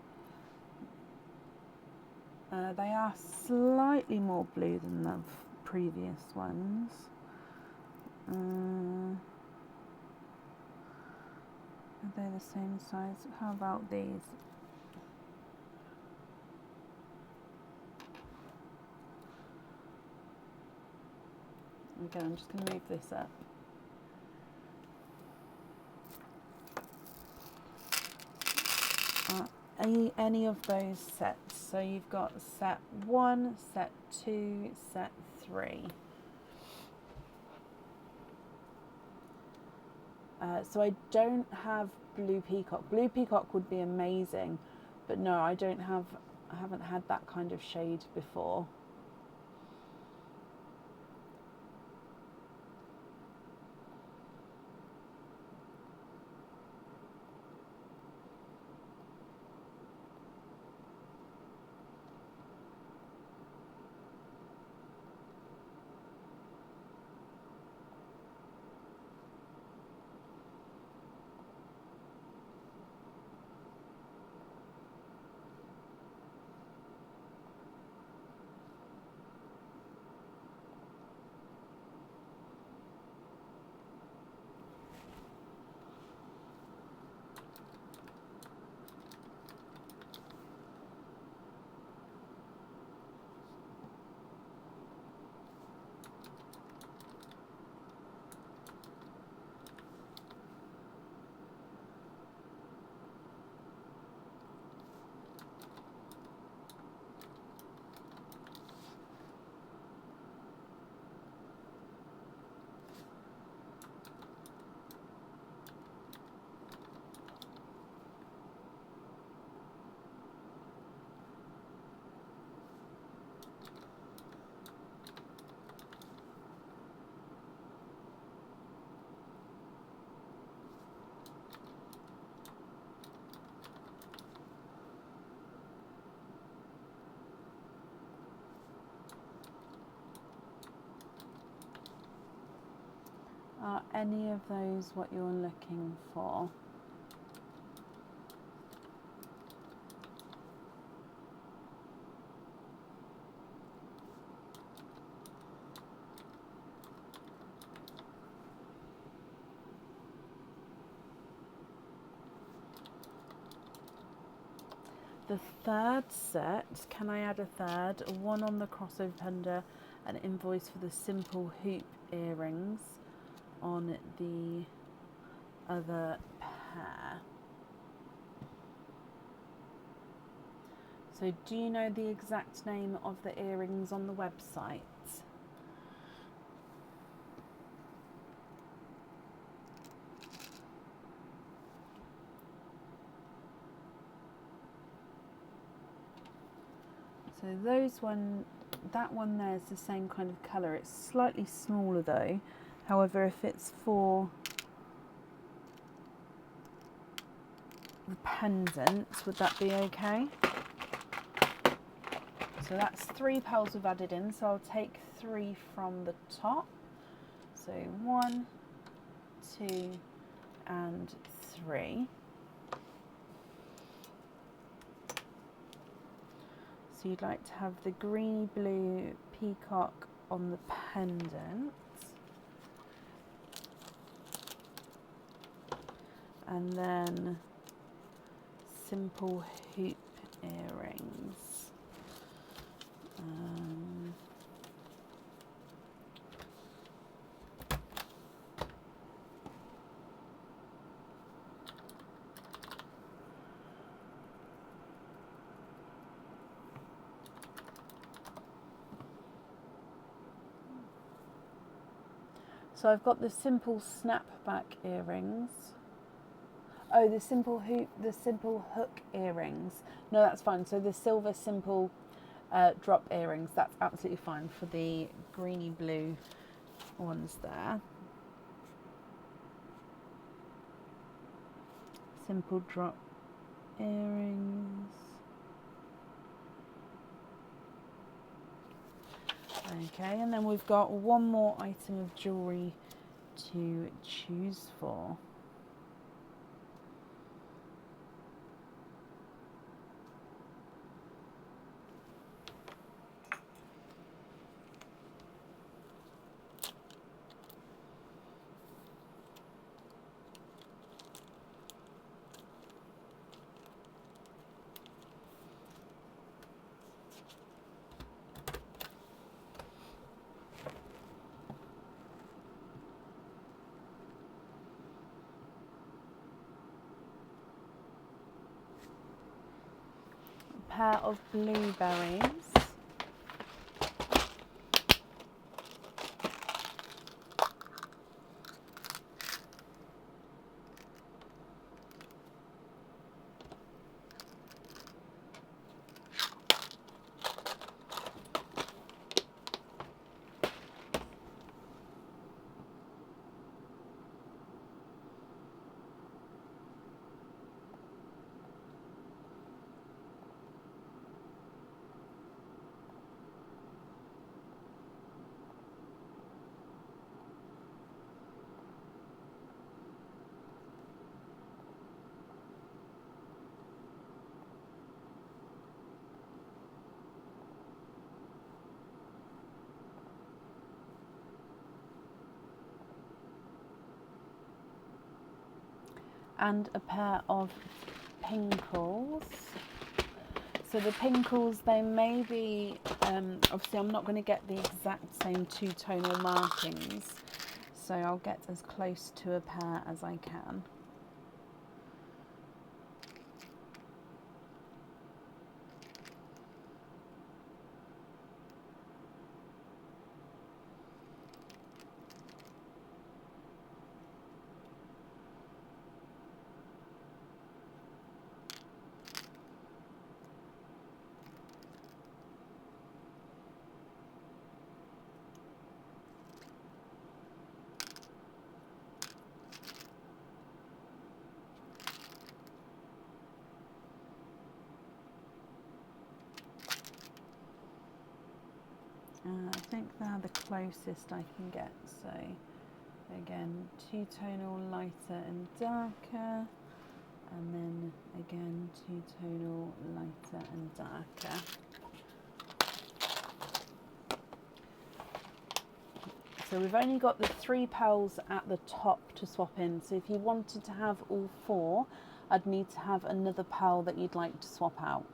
They are slightly more blue than the previous ones. Are they the same size? How about these? Again, I'm just going to move this up. Any of those sets. So you've got set 1, set 2, set 3. So I don't have blue peacock. Blue peacock would be amazing, but no, I haven't had that kind of shade before. Are any of those what you're looking for? The third set, can I add a third? One on the crossover pendant, an invoice for the simple hoop earrings on the other pair. So do you know the exact name of the earrings on the website? So that one there is the same kind of colour. It's slightly smaller though. However, if it's for the pendant, would that be okay? So that's 3 pearls we've added in. So I'll take 3 from the top. So 1, 2, and 3. So you'd like to have the greeny blue peacock on the pendant. And then simple hoop earrings. So I've got the simple snapback earrings. Oh, the simple hook earrings. No, that's fine. So the silver simple drop earrings, that's absolutely fine for the greeny blue ones there. Simple drop earrings. Okay, and then we've got one more item of jewellery to choose for. Pair of blueberries. And a pair of pinkles. So the pinkles, they may be, obviously I'm not going to get the exact same two-tonal markings, so I'll get as close to a pair as I can. I think they're the closest I can get, so again, two-tonal lighter and darker, and then again two-tonal lighter and darker. So we've only got the 3 pearls at the top to swap in, so if you wanted to have all 4, I'd need to have another pearl that you'd like to swap out.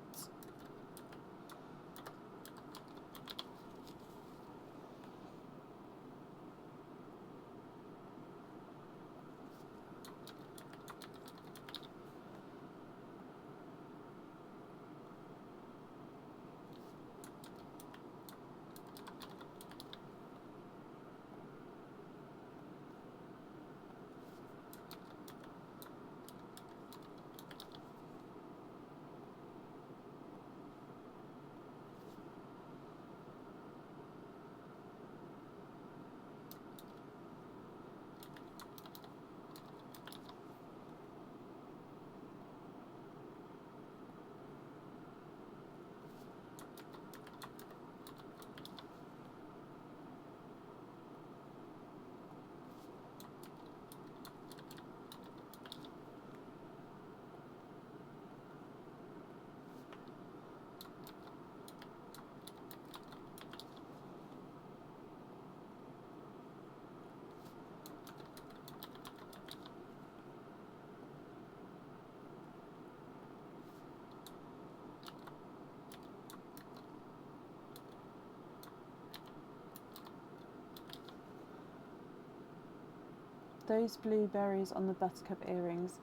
Those blueberries on the buttercup earrings,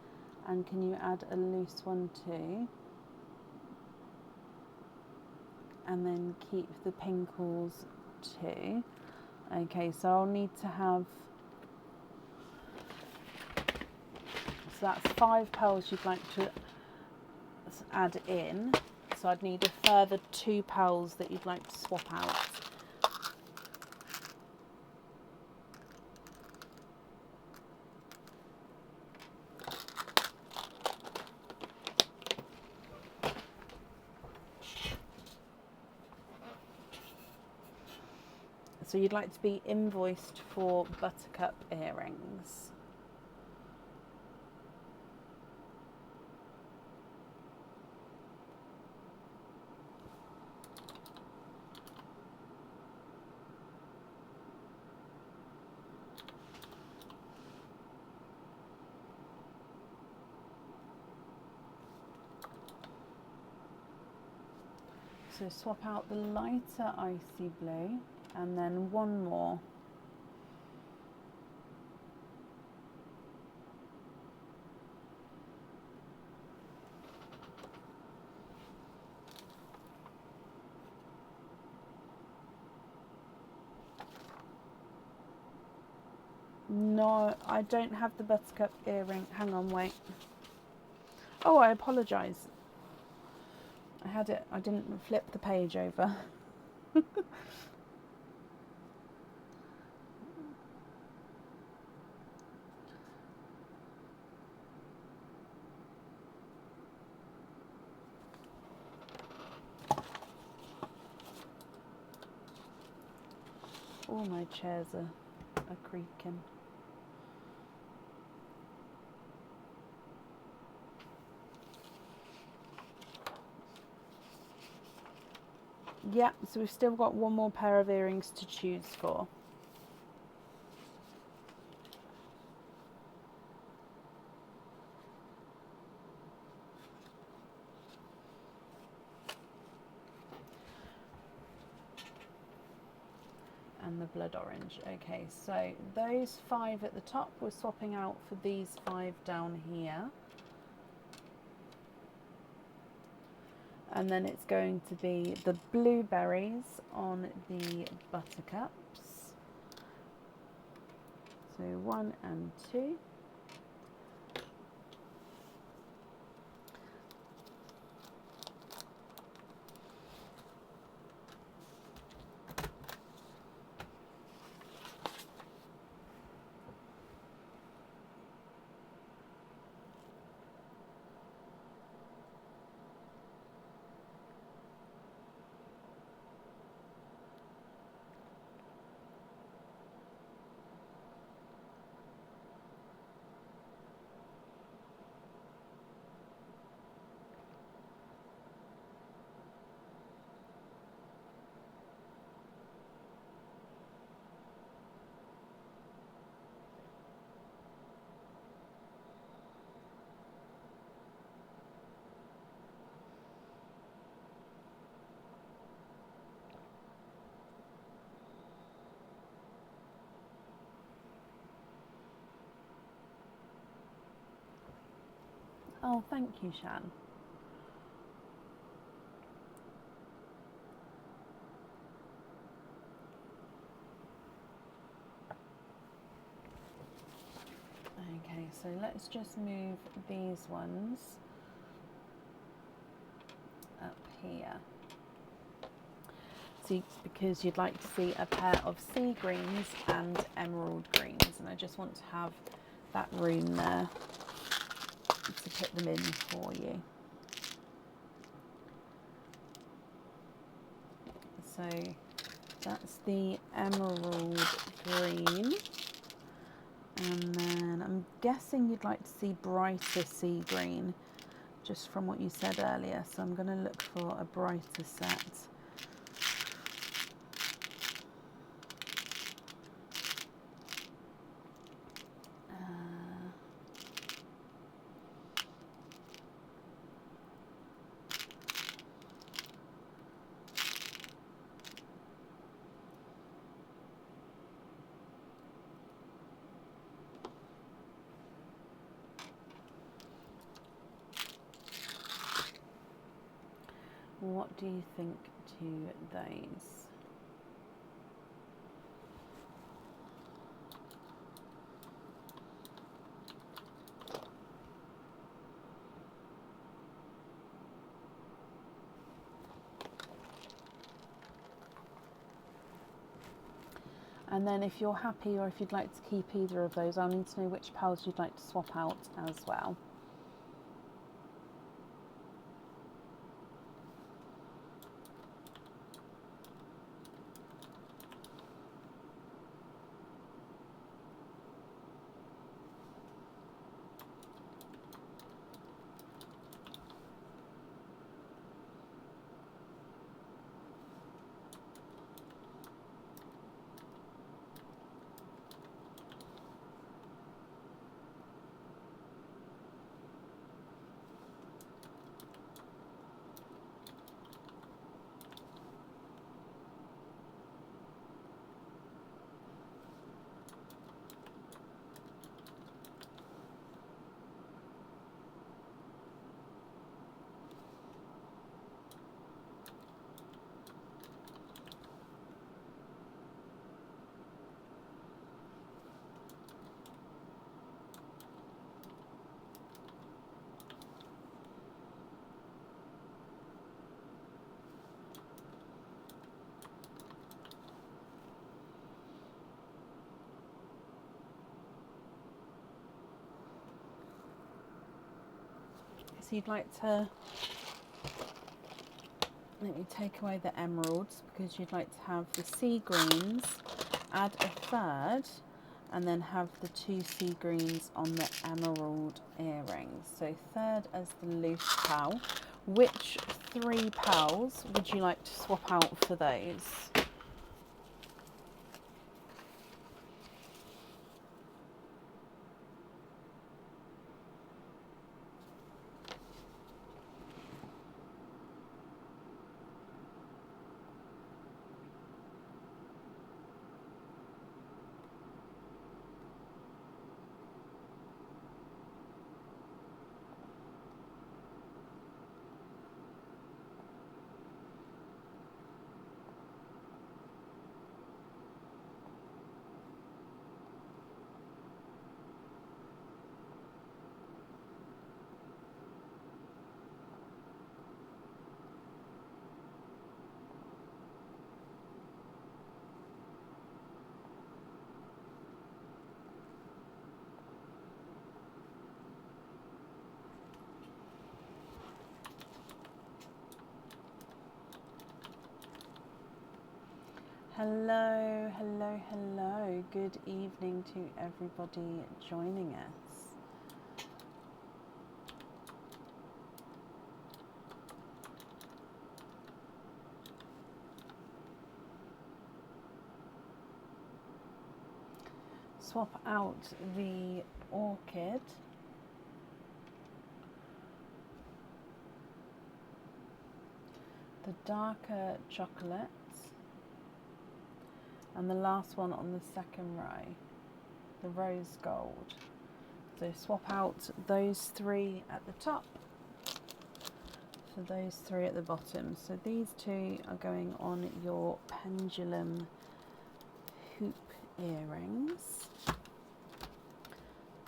and can you add a loose one too? And then keep the pinkles too. Okay, so I'll need to have that's 5 pearls you'd like to add in. So I'd need a further 2 pearls that you'd like to swap out. So you'd like to be invoiced for buttercup earrings. So swap out the lighter icy blue and then one more. No, I don't have the buttercup earring. Hang on, wait. Oh, I apologise. I had it, I didn't flip the page over. All my chairs are creaking. Yeah, so we've still got one more pair of earrings to choose for. And the blood orange. Okay, so those 5 at the top we're swapping out for these 5 down here. And then it's going to be the blueberries on the buttercups. So 1 and 2. Oh, thank you, Shan. Okay, so let's just move these ones up here. See, because you'd like to see a pair of sea greens and emerald greens, and I just want to have that room there to put them in for you. So that's the emerald green, and then I'm guessing you'd like to see brighter sea green just from what you said earlier, so I'm going to look for a brighter set. What do you think to those? And then if you're happy or if you'd like to keep either of those, I'll need to know which pals you'd like to swap out as well. So you'd like to, let me take away the emeralds, because you'd like to have the sea greens, add a third, and then have the 2 sea greens on the emerald earrings. So third as the loose pal. Which 3 pals would you like to swap out for those? Hello, hello, hello. Good evening to everybody joining us. Swap out the orchid, the darker chocolate, and the last one on the second row, the rose gold. So swap out those 3 at the top for those 3 at the bottom. So these 2 are going on your pendulum hoop earrings.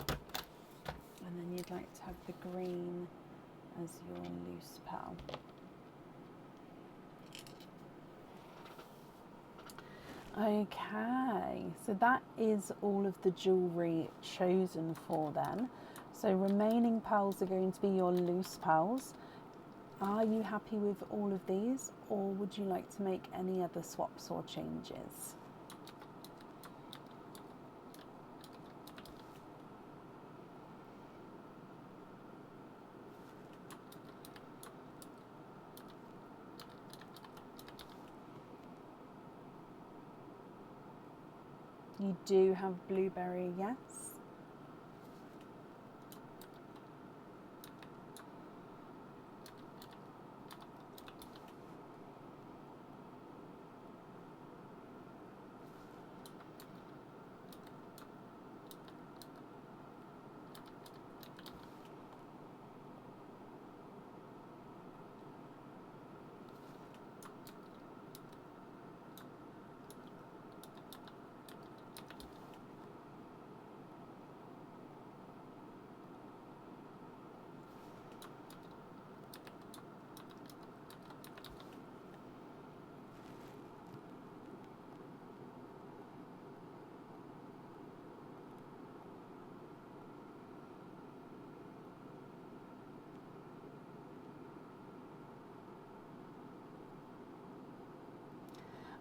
And then you'd like to have the green as your loose pearl. Okay, so that is all of the jewellery chosen for then. So remaining pearls are going to be your loose pearls. Are you happy with all of these, or would you like to make any other swaps or changes? You do have blueberry, yes?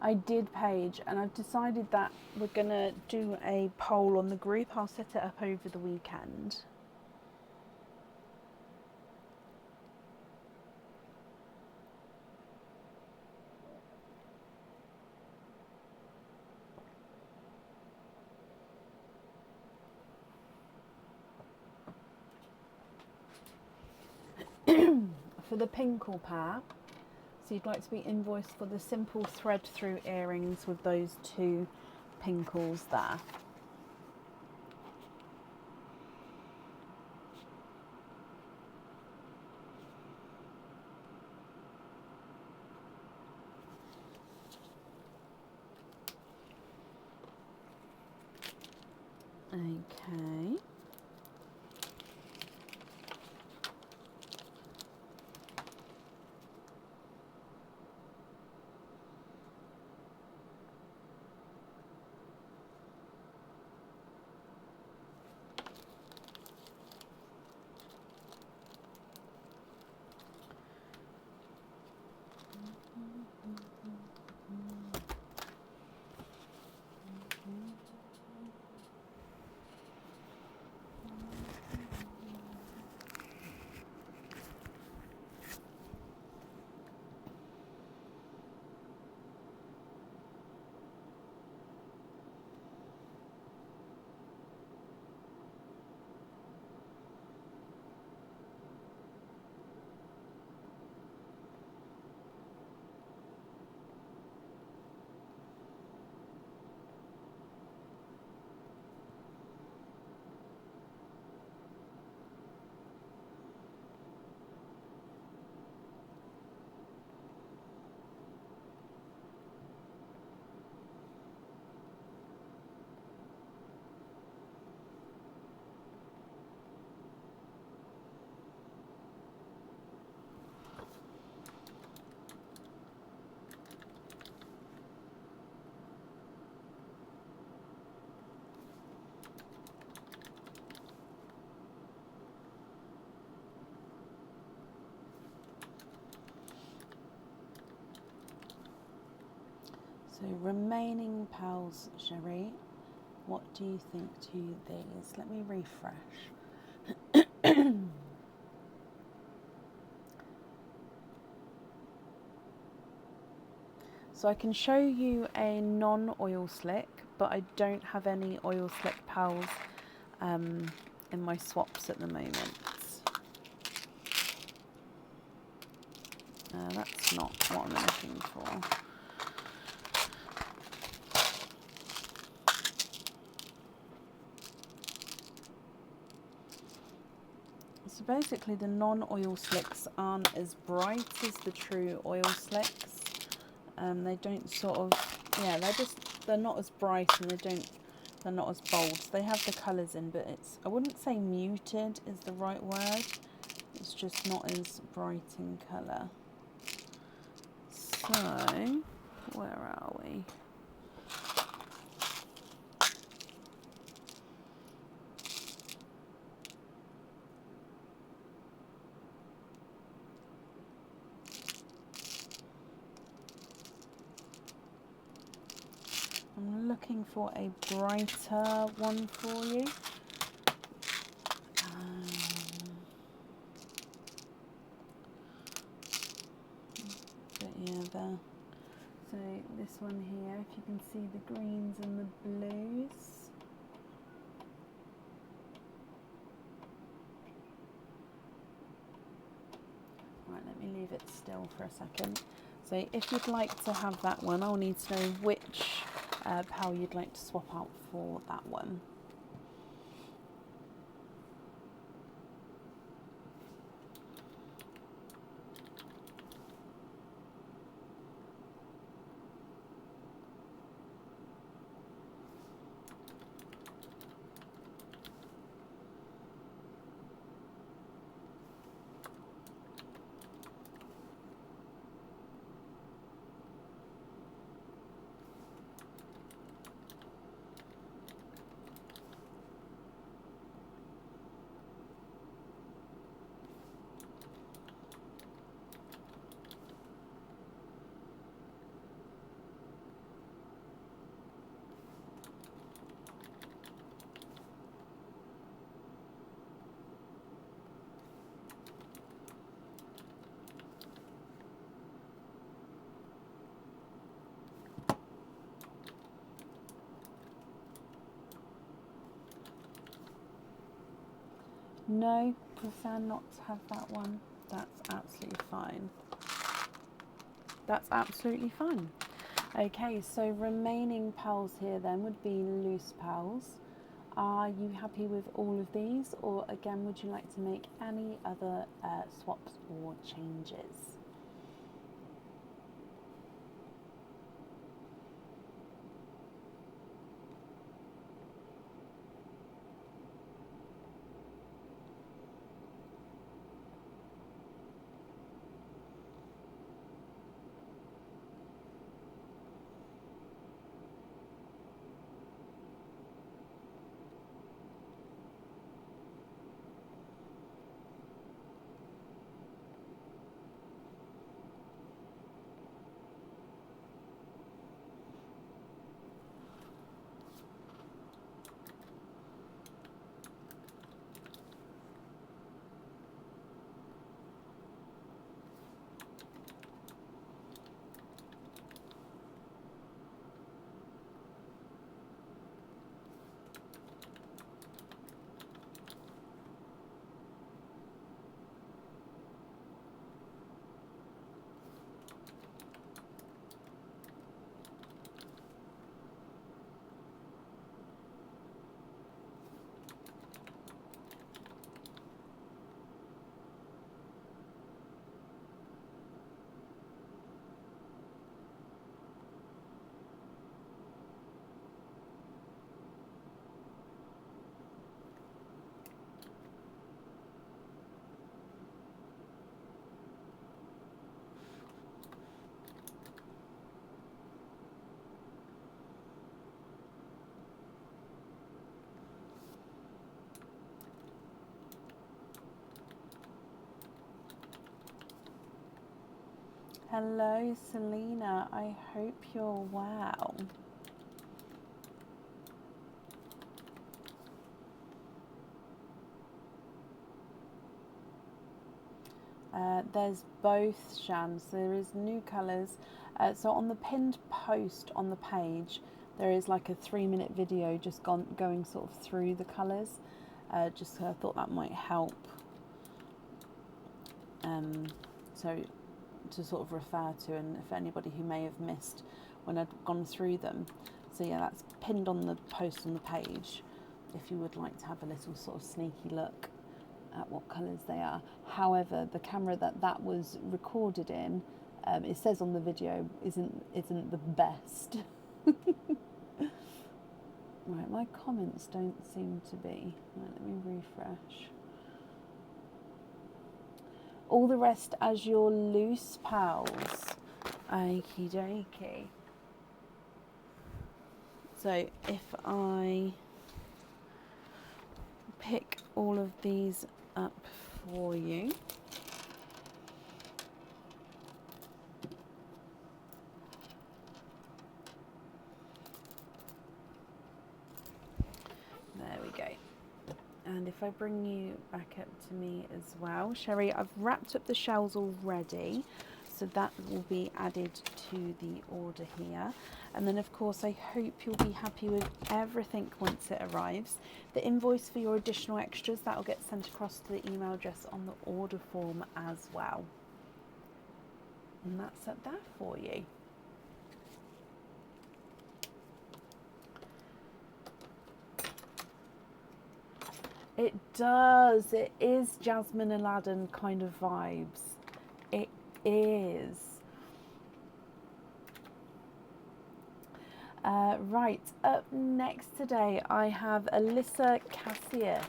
I did, Paige, and I've decided that we're going to do a poll on the group. I'll set it up over the weekend. For the Pinkle pair, so you'd like to be invoiced for the simple thread through earrings with those 2 pinkles there. Okay. So remaining pals, Sherry, what do you think to these? Let me refresh. So I can show you a non-oil slick, but I don't have any oil slick pals in my swaps at the moment. That's not what I'm looking for. So basically the non-oil slicks aren't as bright as the true oil slicks. They don't sort of, yeah, they're not as bright, and they're not as bold. They have the colours in, but it's, I wouldn't say muted is the right word. It's just not as bright in colour. So, where are we? I'm looking for a brighter one for you. But yeah, there. So this one here, if you can see the greens and the blues. Right, let me leave it still for a second. So if you'd like to have that one, I'll need to know which pal you'd like to swap out for that one. No, prefer not to have that one. That's absolutely fine. That's absolutely fine. Okay, so remaining pearls here then would be loose pearls. Are you happy with all of these, or again, would you like to make any other swaps or changes? Hello, Selena. I hope you're well. There's both, Shams. There is new colours. So on the pinned post on the page, there is like a 3-minute video just going sort of through the colours. Just so I thought that might help. So to sort of refer to, and if anybody who may have missed when I'd gone through them. So yeah, that's pinned on the post on the page if you would like to have a little sort of sneaky look at what colours they are. However, the camera that was recorded in, it says on the video, isn't the best. Right, my comments don't seem to be. Right, let me refresh. All the rest as your loose pals. Okie dokie. So if I pick all of these up for you. There we go. And if I bring you back up to me as well, Sherry, I've wrapped up the shells already, so that will be added to the order here. And then of course I hope you'll be happy with everything once it arrives. The invoice for your additional extras, that will get sent across to the email address on the order form as well. And that's up there for you. It does. It is Jasmine Aladdin kind of vibes. It is. Right, up next today I have Alyssa Cassius.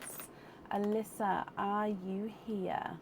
Alyssa, are you here?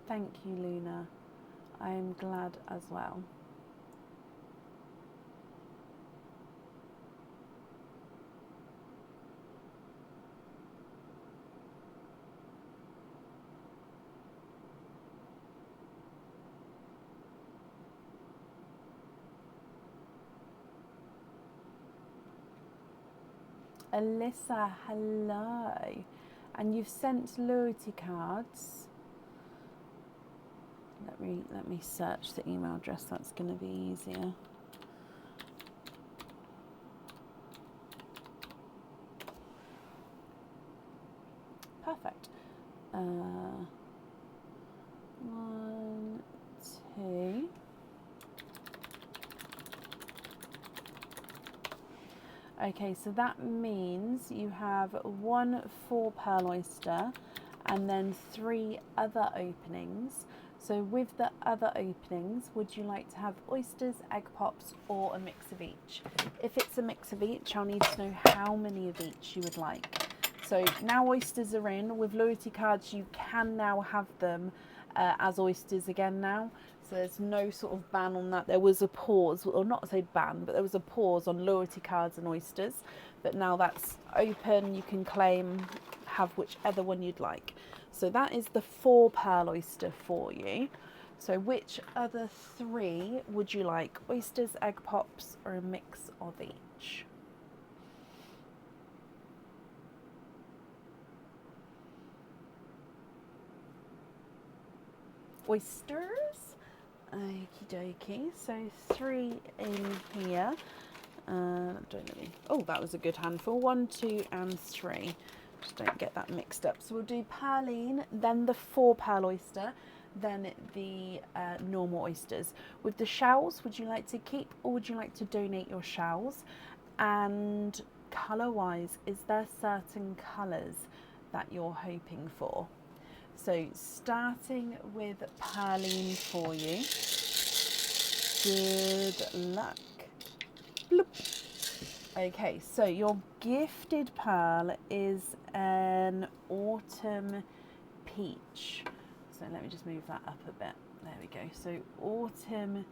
Thank you, Luna. I am glad as well. Alyssa, hello. And you've sent loyalty cards. Let me search the email address. That's going to be easier. Perfect. 1, 2. Okay, so that means you have 1 4-pearl oyster and then 3 other openings. So with the other openings, would you like to have oysters, egg pops, or a mix of each? If it's a mix of each, I'll need to know how many of each you would like. So now oysters are in, with loyalty cards you can now have them as oysters again now. So there's no sort of ban on that. There was a pause, or not to say ban, but there was a pause on loyalty cards and oysters. But now that's open, you can claim, have whichever one you'd like. So that is the 4-pearl oyster for you. So which other 3 would you like? Oysters, egg pops, or a mix of each? Oysters. Okie dokie. So 3 in here. Don't know. Oh, that was a good handful. 1, 2, and 3. Just don't get that mixed up. So we'll do pearline, then the 4-pearl oyster, then the normal oysters. With the shells, would you like to keep or would you like to donate your shells? And colour-wise, is there certain colours that you're hoping for? So starting with pearline for you. Good luck. Bloop. Okay, so your gifted pearl is an autumn peach. So let me just move that up a bit. There we go. So autumn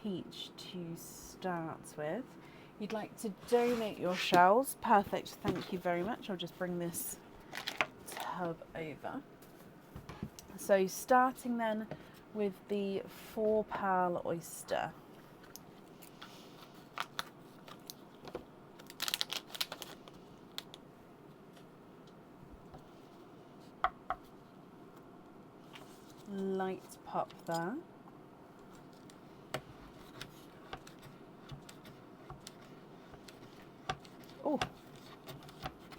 peach to start with. You'd like to donate your shells. Perfect, thank you very much. I'll just bring this tub over. So starting then with the 4-pearl oyster. Light pop there. Oh,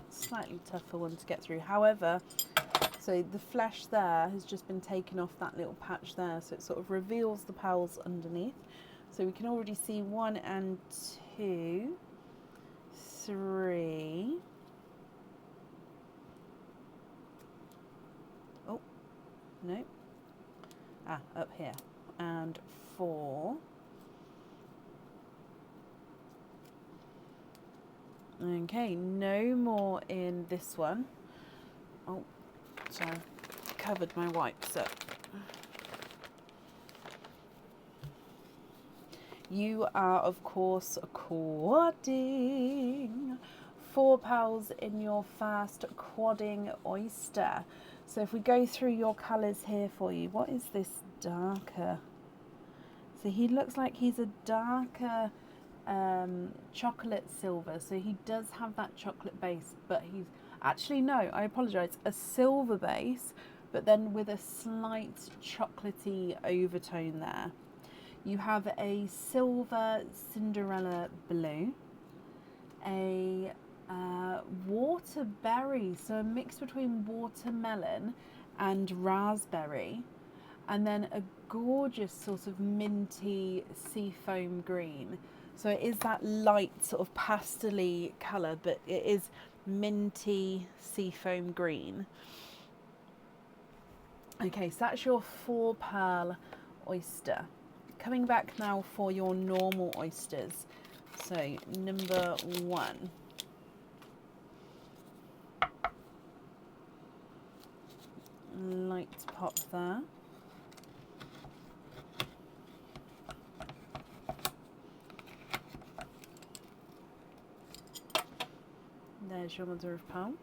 slightly tougher one to get through. However, so the flesh there has just been taken off that little patch there, so it sort of reveals the pearls underneath. So we can already see 1 and 2, 3. Oh, no. Up here. And 4. Okay, no more in this one. Oh, sorry, covered my wipes up. You are, of course, quadding 4 pearls in your first quadding oyster. So if we go through your colours here for you, what is this darker? So he looks like he's a darker chocolate silver. So he does have that chocolate base, but he's actually, no, I apologise, a silver base, but then with a slight chocolatey overtone there. You have a silver Cinderella blue, a waterberry, so a mix between watermelon and raspberry, and then a gorgeous sort of minty seafoam green. So it is that light sort of pastel-y colour, but it is minty seafoam green. Okay, so that's your 4-pearl oyster. Coming back now for your normal oysters. So number 1. Light pop there. There's your mother of pearl.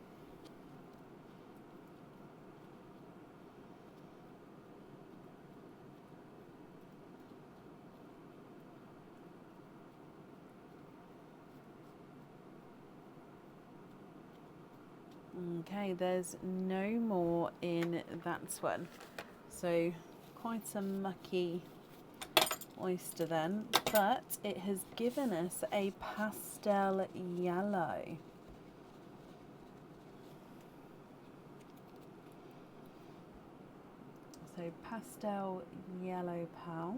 Okay, there's no more in that one. So quite a mucky oyster then, but it has given us a pastel yellow. So pastel yellow pearl,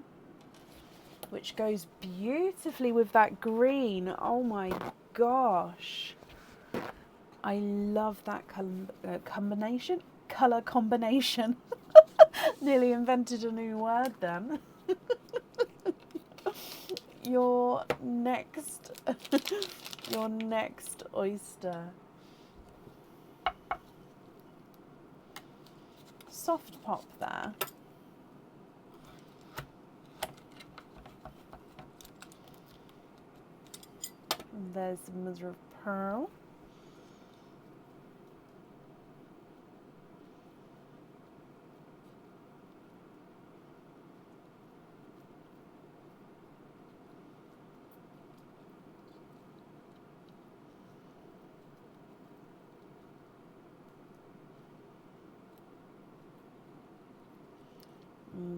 which goes beautifully with that green. Oh my gosh. I love that combination. Colour combination. Nearly invented a new word then. Your next your next oyster. Soft pop there. And there's the mother of pearl.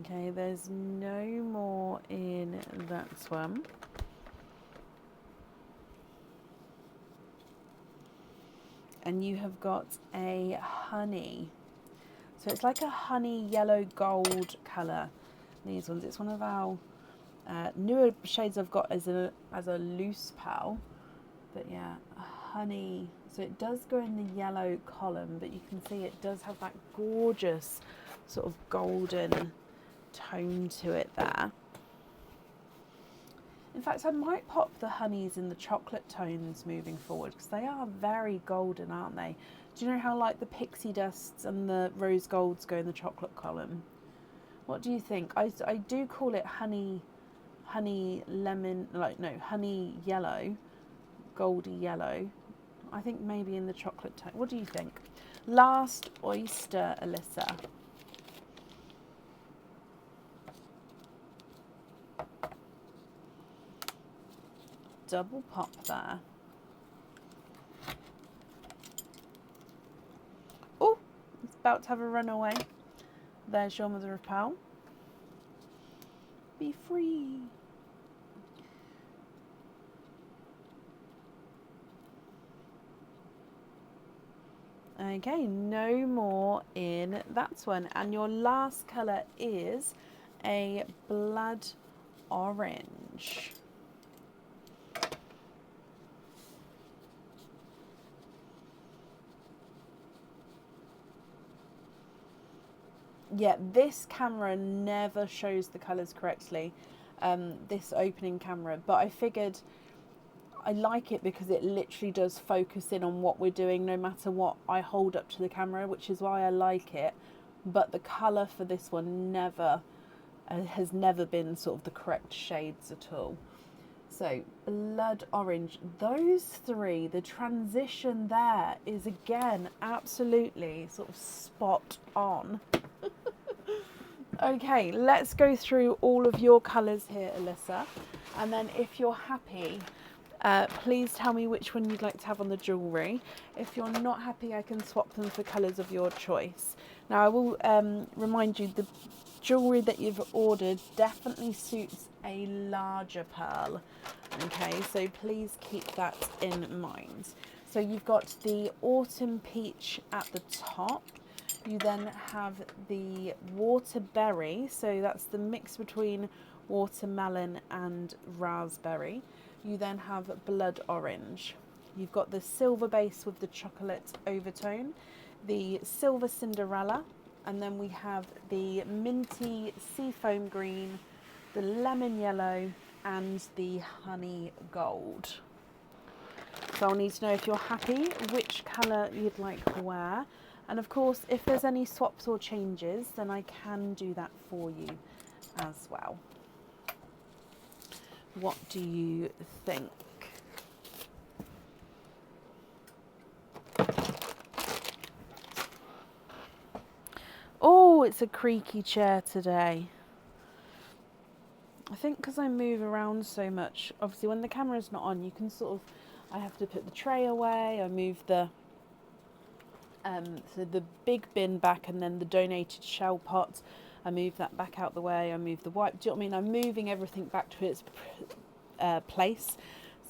Okay, there's no more in that one. And you have got a honey. So it's like a honey yellow gold colour. These ones. It's one of our newer shades I've got as a loose pearl. But yeah, a honey. So it does go in the yellow column, but you can see it does have that gorgeous sort of golden tone to it there. In fact, I might pop the honeys in the chocolate tones moving forward because they are very golden, aren't they? Do you know how like the pixie dusts and the rose golds go in the chocolate column? What do you think? I do call it honey lemon, like no, honey yellow, goldy yellow. I think maybe in the chocolate tone. What do you think? Last oyster, Alyssa. Double pop there. Oh, it's about to have a runaway. There's your mother of pearl. Be free. Okay, no more in that one. And your last colour is a blood orange. Yeah, this camera never shows the colours correctly, this opening camera, but I figured I like it because it literally does focus in on what we're doing no matter what I hold up to the camera, which is why I like it. But the colour for this one never has never been sort of the correct shades at all. So blood orange, those three, the transition there is again absolutely sort of spot on. Okay, let's go through all of your colours here, Alyssa, and then if you're happy, please tell me which one you'd like to have on the jewellery. If you're not happy, I can swap them for colours of your choice. Now I will remind you, the jewellery that you've ordered definitely suits a larger pearl. Okay, so please keep that in mind. So you've got the autumn peach at the top. You then have the waterberry, so that's the mix between watermelon and raspberry. You then have blood orange. You've got the silver base with the chocolate overtone, the silver Cinderella, and then we have the minty seafoam green, the lemon yellow, and the honey gold. So I'll need to know if you're happy, which colour you'd like to wear. And of course, if there's any swaps or changes, then I can do that for you as well. What do you think? Oh, it's a creaky chair today. I think because I move around so much, obviously when the camera's not on, you can sort of, I have to put the tray away, I move the So the big bin back, and then the donated shell pot, I move that back out the way. I move the wipe. Do you know what I mean? I'm moving everything back to its place.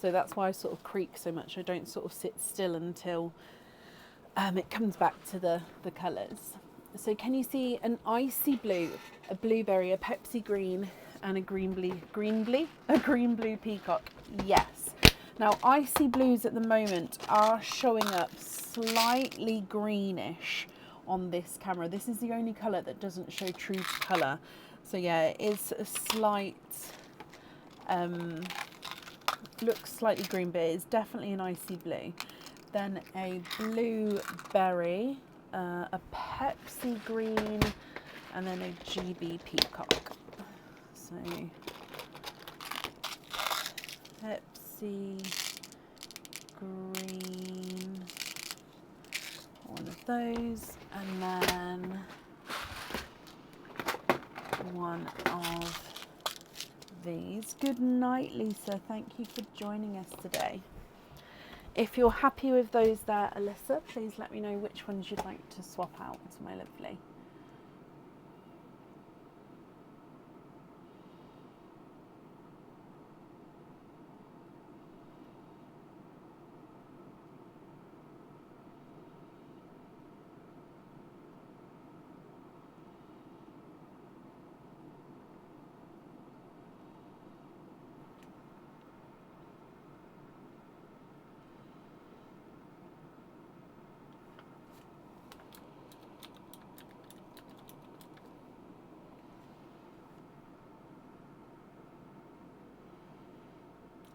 So that's why I sort of creak so much. I don't sort of sit still until it comes back to the colours. So can you see an icy blue, a blueberry, a Pepsi green, and a green blue peacock? Yes. Now icy blues at the moment are showing up slightly greenish on this camera. This is the only colour that doesn't show true colour. So yeah, it is a slight, looks slightly green, but it's definitely an icy blue. Then a blueberry, a Pepsi green, and then a GB peacock. So Pepsi green, one of those, and then one of these. Good night, Lisa. Thank you for joining us today. If you're happy with those there, Alyssa, please let me know which ones you'd like to swap out, my lovely.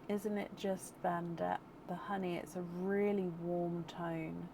Isn't it just, Bandit? The honey, it's a really warm tone.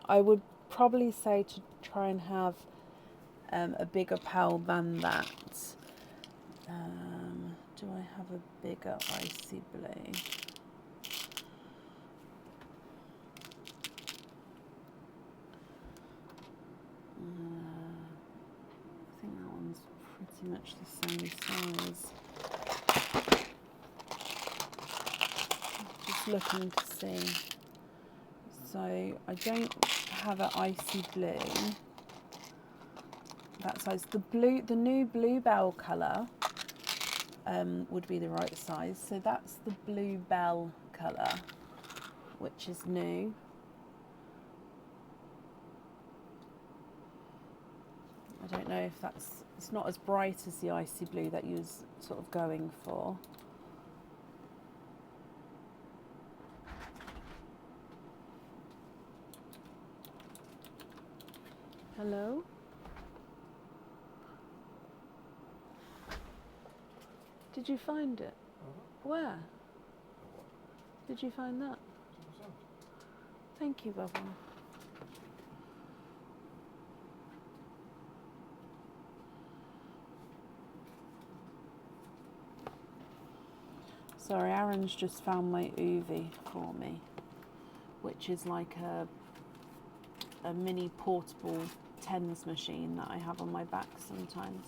I would probably say to try and have a bigger pail than that. Do I have a bigger icy blue? I think that one's pretty much the same size. Just looking to see. So I don't have an icy blue that size. The new bluebell colour would be the right size. So that's the bluebell colour, which is new. I don't know if it's not as bright as the icy blue that you was sort of going for. Hello? Did you find it? Where? Did you find that? Thank you, Bubba. Sorry, Aaron's just found my Uvi for me, which is like a mini portable tens machine that I have on my back sometimes.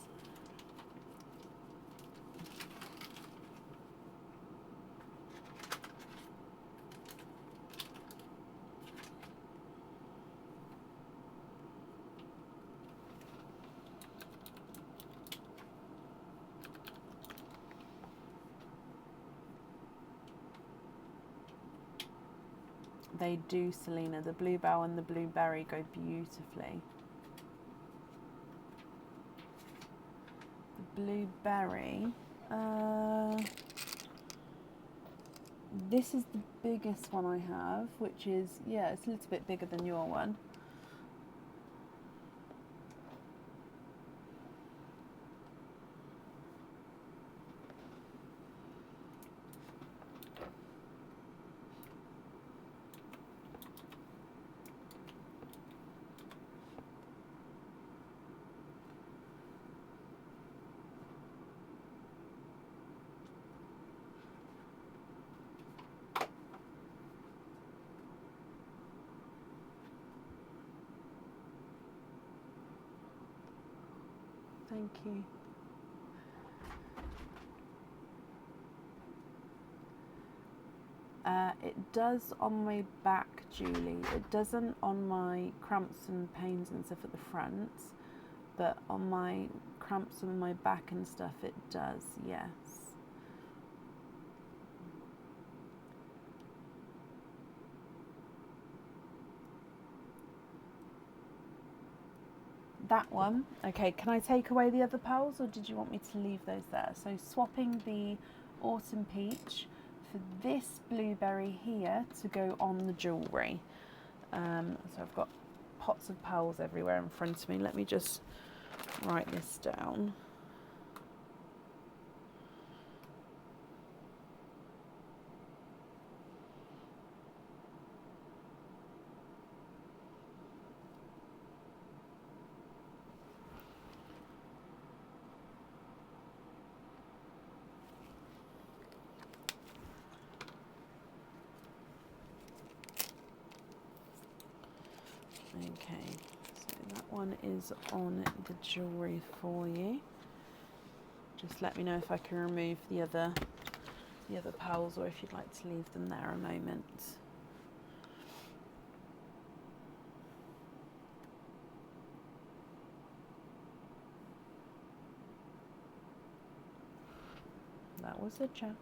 They do, Selena. The bluebell and the blueberry go beautifully. The blueberry, this is the biggest one I have, which is, yeah, it's a little bit bigger than your one. Thank you. It does on my back, Julie. It doesn't on my cramps and pains and stuff at the front, but on my cramps and my back and stuff it does, yes. That one. Okay, can I take away the other pearls or did you want me to leave those there? So swapping the autumn peach for this blueberry here to go on the jewellery. So I've got pots of pearls everywhere in front of me. Let me just write this down. Okay, so that one is on the jewellery for you. Just let me know if I can remove the other pearls or if you'd like to leave them there a moment. That was a gem.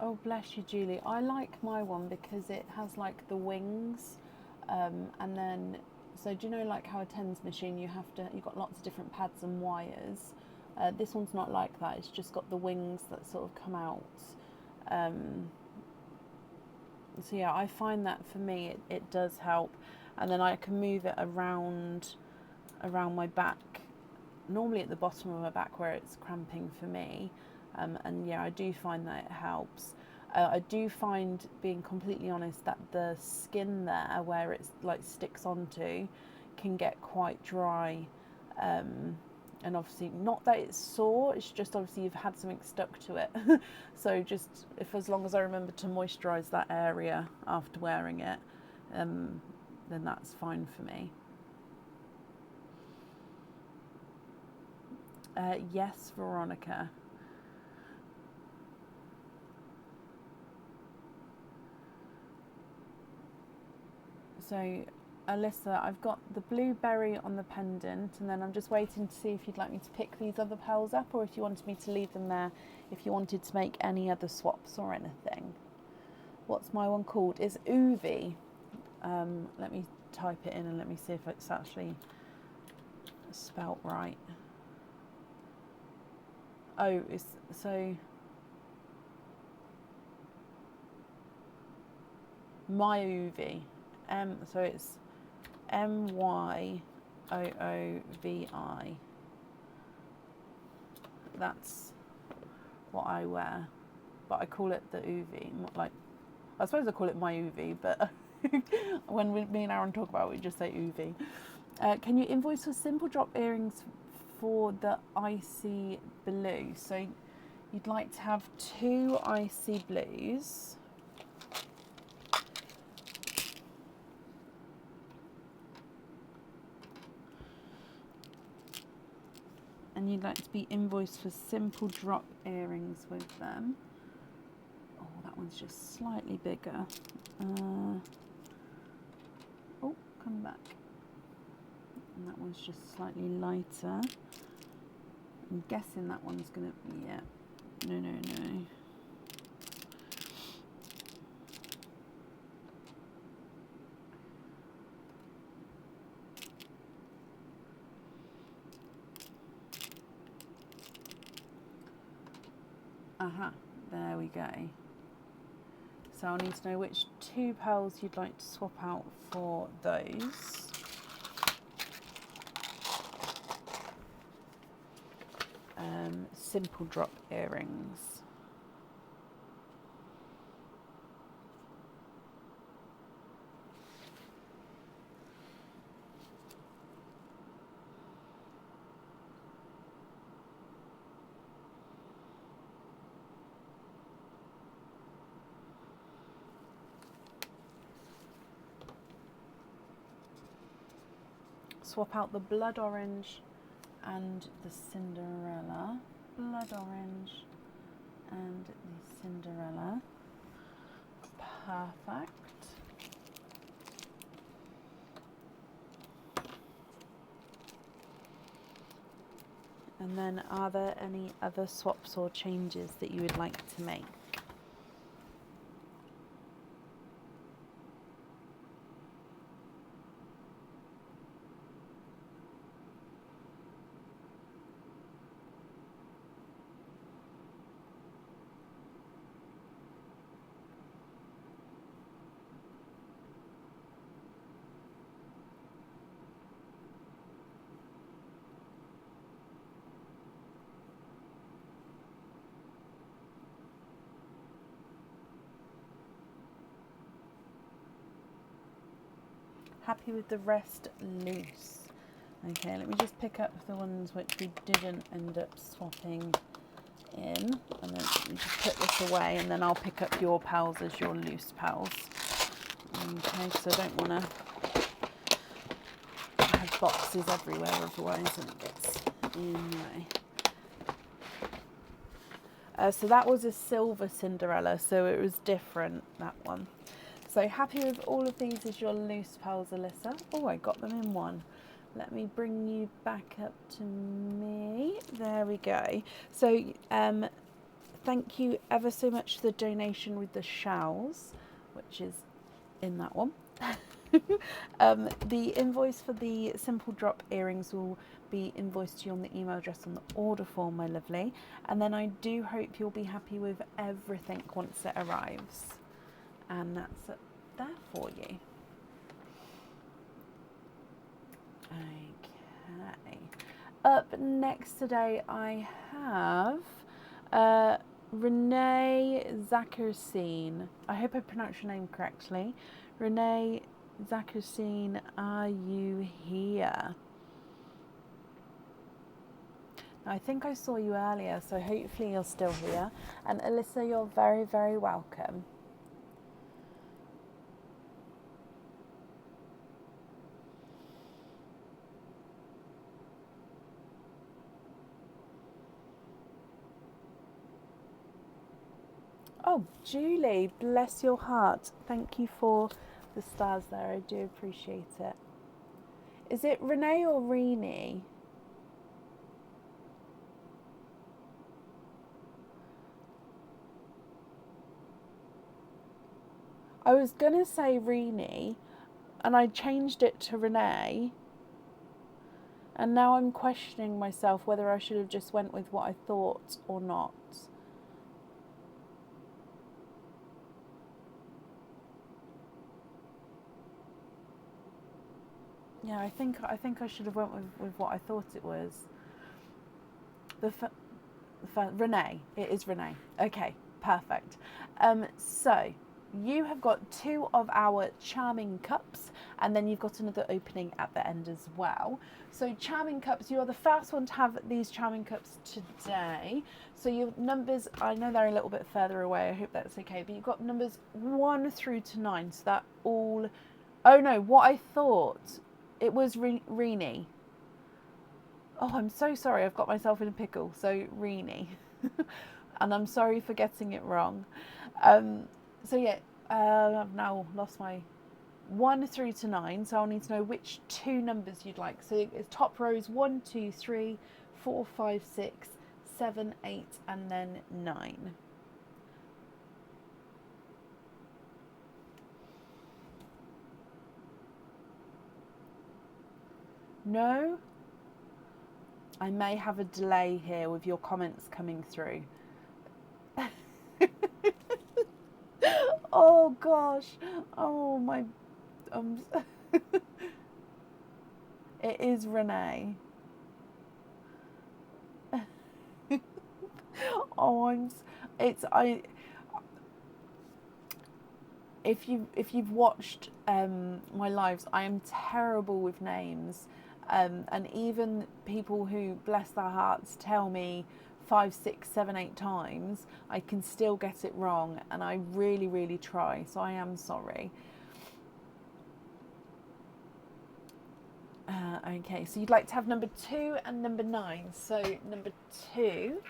Oh, bless you, Julie. I like my one because it has like the wings, and then, so do you know like how a tens machine you've got lots of different pads and wires? This one's not like that. It's just got the wings that sort of come out. So yeah, I find that for me it does help, and then I can move it around my back, normally at the bottom of my back where it's cramping for me. And yeah, I do find that it helps. I do find, being completely honest, that the skin there where it's like sticks onto can get quite dry, and obviously not that it's sore, it's just obviously you've had something stuck to it. So just as long as I remember to moisturize that area after wearing it, then that's fine for me. Yes, Veronica. So, Alyssa, I've got the blueberry on the pendant, and then I'm just waiting to see if you'd like me to pick these other pearls up or if you wanted me to leave them there, if you wanted to make any other swaps or anything. What's my one called? It's Uvi. Let me type it in and let me see if it's actually spelt right. Oh, it's so Myoovi. So it's Myoovi. That's what I wear, but I call it the Uvi. Like, I suppose I call it Myoovi, but when me and Aaron talk about it, we just say Uvi. Can you invoice for simple drop earrings for the icy blue? So you'd like to have 2 icy blues. And you'd like to be invoiced for simple drop earrings with them. Oh, that one's just slightly bigger. Oh, come back. And that one's just slightly lighter. I'm guessing that one's going to be, yeah. No. There we go. So I'll need to know which 2 pearls you'd like to swap out for those. Simple drop earrings. Swap out the blood orange and the Cinderella. Blood orange and the Cinderella. Perfect. And then are there any other swaps or changes that you would like to make? Happy with the rest loose. Okay, let me just pick up the ones which we didn't end up swapping in, and then we just put this away, and then I'll pick up your pals as your loose pals. Okay, so I don't want to have boxes everywhere, otherwise it gets in the way. So that was a silver Cinderella, so it was different, that one. So happy with all of these as your loose pals, Alyssa. Oh, I got them in one. Let me bring you back up to me. There we go. So thank you ever so much for the donation with the shawls, which is in that one. The invoice for the simple drop earrings will be invoiced to you on the email address on the order form, my lovely. And then I do hope you'll be happy with everything once it arrives. And that's there for you. Okay. Up next today I have Renee Zakersine. I hope I pronounced your name correctly. Renee Zakersine, are you here? I think I saw you earlier, so hopefully you're still here. And Alyssa, you're very, very welcome. Oh, Julie, bless your heart. Thank you for the stars there. I do appreciate it. Is it Renee or Renee? I was going to say Renee, and I changed it to Renee. And now I'm questioning myself whether I should have just went with what I thought or not. Yeah, I think I should have went with what I thought it was. Renee. It is Renee. Okay, perfect. So you have got 2 of our charming cups, and then you've got another opening at the end as well. So charming cups, you are the first one to have these charming cups today. So your numbers, I know they're a little bit further away, I hope that's okay, but you've got numbers 1 through to 9, so that all, oh no, what I thought, it was Renee. Oh, I'm so sorry, I've got myself in a pickle, so Renee. And I'm sorry for getting it wrong. So yeah, I've now lost my 1 through to 9, so I'll need to know which 2 numbers you'd like. So it's top rows 1, 2, 3, 4, 5, 6, 7, 8, and then 9. No? I may have a delay here with your comments coming through. Oh gosh. Oh my. Um, it is Renee. Oh, it's I. If you've watched my lives, I am terrible with names, and even people who, bless their hearts, tell me 5, 6, 7, 8 times, I can still get it wrong, and I really, really try. So I am sorry. Okay, so you'd like to have number 2 and number 9. So number 2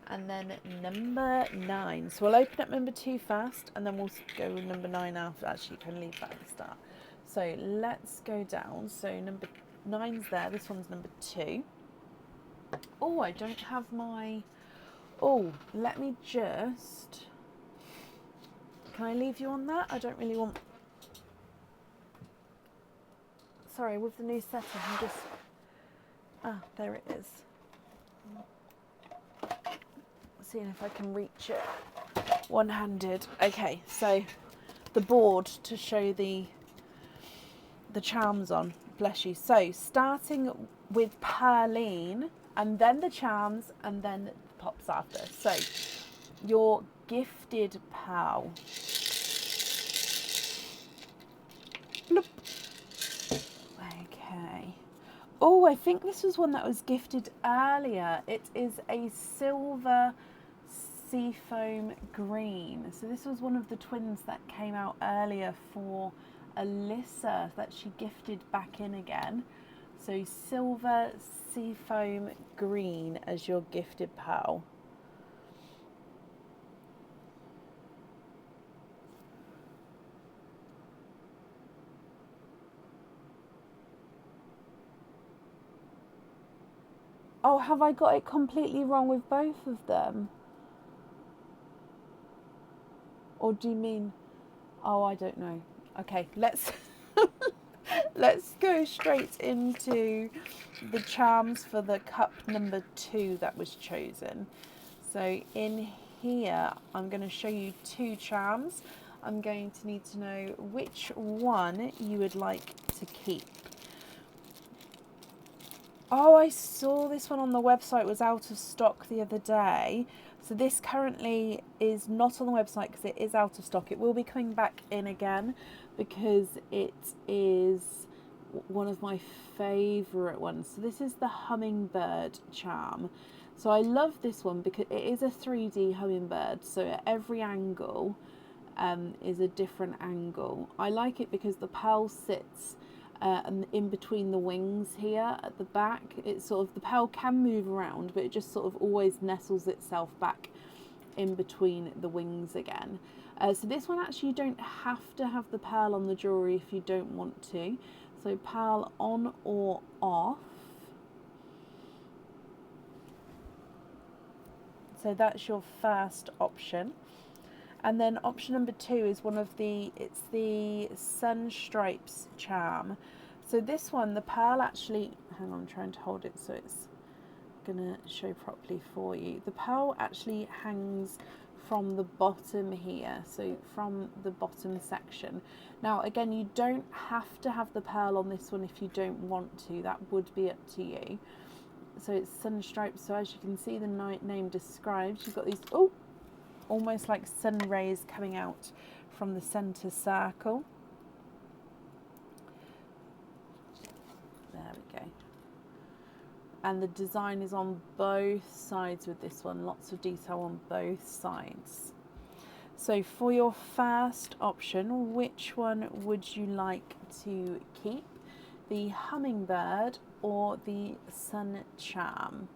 and then number 9. So we'll open up number 2 first, and then we'll go with number 9 after. Actually, you can leave that at the start. So let's go down. So number 9's there. This one's number 2. Oh, I don't have my... Oh, let me just... Can I leave you on that? I don't really want... Sorry, with the new setting, I'm just... Ah, there it is. Seeing if I can reach it one-handed. Okay, so the board to show the charms on. Bless you. So starting with Perline, and then the charms, and then the pops after. So your gifted pal. Bloop. Okay. Oh, I think this was one that was gifted earlier. It is a silver seafoam green. So this was one of the twins that came out earlier for Alyssa that she gifted back in again. So silver seafoam green as your gifted pal. Oh, have I got it completely wrong with both of them? Or do you mean... Oh, I don't know. Okay, let's let's go straight into the charms for the cup number 2 that was chosen. So in here, I'm going to show you 2 charms. I'm going to need to know which one you would like to keep. Oh, I saw this one on the website was out of stock the other day. So this currently is not on the website because it is out of stock. It will be coming back in again because it is one of my favourite ones. So this is the hummingbird charm. So I love this one because it is a 3D hummingbird. So at every angle is a different angle. I like it because the pearl sits and in between the wings here at the back. It's sort of, the pearl can move around, but it just sort of always nestles itself back in between the wings again. So this one actually, you don't have to have the pearl on the jewellery if you don't want to. So pearl on or off. So that's your first option. And then option number 2 is one of the, it's the sun stripes charm. So this one, the pearl actually, hang on, I'm trying to hold it so it's gonna show properly for you. The pearl actually hangs from the bottom here, so from the bottom section. Now again, you don't have to have the pearl on this one if you don't want to, that would be up to you. So it's sun stripes, so as you can see the name describes, you've got these, oh, almost like sun rays coming out from the center circle. There we go. And the design is on both sides with this one, lots of detail on both sides. So for your first option, which one would you like to keep? The hummingbird or the sun charm?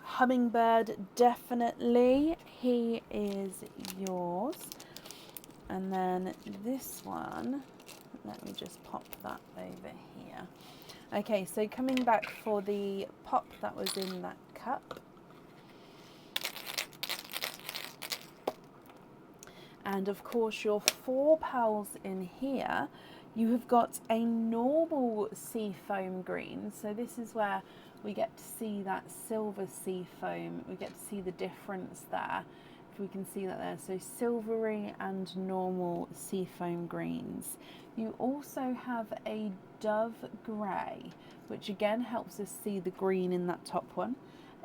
Hummingbird, definitely. He is yours. And And then this one, let me just pop that over here. Okay, so coming back for the pop that was in that cup. And of course your 4 pals in here, you have got a normal sea foam green. So this is where we get to see that silver sea foam. We get to see the difference there, if we can see that there. So silvery and normal sea foam greens. You also have a dove grey, which again helps us see the green in that top one.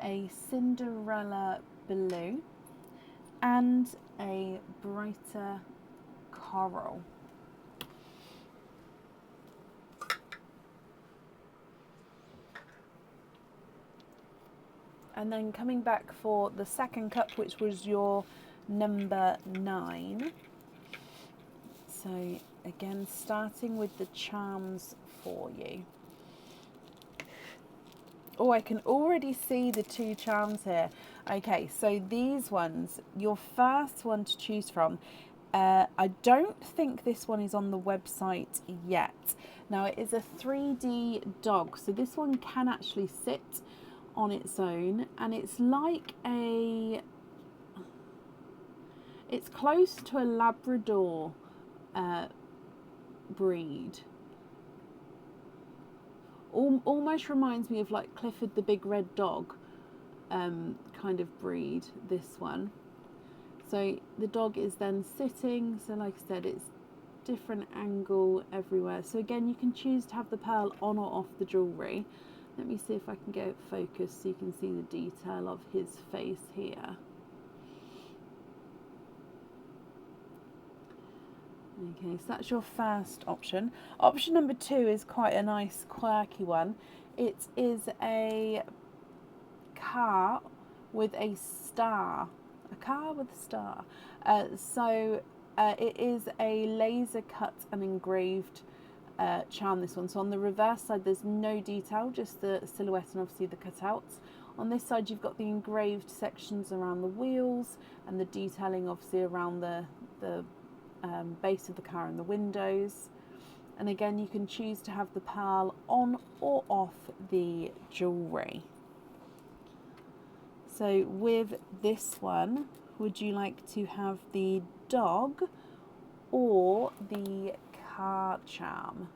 A Cinderella blue and a brighter coral. And then coming back for the second cup, which was your number 9. So again, starting with the charms for you. Oh, I can already see the 2 charms here. Okay, so these ones, your first one to choose from, I don't think this one is on the website yet. Now it is a 3D dog, so this one can actually sit on its own, and it's like it's close to a Labrador breed. Almost reminds me of like Clifford the Big Red Dog kind of breed, this one. So the dog is then sitting, so like I said, it's different angle everywhere. So again, you can choose to have the pearl on or off the jewellery. Let me see if I can get it focused so you can see the detail of his face here. Okay, so that's your first option. Option number 2 is quite a nice quirky one. It is a car with a star. A car with a star. It is a laser cut and engraved charm, this one. So on the reverse side there's no detail, just the silhouette and obviously the cutouts. On this side you've got the engraved sections around the wheels and the detailing obviously around the base of the car and the windows. And again, you can choose to have the pearl on or off the jewellery. So with this one, would you like to have the dog or the car charm?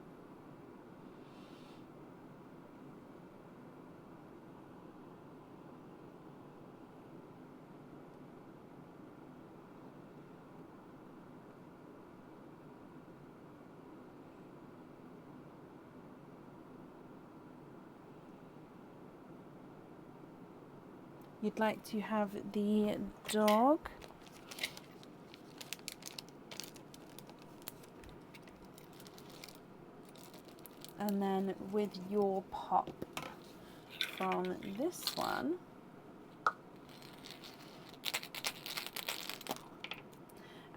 You'd like to have the dog. And then with your pop from this one,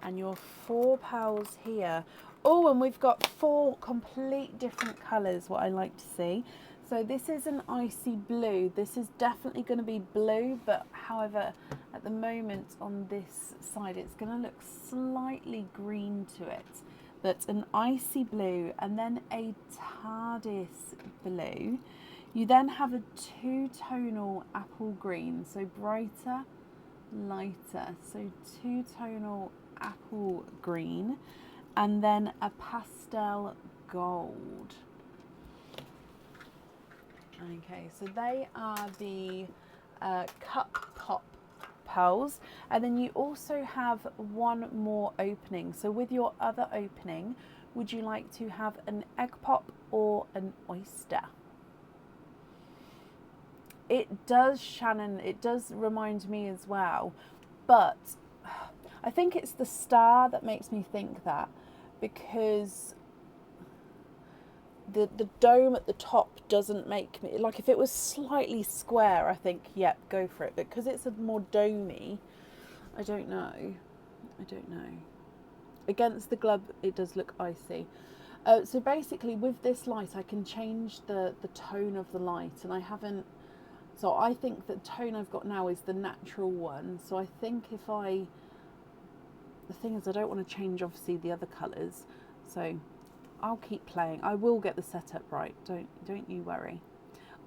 and your 4 pearls here. Oh, and we've got 4 complete different colours, what I like to see. So this is an icy blue. This is definitely going to be blue, but however, at the moment on this side, it's going to look slightly green to it. But an icy blue and then a TARDIS blue. You then have a 2-tonal apple green, so brighter, lighter. So 2-tonal apple green and then a pastel gold. Okay, so they are the cup pop pearls, and then you also have one more opening. So with your other opening, would you like to have an egg pop or an oyster? It does, Shannon, it does remind me as well, but I think it's the star that makes me think that, because the dome at the top doesn't make me, like if it was slightly square, I think, yep, go for it. But because it's a more domey, I don't know. Against the glove, it does look icy. So basically with this light, I can change the tone of the light, and I haven't, so I think the tone I've got now is the natural one. So I think if I the thing is I don't want to change obviously the other colours, so I'll keep playing. I will get the setup right, don't you worry.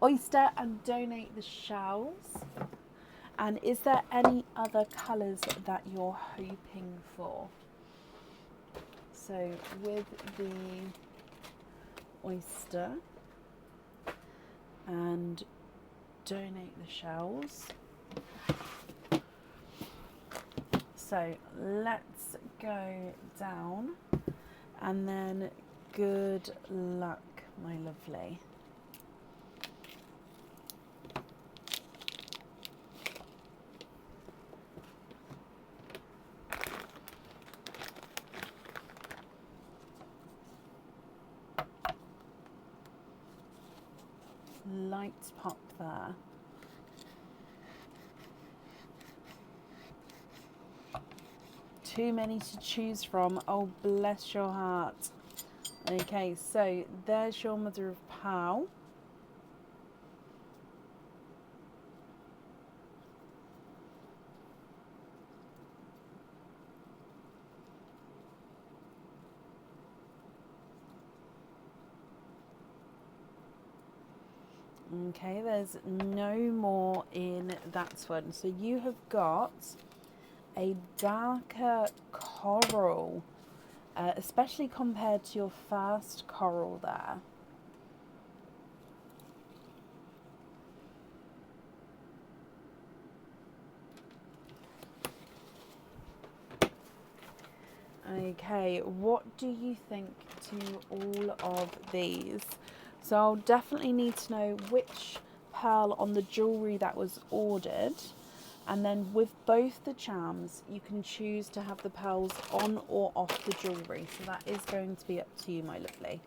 Oyster and donate the shells. And is there any other colours that you're hoping for? So with the oyster and donate the shells. So let's go down and then good luck, my lovely. Lights pop there. Too many to choose from. Oh, bless your heart. Okay, so there's your mother of pearl. Okay, there's no more in that one. So you have got a darker coral, especially compared to your first coral there. Okay, what do you think to all of these? So I'll definitely need to know which pearl on the jewellery that was ordered. And then with both the charms, you can choose to have the pearls on or off the jewellery. So that is going to be up to you, my lovely.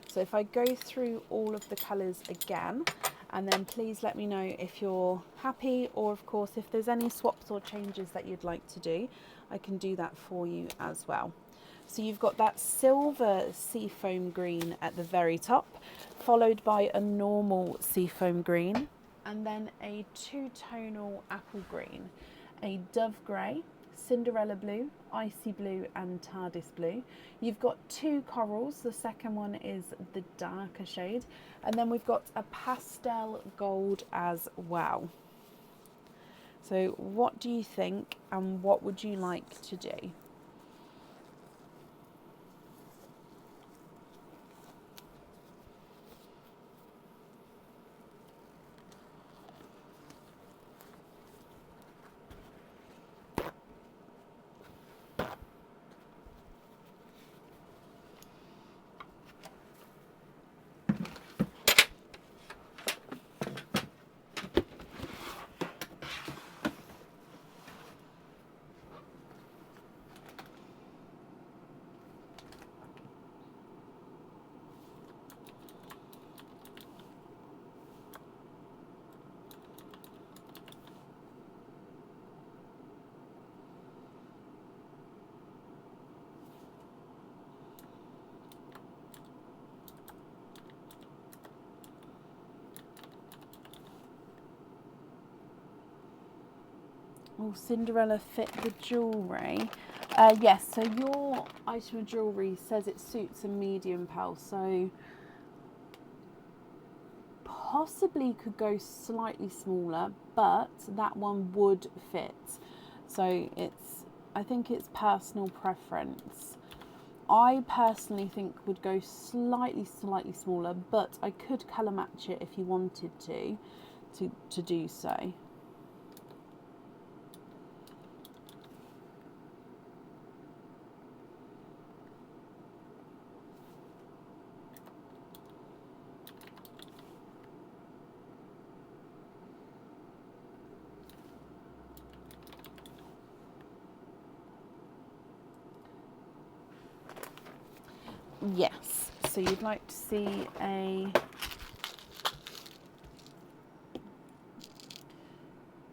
So if I go through all of the colours again, and then please let me know if you're happy, or of course if there's any swaps or changes that you'd like to do, I can do that for you as well. So you've got that silver seafoam green at the very top, followed by a normal seafoam green, and then a two-tonal apple green, a dove grey, Cinderella blue, icy blue and TARDIS blue. You've got two corals, the second one is the darker shade, and then we've got a pastel gold as well. So what do you think, and what would you like to do? Will Cinderella fit the jewellery? Yes, so your item of jewellery says it suits a medium pearl, so possibly could go slightly smaller, but that one would fit. So I think it's personal preference. I personally think would go slightly smaller, but I could colour match it if you wanted to do so. Yes, so you'd like to see a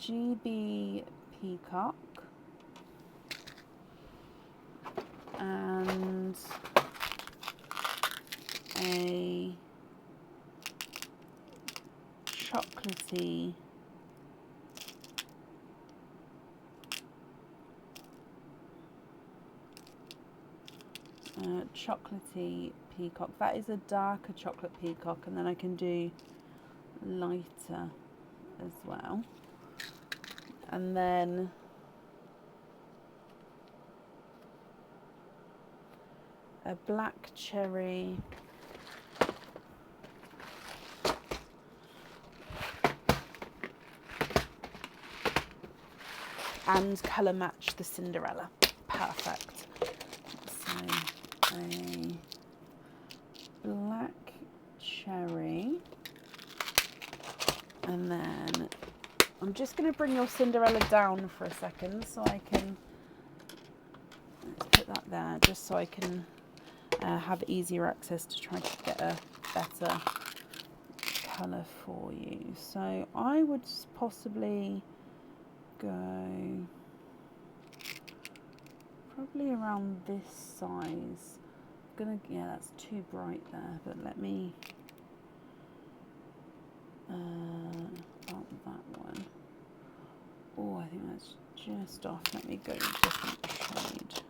GB peacock and a chocolatey chocolatey peacock. That is a darker chocolate peacock, and then I can do lighter as well. And then a black cherry, and colour match the Cinderella. Perfect. So a black cherry, and then I'm just going to bring your Cinderella down for a second so I can, let's put that there, just so I can have easier access to try to get a better colour for you. So I would possibly go probably around this size. Yeah, that's too bright there, but let me about that one. Oh, I think that's just off. Let me go a different shade.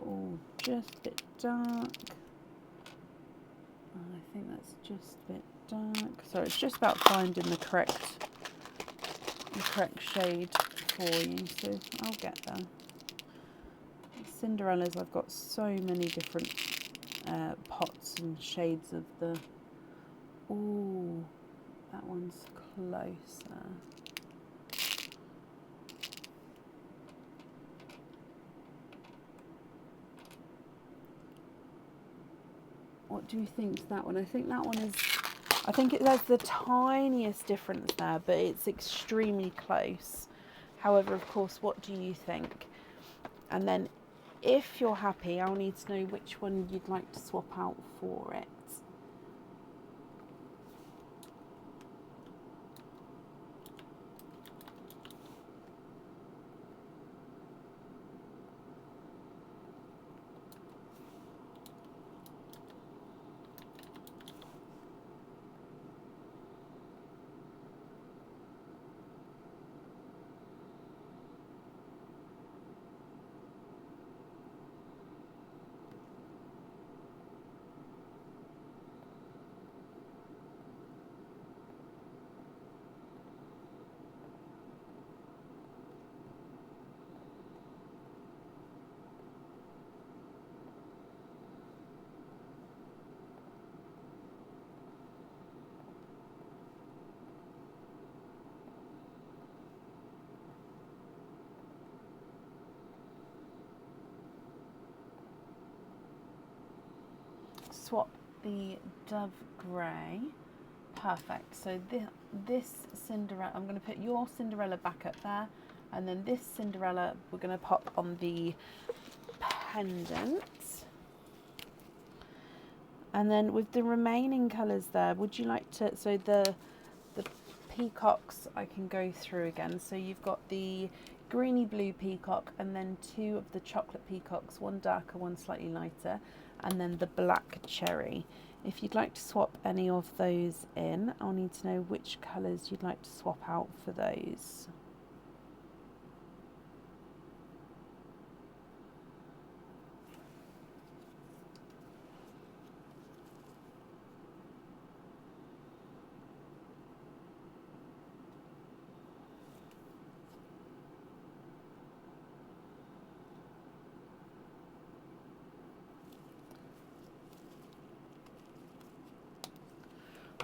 Oh, just a bit dark. I think that's just a bit dark. So it's just about finding the correct shade for you. So I'll get there. Cinderellas, I've got so many different pots and shades of the. Ooh, that one's closer. What do you think to that one? I think that one is, I think there's the tiniest difference there, but it's extremely close. However, of course, what do you think? And then if you're happy, I'll need to know which one you'd like to swap out for it. Swap the dove grey. Perfect. So this Cinderella, I'm going to put your Cinderella back up there, and then this Cinderella we're going to pop on the pendant. And then with the remaining colours there, would you like to, so the peacocks I can go through again. So you've got the greeny blue peacock, and then two of the chocolate peacocks, one darker, one slightly lighter, and then the black cherry. If you'd like to swap any of those in, I'll need to know which colours you'd like to swap out for those.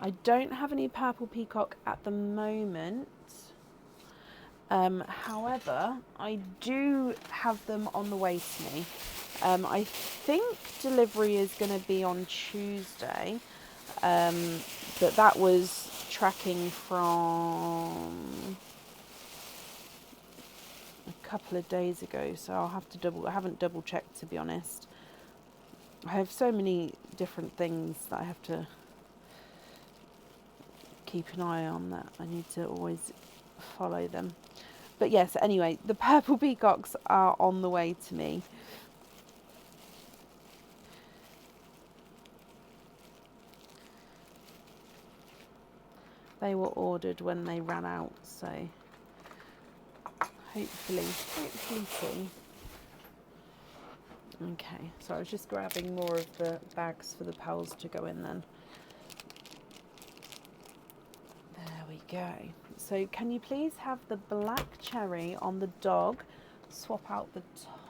I don't have any purple peacock at the moment. However, I do have them on the way to me. I think delivery is going to be on Tuesday, but that was tracking from a couple of days ago, so I'll have to I haven't double checked, to be honest. I have so many different things that I have to keep an eye on, that I need to always follow them. But yes, anyway, the purple peacocks are on the way to me. they were ordered when they ran out, so hopefully see. Okay, so I was just grabbing more of the bags for the pals to go in then. There we go. So can you please have the black cherry on the dog, swap out the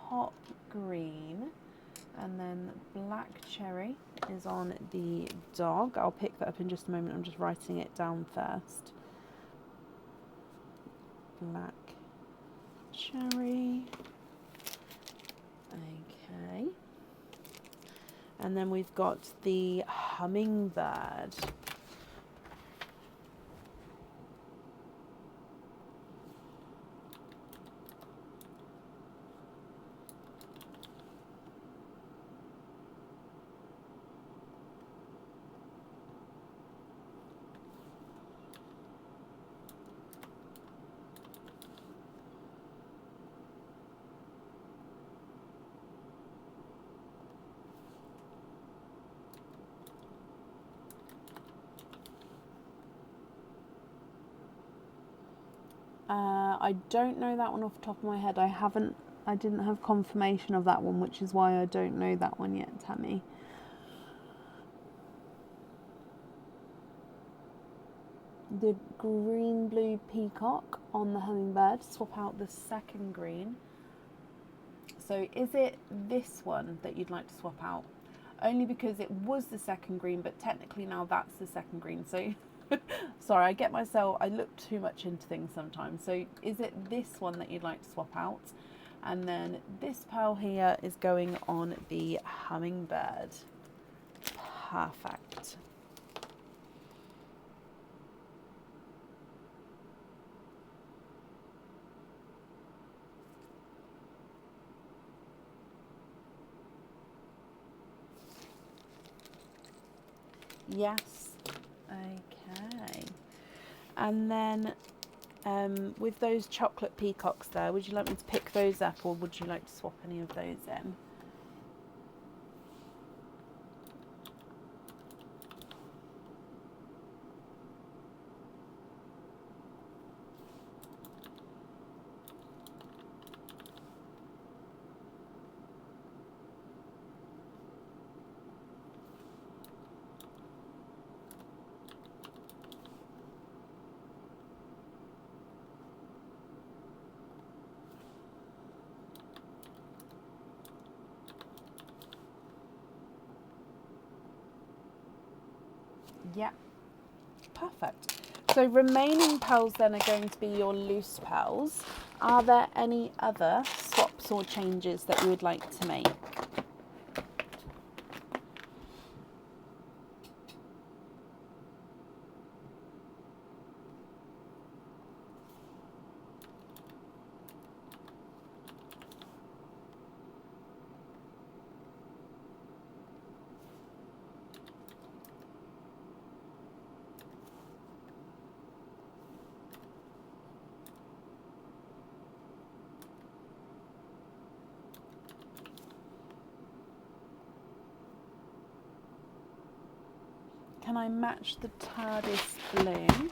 top green, and then black cherry is on the dog. I'll pick that up in just a moment. I'm just writing it down first. Black cherry. Okay. And then we've got the hummingbird. I don't know that one off the top of my head. I didn't have confirmation of that one, which is why I don't know that one yet, Tammy. The green blue peacock on the hummingbird, swap out the second green. So is it this one that you'd like to swap out? Only because it was the second green, but technically now that's the second green. So sorry, I look too much into things sometimes. So is it this one that you'd like to swap out? And then this pearl here is going on the hummingbird. Perfect. Yes. Okay. And then with those chocolate peacocks there, would you like me to pick those up, or would you like to swap any of those in? Yeah, perfect. So remaining pearls then are going to be your loose pearls. Are there any other swaps or changes that you would like to make? Can I match the TARDIS blue?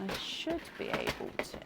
I should be able to.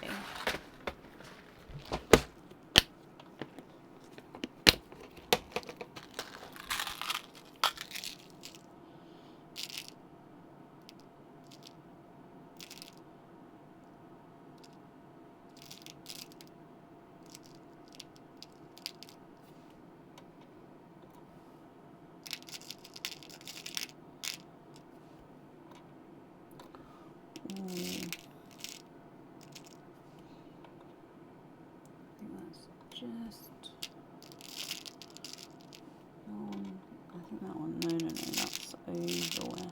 I think that one, no, that's Overisk.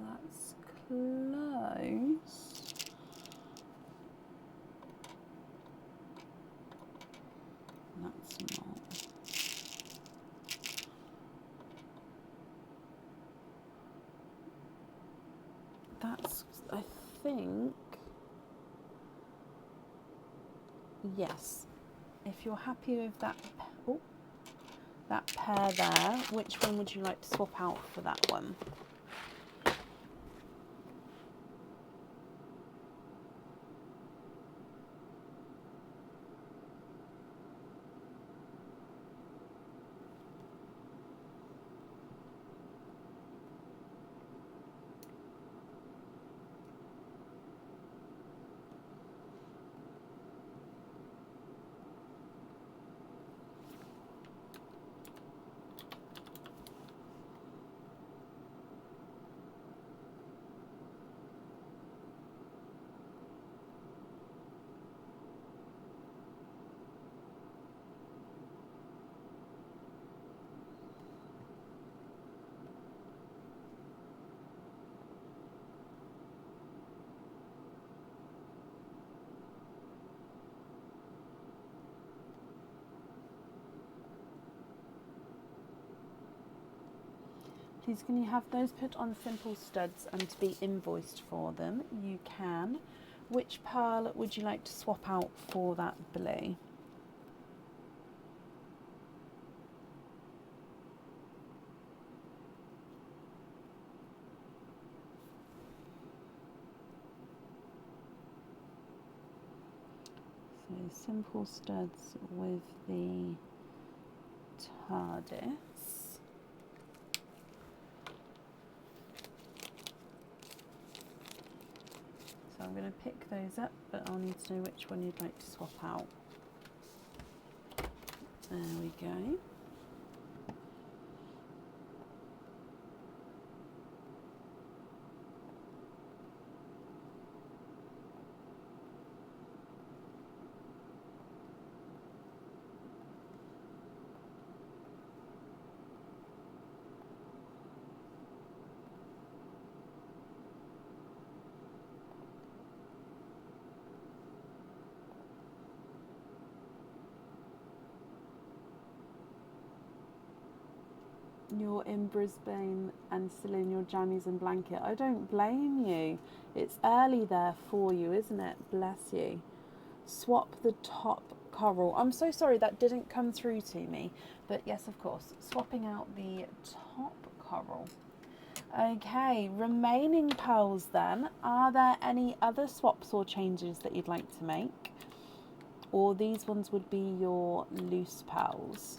That's close. That's not. That's, I think, yes. If you're happy with that, oh, that pair there, which one would you like to swap out for that one? Please can you have those put on simple studs and to be invoiced for them? You can. Which pearl would you like to swap out for that blue? So simple studs with the TARDIS. So I'm going to pick those up, but I'll need to know which one you'd like to swap out. There we go. You're in Brisbane and still in your jammies and blanket. I don't blame you. It's early there for you, isn't it? Bless you. Swap the top coral. I'm so sorry that didn't come through to me. But yes, of course. Swapping out the top coral. Okay, remaining pearls then. Are there any other swaps or changes that you'd like to make? Or these ones would be your loose pearls.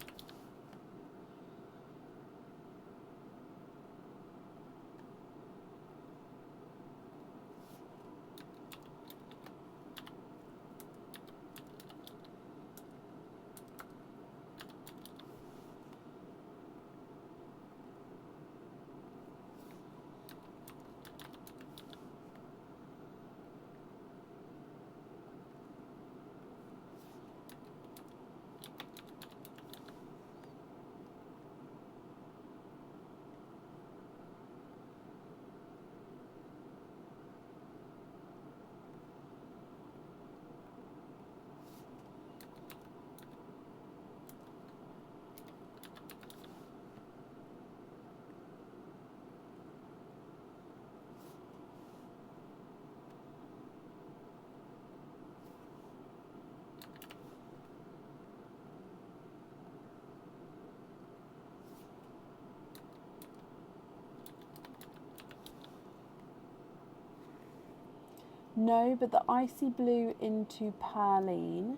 No, but the icy blue into perline,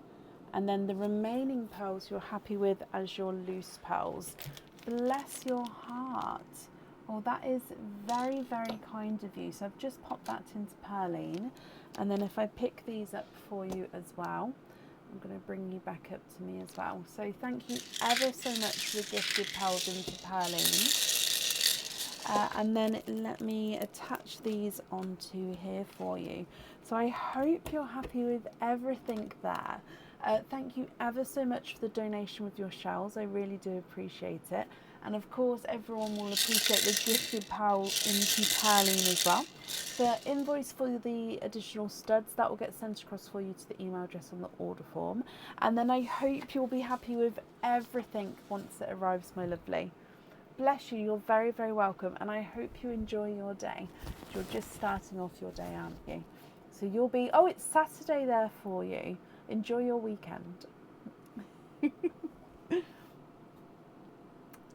and then the remaining pearls you're happy with as your loose pearls. Bless your heart. Well, that is very, very kind of you. So I've just popped that into perline, and then if I pick these up for you as well, I'm going to bring you back up to me as well. So thank you ever so much for the gifted pearls into perline. And then let me attach these onto here for you. So I hope you're happy with everything there. Thank you ever so much for the donation with your shells. I really do appreciate it. And of course, everyone will appreciate the gifted pearl into perline as well. The invoice for the additional studs, that will get sent across for you to the email address on the order form. And then I hope you'll be happy with everything once it arrives, my lovely. Bless you, you're very, very welcome, and I hope you enjoy your day. You're just starting off your day, aren't you? So you'll be, oh, it's Saturday there for you. Enjoy your weekend.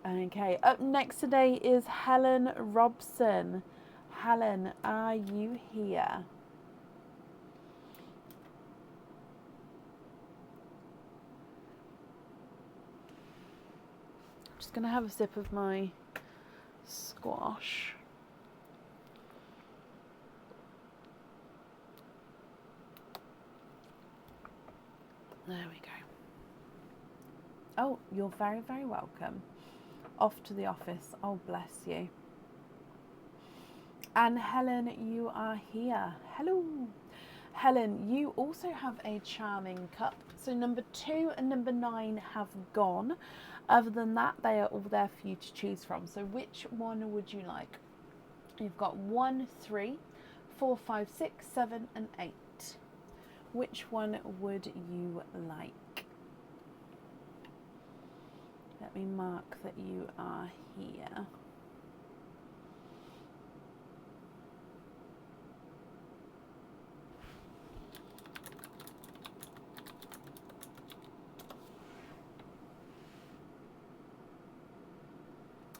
Okay, up next today is Helen Robson. Helen, are you here? I'm just going to have a sip of my squash. There we go. Oh, you're very, very welcome. Off to the office. Oh, bless you. And Helen, you are here. Hello. Helen, you also have a charming cup. So number 2 and number 9 have gone. Other than that, they are all there for you to choose from. So which one would you like? You've got 1, 3, 4, 5, 6, 7 and 8. Which one would you like? Let me mark that you are here.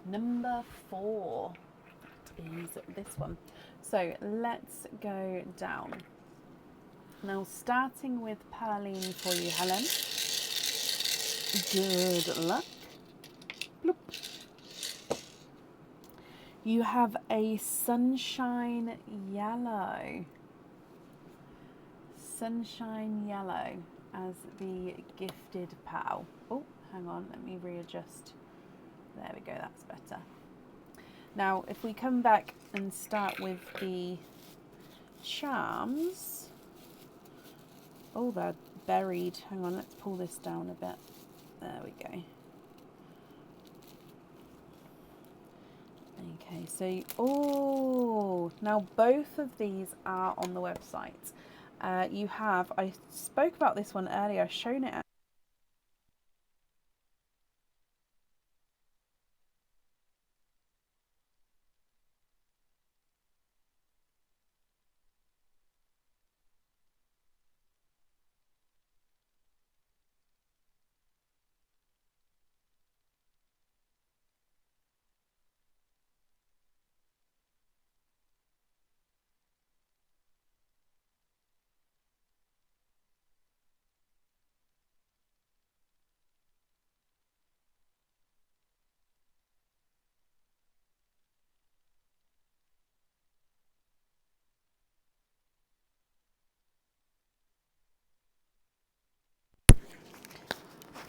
Number 4 is this one. So let's go down. Now, starting with Pearline for you, Helen. Good luck. Bloop. You have a sunshine yellow. Sunshine yellow as the gifted pal. Oh, hang on, let me readjust. There we go, that's better. Now, if we come back and start with the charms. Oh, they're buried. Hang on, let's pull this down a bit. There we go. Okay, so, oh, now both of these are on the website. You have, I spoke about this one earlier, I've shown it.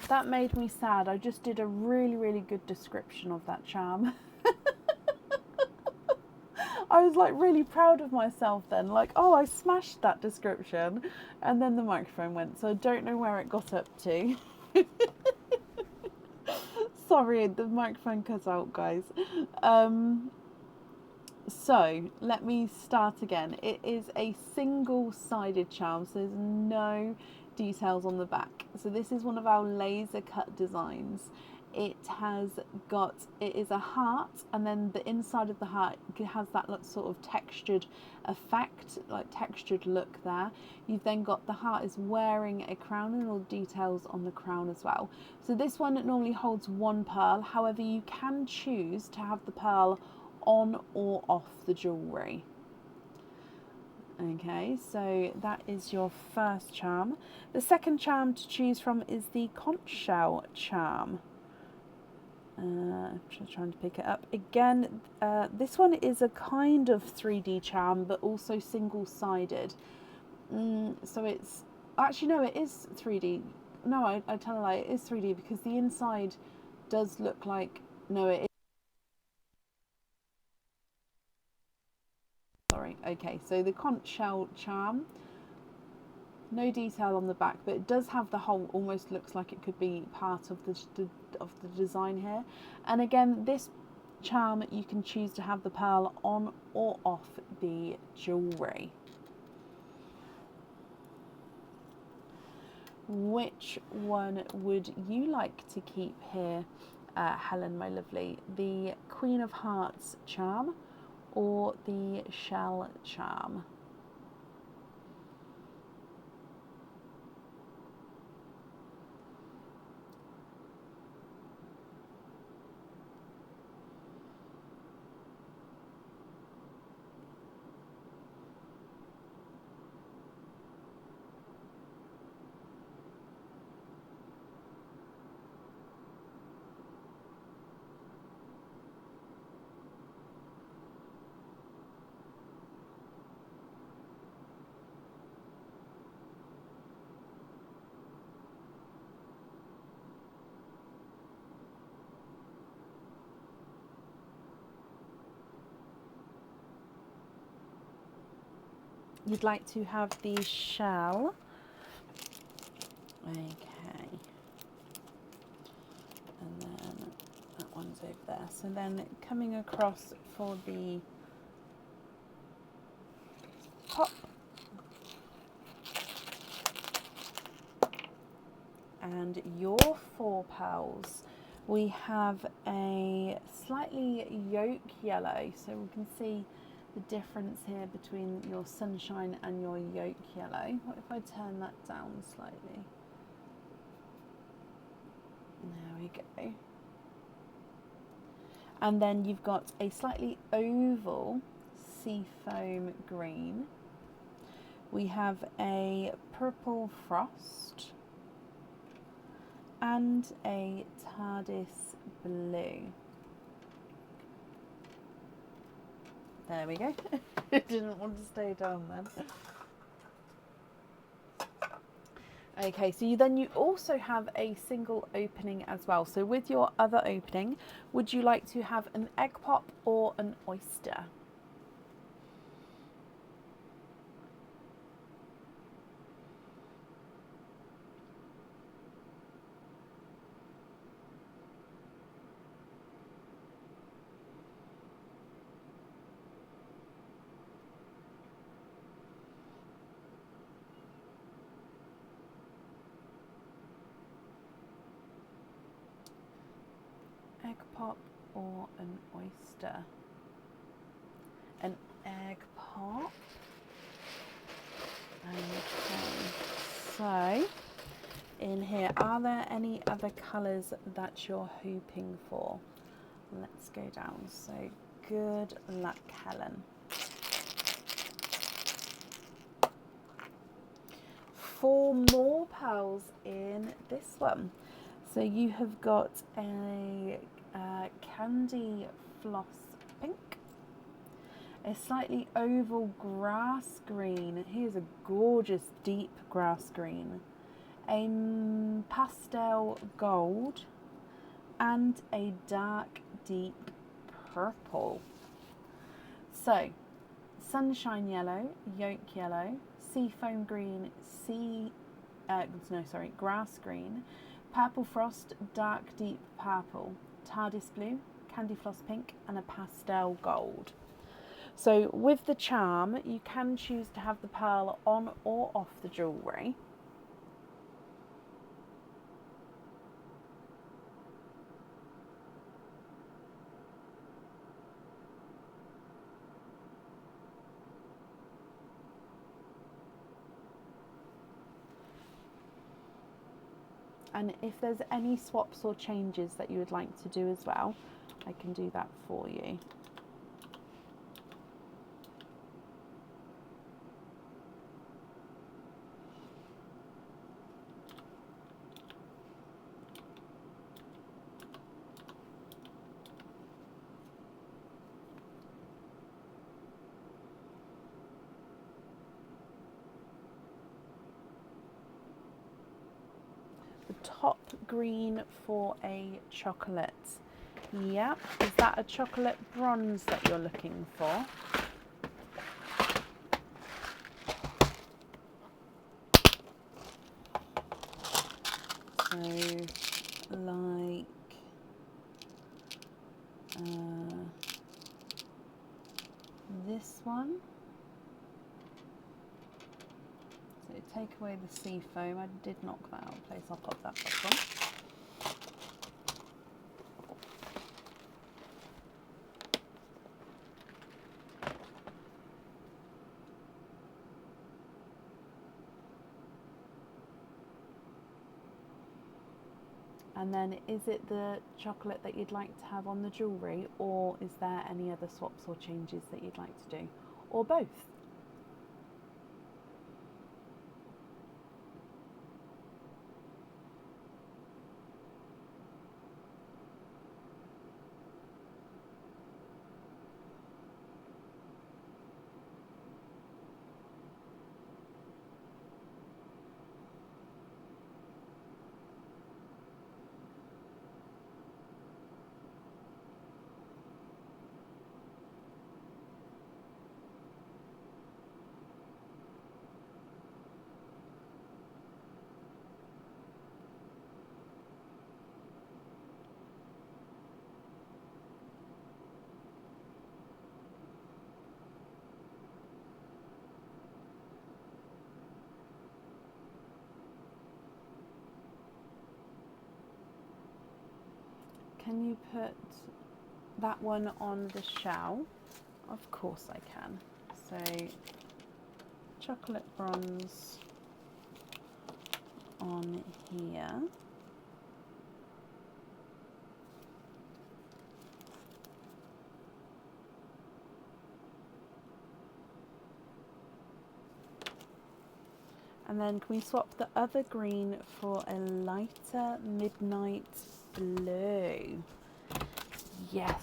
That made me sad. I just did a really, really good description of that charm. I was like really proud of myself then, like, oh, I smashed that description, and then the microphone went, so I don't know where it got up to. Sorry, the microphone cut out, guys. So let me start again. It is a single-sided charm, so there's no details on the back. So this is one of our laser cut designs. It is a heart, and then the inside of the heart has that sort of textured effect, like textured look there. You've then got the heart is wearing a crown, and all details on the crown as well. So this one normally holds 1 pearl. However, you can choose to have the pearl on or off the jewellery. Okay, so that is your first charm. The second charm to choose from is the conch shell charm. Just trying to pick it up again. This one is a kind of 3D charm, but also single-sided. So it's actually, no, it is 3D. No, I tell a lie, it is 3D because the inside does look like, no, it is. Sorry. Okay, so the conch shell charm. No detail on the back, but it does have the whole, almost looks like it could be part of the design here. And again, this charm, you can choose to have the pearl on or off the jewellery. Which one would you like to keep here, Helen, my lovely? The Queen of Hearts charm or the shell charm? you'd like to have the shell. Okay. And then that one's over there. So then coming across for the top. And your 4 pearls, we have a slightly yolk yellow, so we can see the difference here between your sunshine and your yolk yellow. What if I turn that down slightly? There we go. And then you've got a slightly oval seafoam green. We have a purple frost and a TARDIS blue. There we go. Didn't want to stay down then. Okay, so you also have a single opening as well. So with your other opening, would you like to have an egg pop or an oyster? Egg pop or an oyster? An egg pop. Okay, so in here, are there any other colours that you're hoping for? Let's go down. So good luck, Helen. 4 more pearls in this one. So you have got a candy floss pink, a slightly oval grass green. Here's a gorgeous deep grass green, a pastel gold, and a dark deep purple. So sunshine yellow, yolk yellow, seafoam green, grass green, purple frost, dark deep purple, TARDIS blue, candy floss pink, and a pastel gold. So with the charm, you can choose to have the pearl on or off the jewellery. And if there's any swaps or changes that you would like to do as well, I can do that for you. Top green for a chocolate. Yeah, is that a chocolate bronze that you're looking for? So like this one. So take away the sea foam. I did knock that out of place. I'll pop that back on. And then is it the chocolate that you'd like to have on the jewellery, or is there any other swaps or changes that you'd like to do? Or both? can you put that one on the shell? Of course I can. So chocolate bronze on here. And then can we swap the other green for a lighter midnight blue? Yes.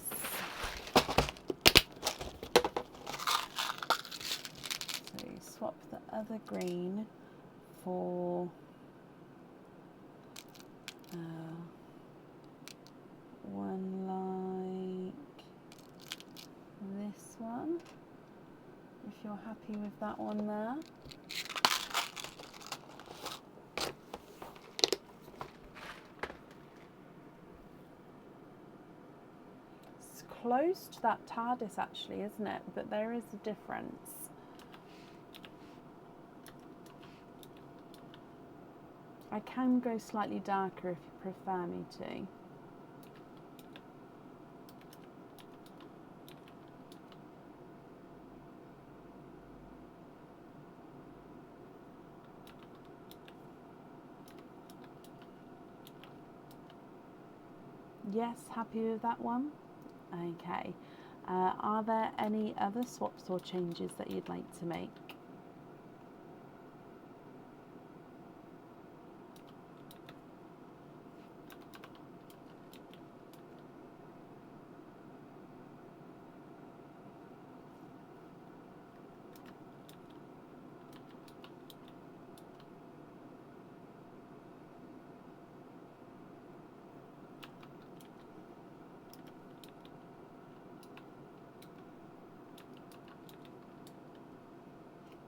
So swap the other green for one like this one, if you're happy with that one there. It's close to that TARDIS actually, isn't it? But there is a difference. I can go slightly darker if you prefer me to. Yes, happy with that one? Okay. Are there any other swaps or changes that you'd like to make?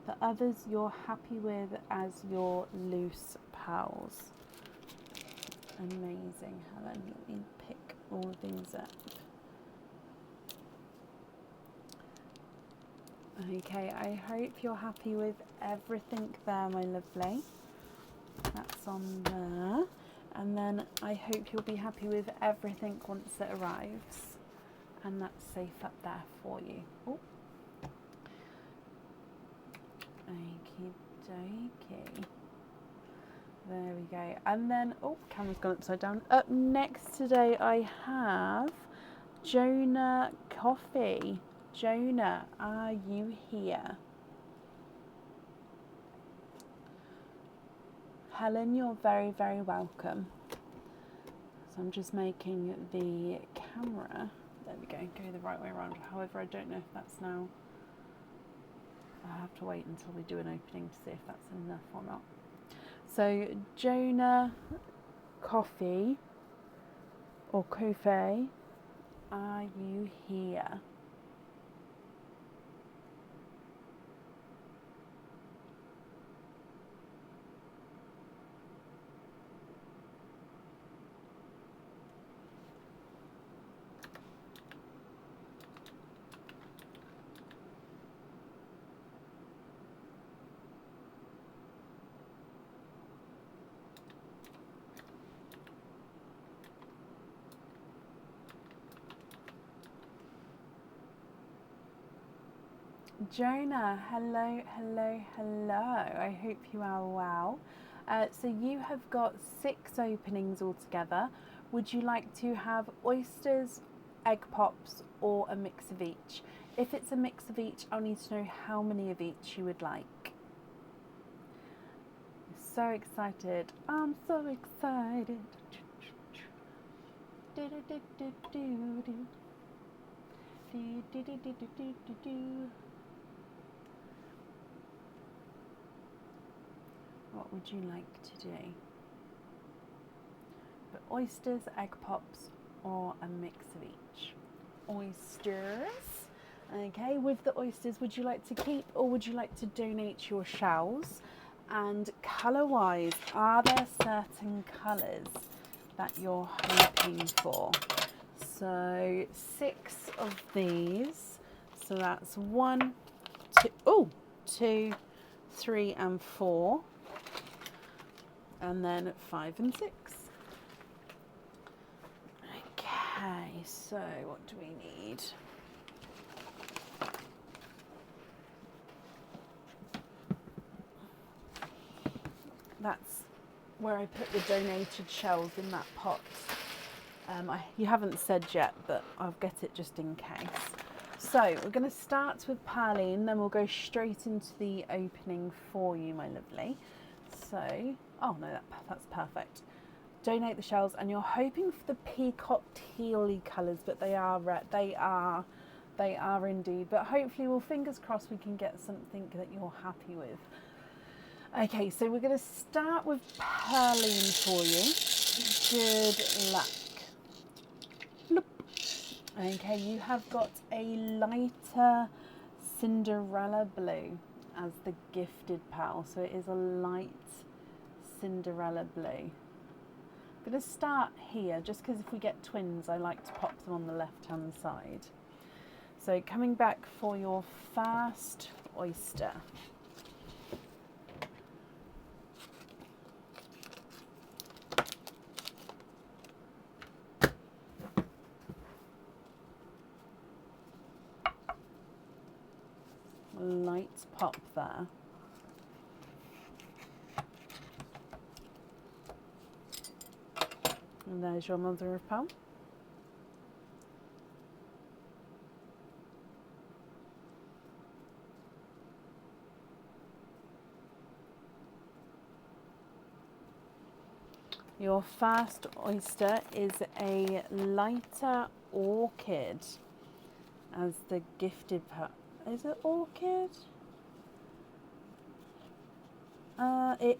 The others you're happy with as your loose pearls. Amazing, Helen. Let me pick all of these up. Okay, I hope you're happy with everything there, my lovely. That's on there. And then I hope you'll be happy with everything once it arrives. And that's safe up there for you. Oh. Okie dokie. There we go. And then, oh, camera's gone upside down. Up next today I have Jonah Coffee. Jonah, are you here? Helen, you're very, very welcome. So I'm just making the camera, there we go the right way around. However, I don't know if that's now, I'll have to wait until we do an opening to see if that's enough or not. So Jonah Coffee or Coffee, are you here? Jonah, hello, hello, hello. I hope you are well. So you have got 6 openings altogether. Would you like to have oysters, egg pops, or a mix of each? If it's a mix of each, I'll need to know how many of each you would like. So excited. I'm so excited. What would you like to do? But oysters, egg pops, or a mix of each? Oysters. Okay, with the oysters, would you like to keep or would you like to donate your shells? And colour-wise, are there certain colours that you're hoping for? So 6 of these. So that's 1, 2, 2, 3 and 4. And then 5 and 6. Okay, so what do we need? That's where I put the donated shells in that pot. You haven't said yet, but I'll get it just in case. So we're going to start with Pearline, then we'll go straight into the opening for you, my lovely. So, oh no, that's perfect. Donate the shells, and you're hoping for the peacock tealy colours, but they are red. They are indeed. But hopefully, well, fingers crossed, we can get something that you're happy with. Okay, so we're going to start with Pearline for you. Good luck. Bloop. Okay, you have got a lighter Cinderella blue as the gifted pal. So it is a light Cinderella blue. I'm going to start here just because if we get twins, I like to pop them on the left-hand side. So coming back for your first oyster. Light pop there. And there's your mother of pearl. Your first oyster is a lighter orchid as the gifted pearl. Is it orchid? It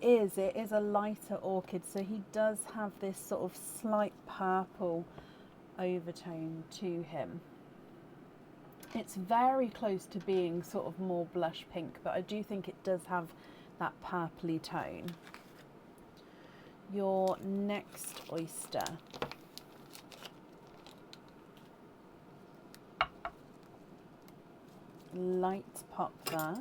is a lighter orchid, so he does have this sort of slight purple overtone to him. It's very close to being sort of more blush pink, but I do think it does have that purpley tone. Your next oyster. Light pop there.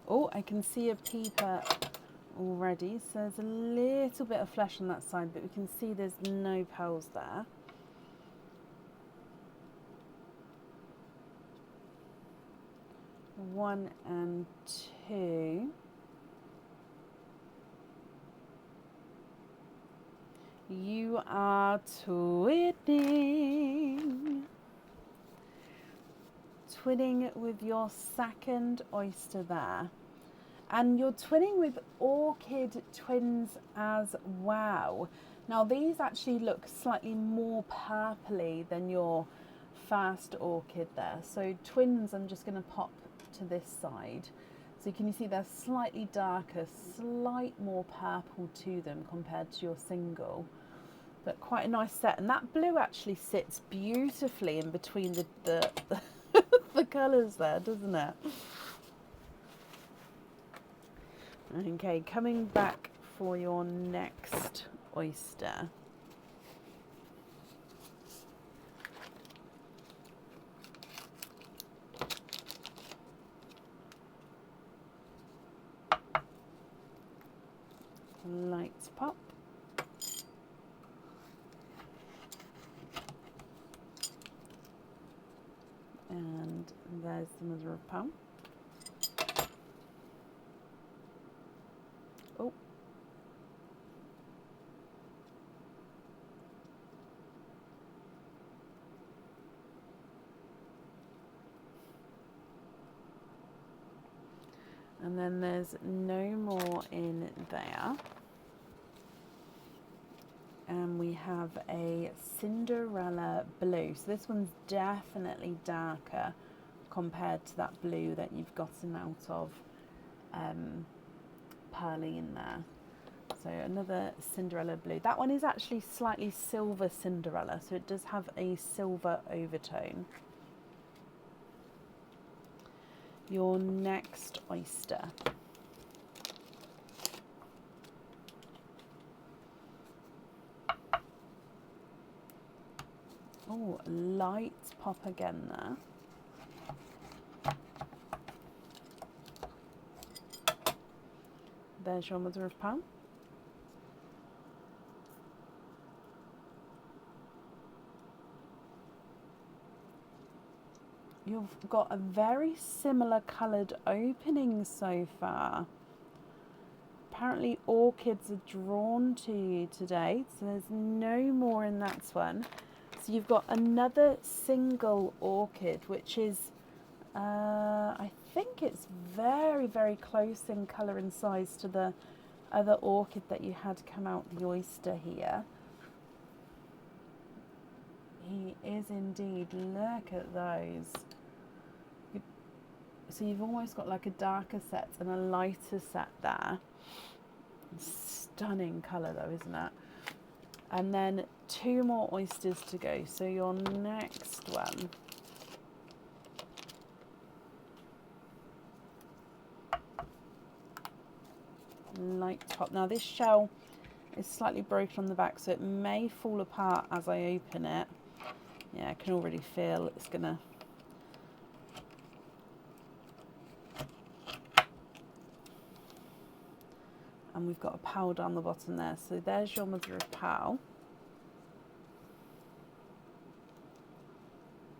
Oh, I can see a peeper already, so there's a little bit of flesh on that side, but we can see there's no pearls there. One and two. You are twinning. Twinning with your second oyster there. And you're twinning with orchid twins as well. Now these actually look slightly more purpley than your first orchid there. So twins, I'm just going to pop to this side. So can you see they're slightly darker, slight more purple to them compared to your single. But quite a nice set. And that blue actually sits beautifully in between the the colours there, doesn't it? Okay, coming back for your next oyster. Lights pop. And there's the mother of pearl. Oh. And then there's no more in there. And we have a Cinderella blue. So this one's definitely darker compared to that blue that you've gotten out of Pearline there. So another Cinderella blue. That one is actually slightly silver Cinderella, so it does have a silver overtone. Your next oyster. Oh, light pop again there. There's your mother of pearl. You've got a very similar coloured opening so far. Apparently orchids are drawn to you today, so there's no more in that one. So you've got another single orchid, which is, I think it's very, very close in colour and size to the other orchid that you had come out the oyster here. He is indeed. Look at those. So you've almost got like a darker set and a lighter set there. Stunning colour though, isn't it? And then 2 more oysters to go. So your next one. Light top. Now this shell is slightly broken on the back, so it may fall apart as I open it. Yeah, I can already feel it's gonna. And we've got a pearl down the bottom there. So there's your mother of pearl.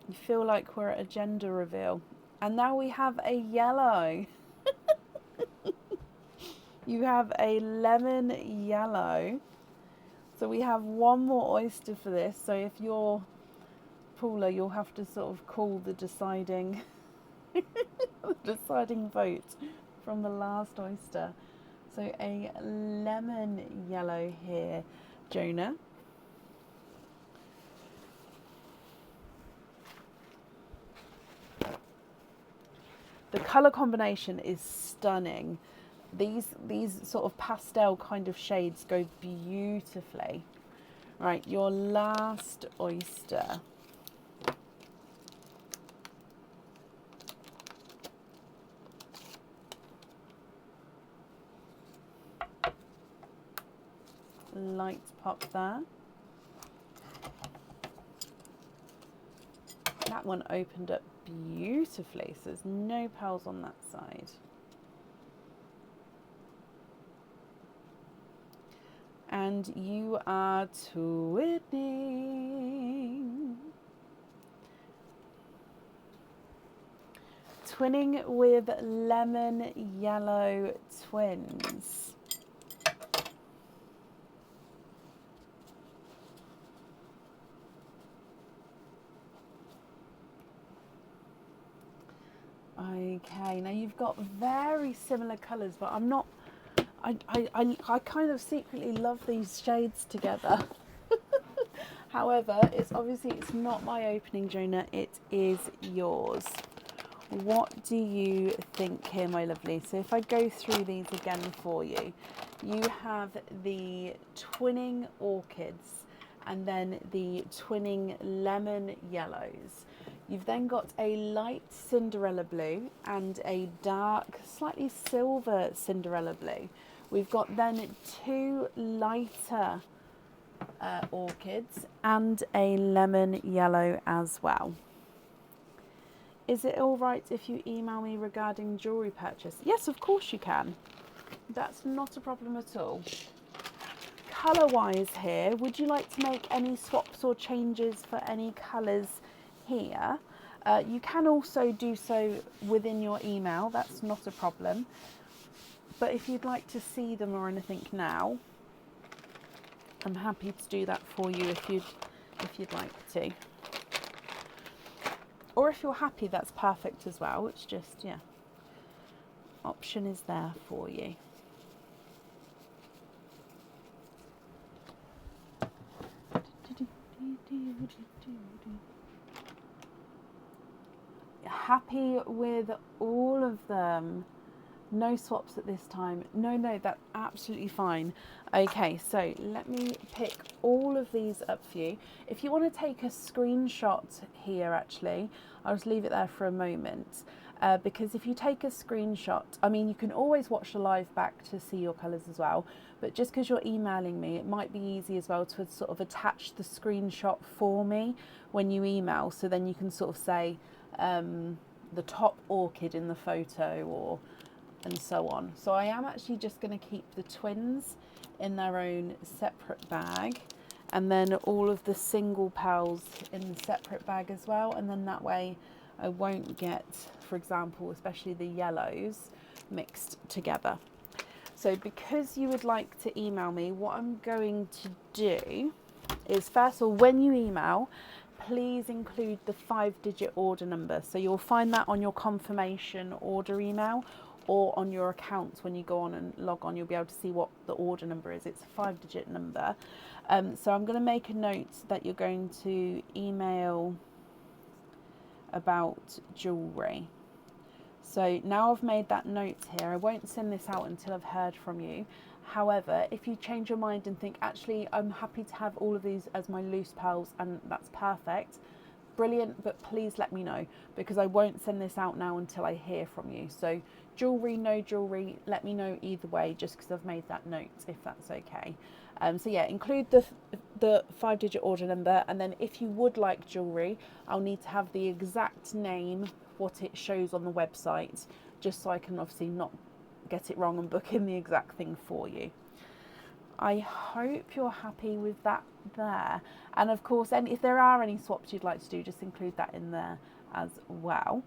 You feel like we're at a gender reveal. And now we have a yellow. You have a lemon yellow. So we have 1 more oyster for this. So if you're Paula, you'll have to sort of call the deciding vote from the last oyster. So a lemon yellow here, Jonah. The colour combination is stunning. These sort of pastel kind of shades go beautifully. Right, your last oyster. Light pop there. That one opened up beautifully, so there's no pearls on that side. And you are twinning. Twinning with lemon yellow twins. Okay, now you've got very similar colours, but I'm not, I kind of secretly love these shades together. However, it's not my opening, Jonah, it is yours. What do you think here, my lovely? So if I go through these again for you, you have the twinning orchids and then the twinning lemon yellows. You've then got a light Cinderella blue and a dark, slightly silver Cinderella blue. We've got then 2 lighter orchids and a lemon yellow as well. Is it all right if you email me regarding jewellery purchase? Yes, of course you can. That's not a problem at all. Colour-wise here, would you like to make any swaps or changes for any colours here? You can also do so within your email, that's not a problem. But if you'd like to see them or anything now, I'm happy to do that for you if you'd like to. Or if you're happy, that's perfect as well. It's just, yeah, option is there for you. Happy with all of them. No swaps at this time. No, that's absolutely fine. Okay, so let me pick all of these up for you. If you want to take a screenshot here, actually, I'll just leave it there for a moment. Because if you take a screenshot, I mean, you can always watch the live back to see your colours as well. But just because you're emailing me, it might be easy as well to sort of attach the screenshot for me when you email. So then you can sort of say the top orchid in the photo, or and so on. So I am actually just going to keep the twins in their own separate bag, and then all of the single pals in the separate bag as well, and then that way I won't get, for example, especially the yellows mixed together. So because you would like to email me, what I'm going to do is, first of all, when you email, please include the 5-digit order number. So you'll find that on your confirmation order email, or on your accounts when you go on and log on, you'll be able to see what the order number is. It's a 5-digit number. So I'm going to make a note that you're going to email about jewellery. So now I've made that note here, I won't send this out until I've heard from you. However, if you change your mind and think, actually, I'm happy to have all of these as my loose pearls, and that's perfect, brilliant, but please let me know, because I won't send this out now until I hear from you. So jewellery, no jewellery, let me know either way, just because I've made that note, if that's okay. So yeah, include the 5-digit order number, and then if you would like jewellery, I'll need to have the exact name, what it shows on the website, just so I can obviously not get it wrong and book in the exact thing for you. I hope you're happy with that there. And of course, if there are any swaps you'd like to do, just include that in there as well.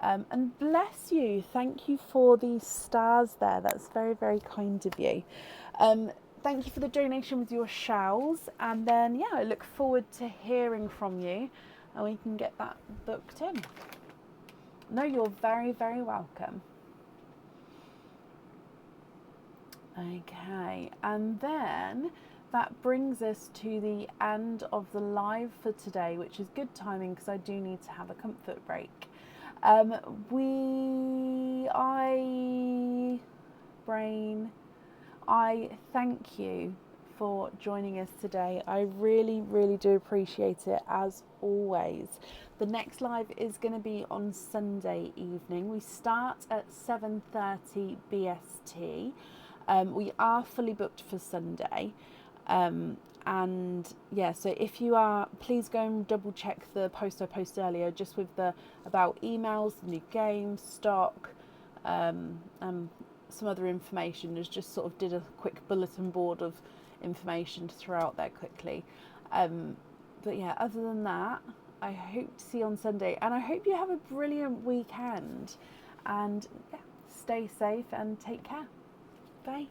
And bless you, thank you for the stars there. That's very, very kind of you. Thank you for the donation with your shells. And then, yeah, I look forward to hearing from you, and we can get that booked in. No, you're very, very welcome. Okay, and then that brings us to the end of the live for today, which is good timing because I do need to have a comfort break. I thank you for joining us today. I really, really do appreciate it, as always. The next live is going to be on Sunday evening. We start at 7:30 BST. We are fully booked for Sunday. And yeah, so if you are, please go and double check the post I posted earlier, just with the about emails, the new games, stock, some other information. Just sort of did a quick bulletin board of information to throw out there quickly. But yeah, other than that, I hope to see you on Sunday, and I hope you have a brilliant weekend, and yeah, stay safe and take care. Bye.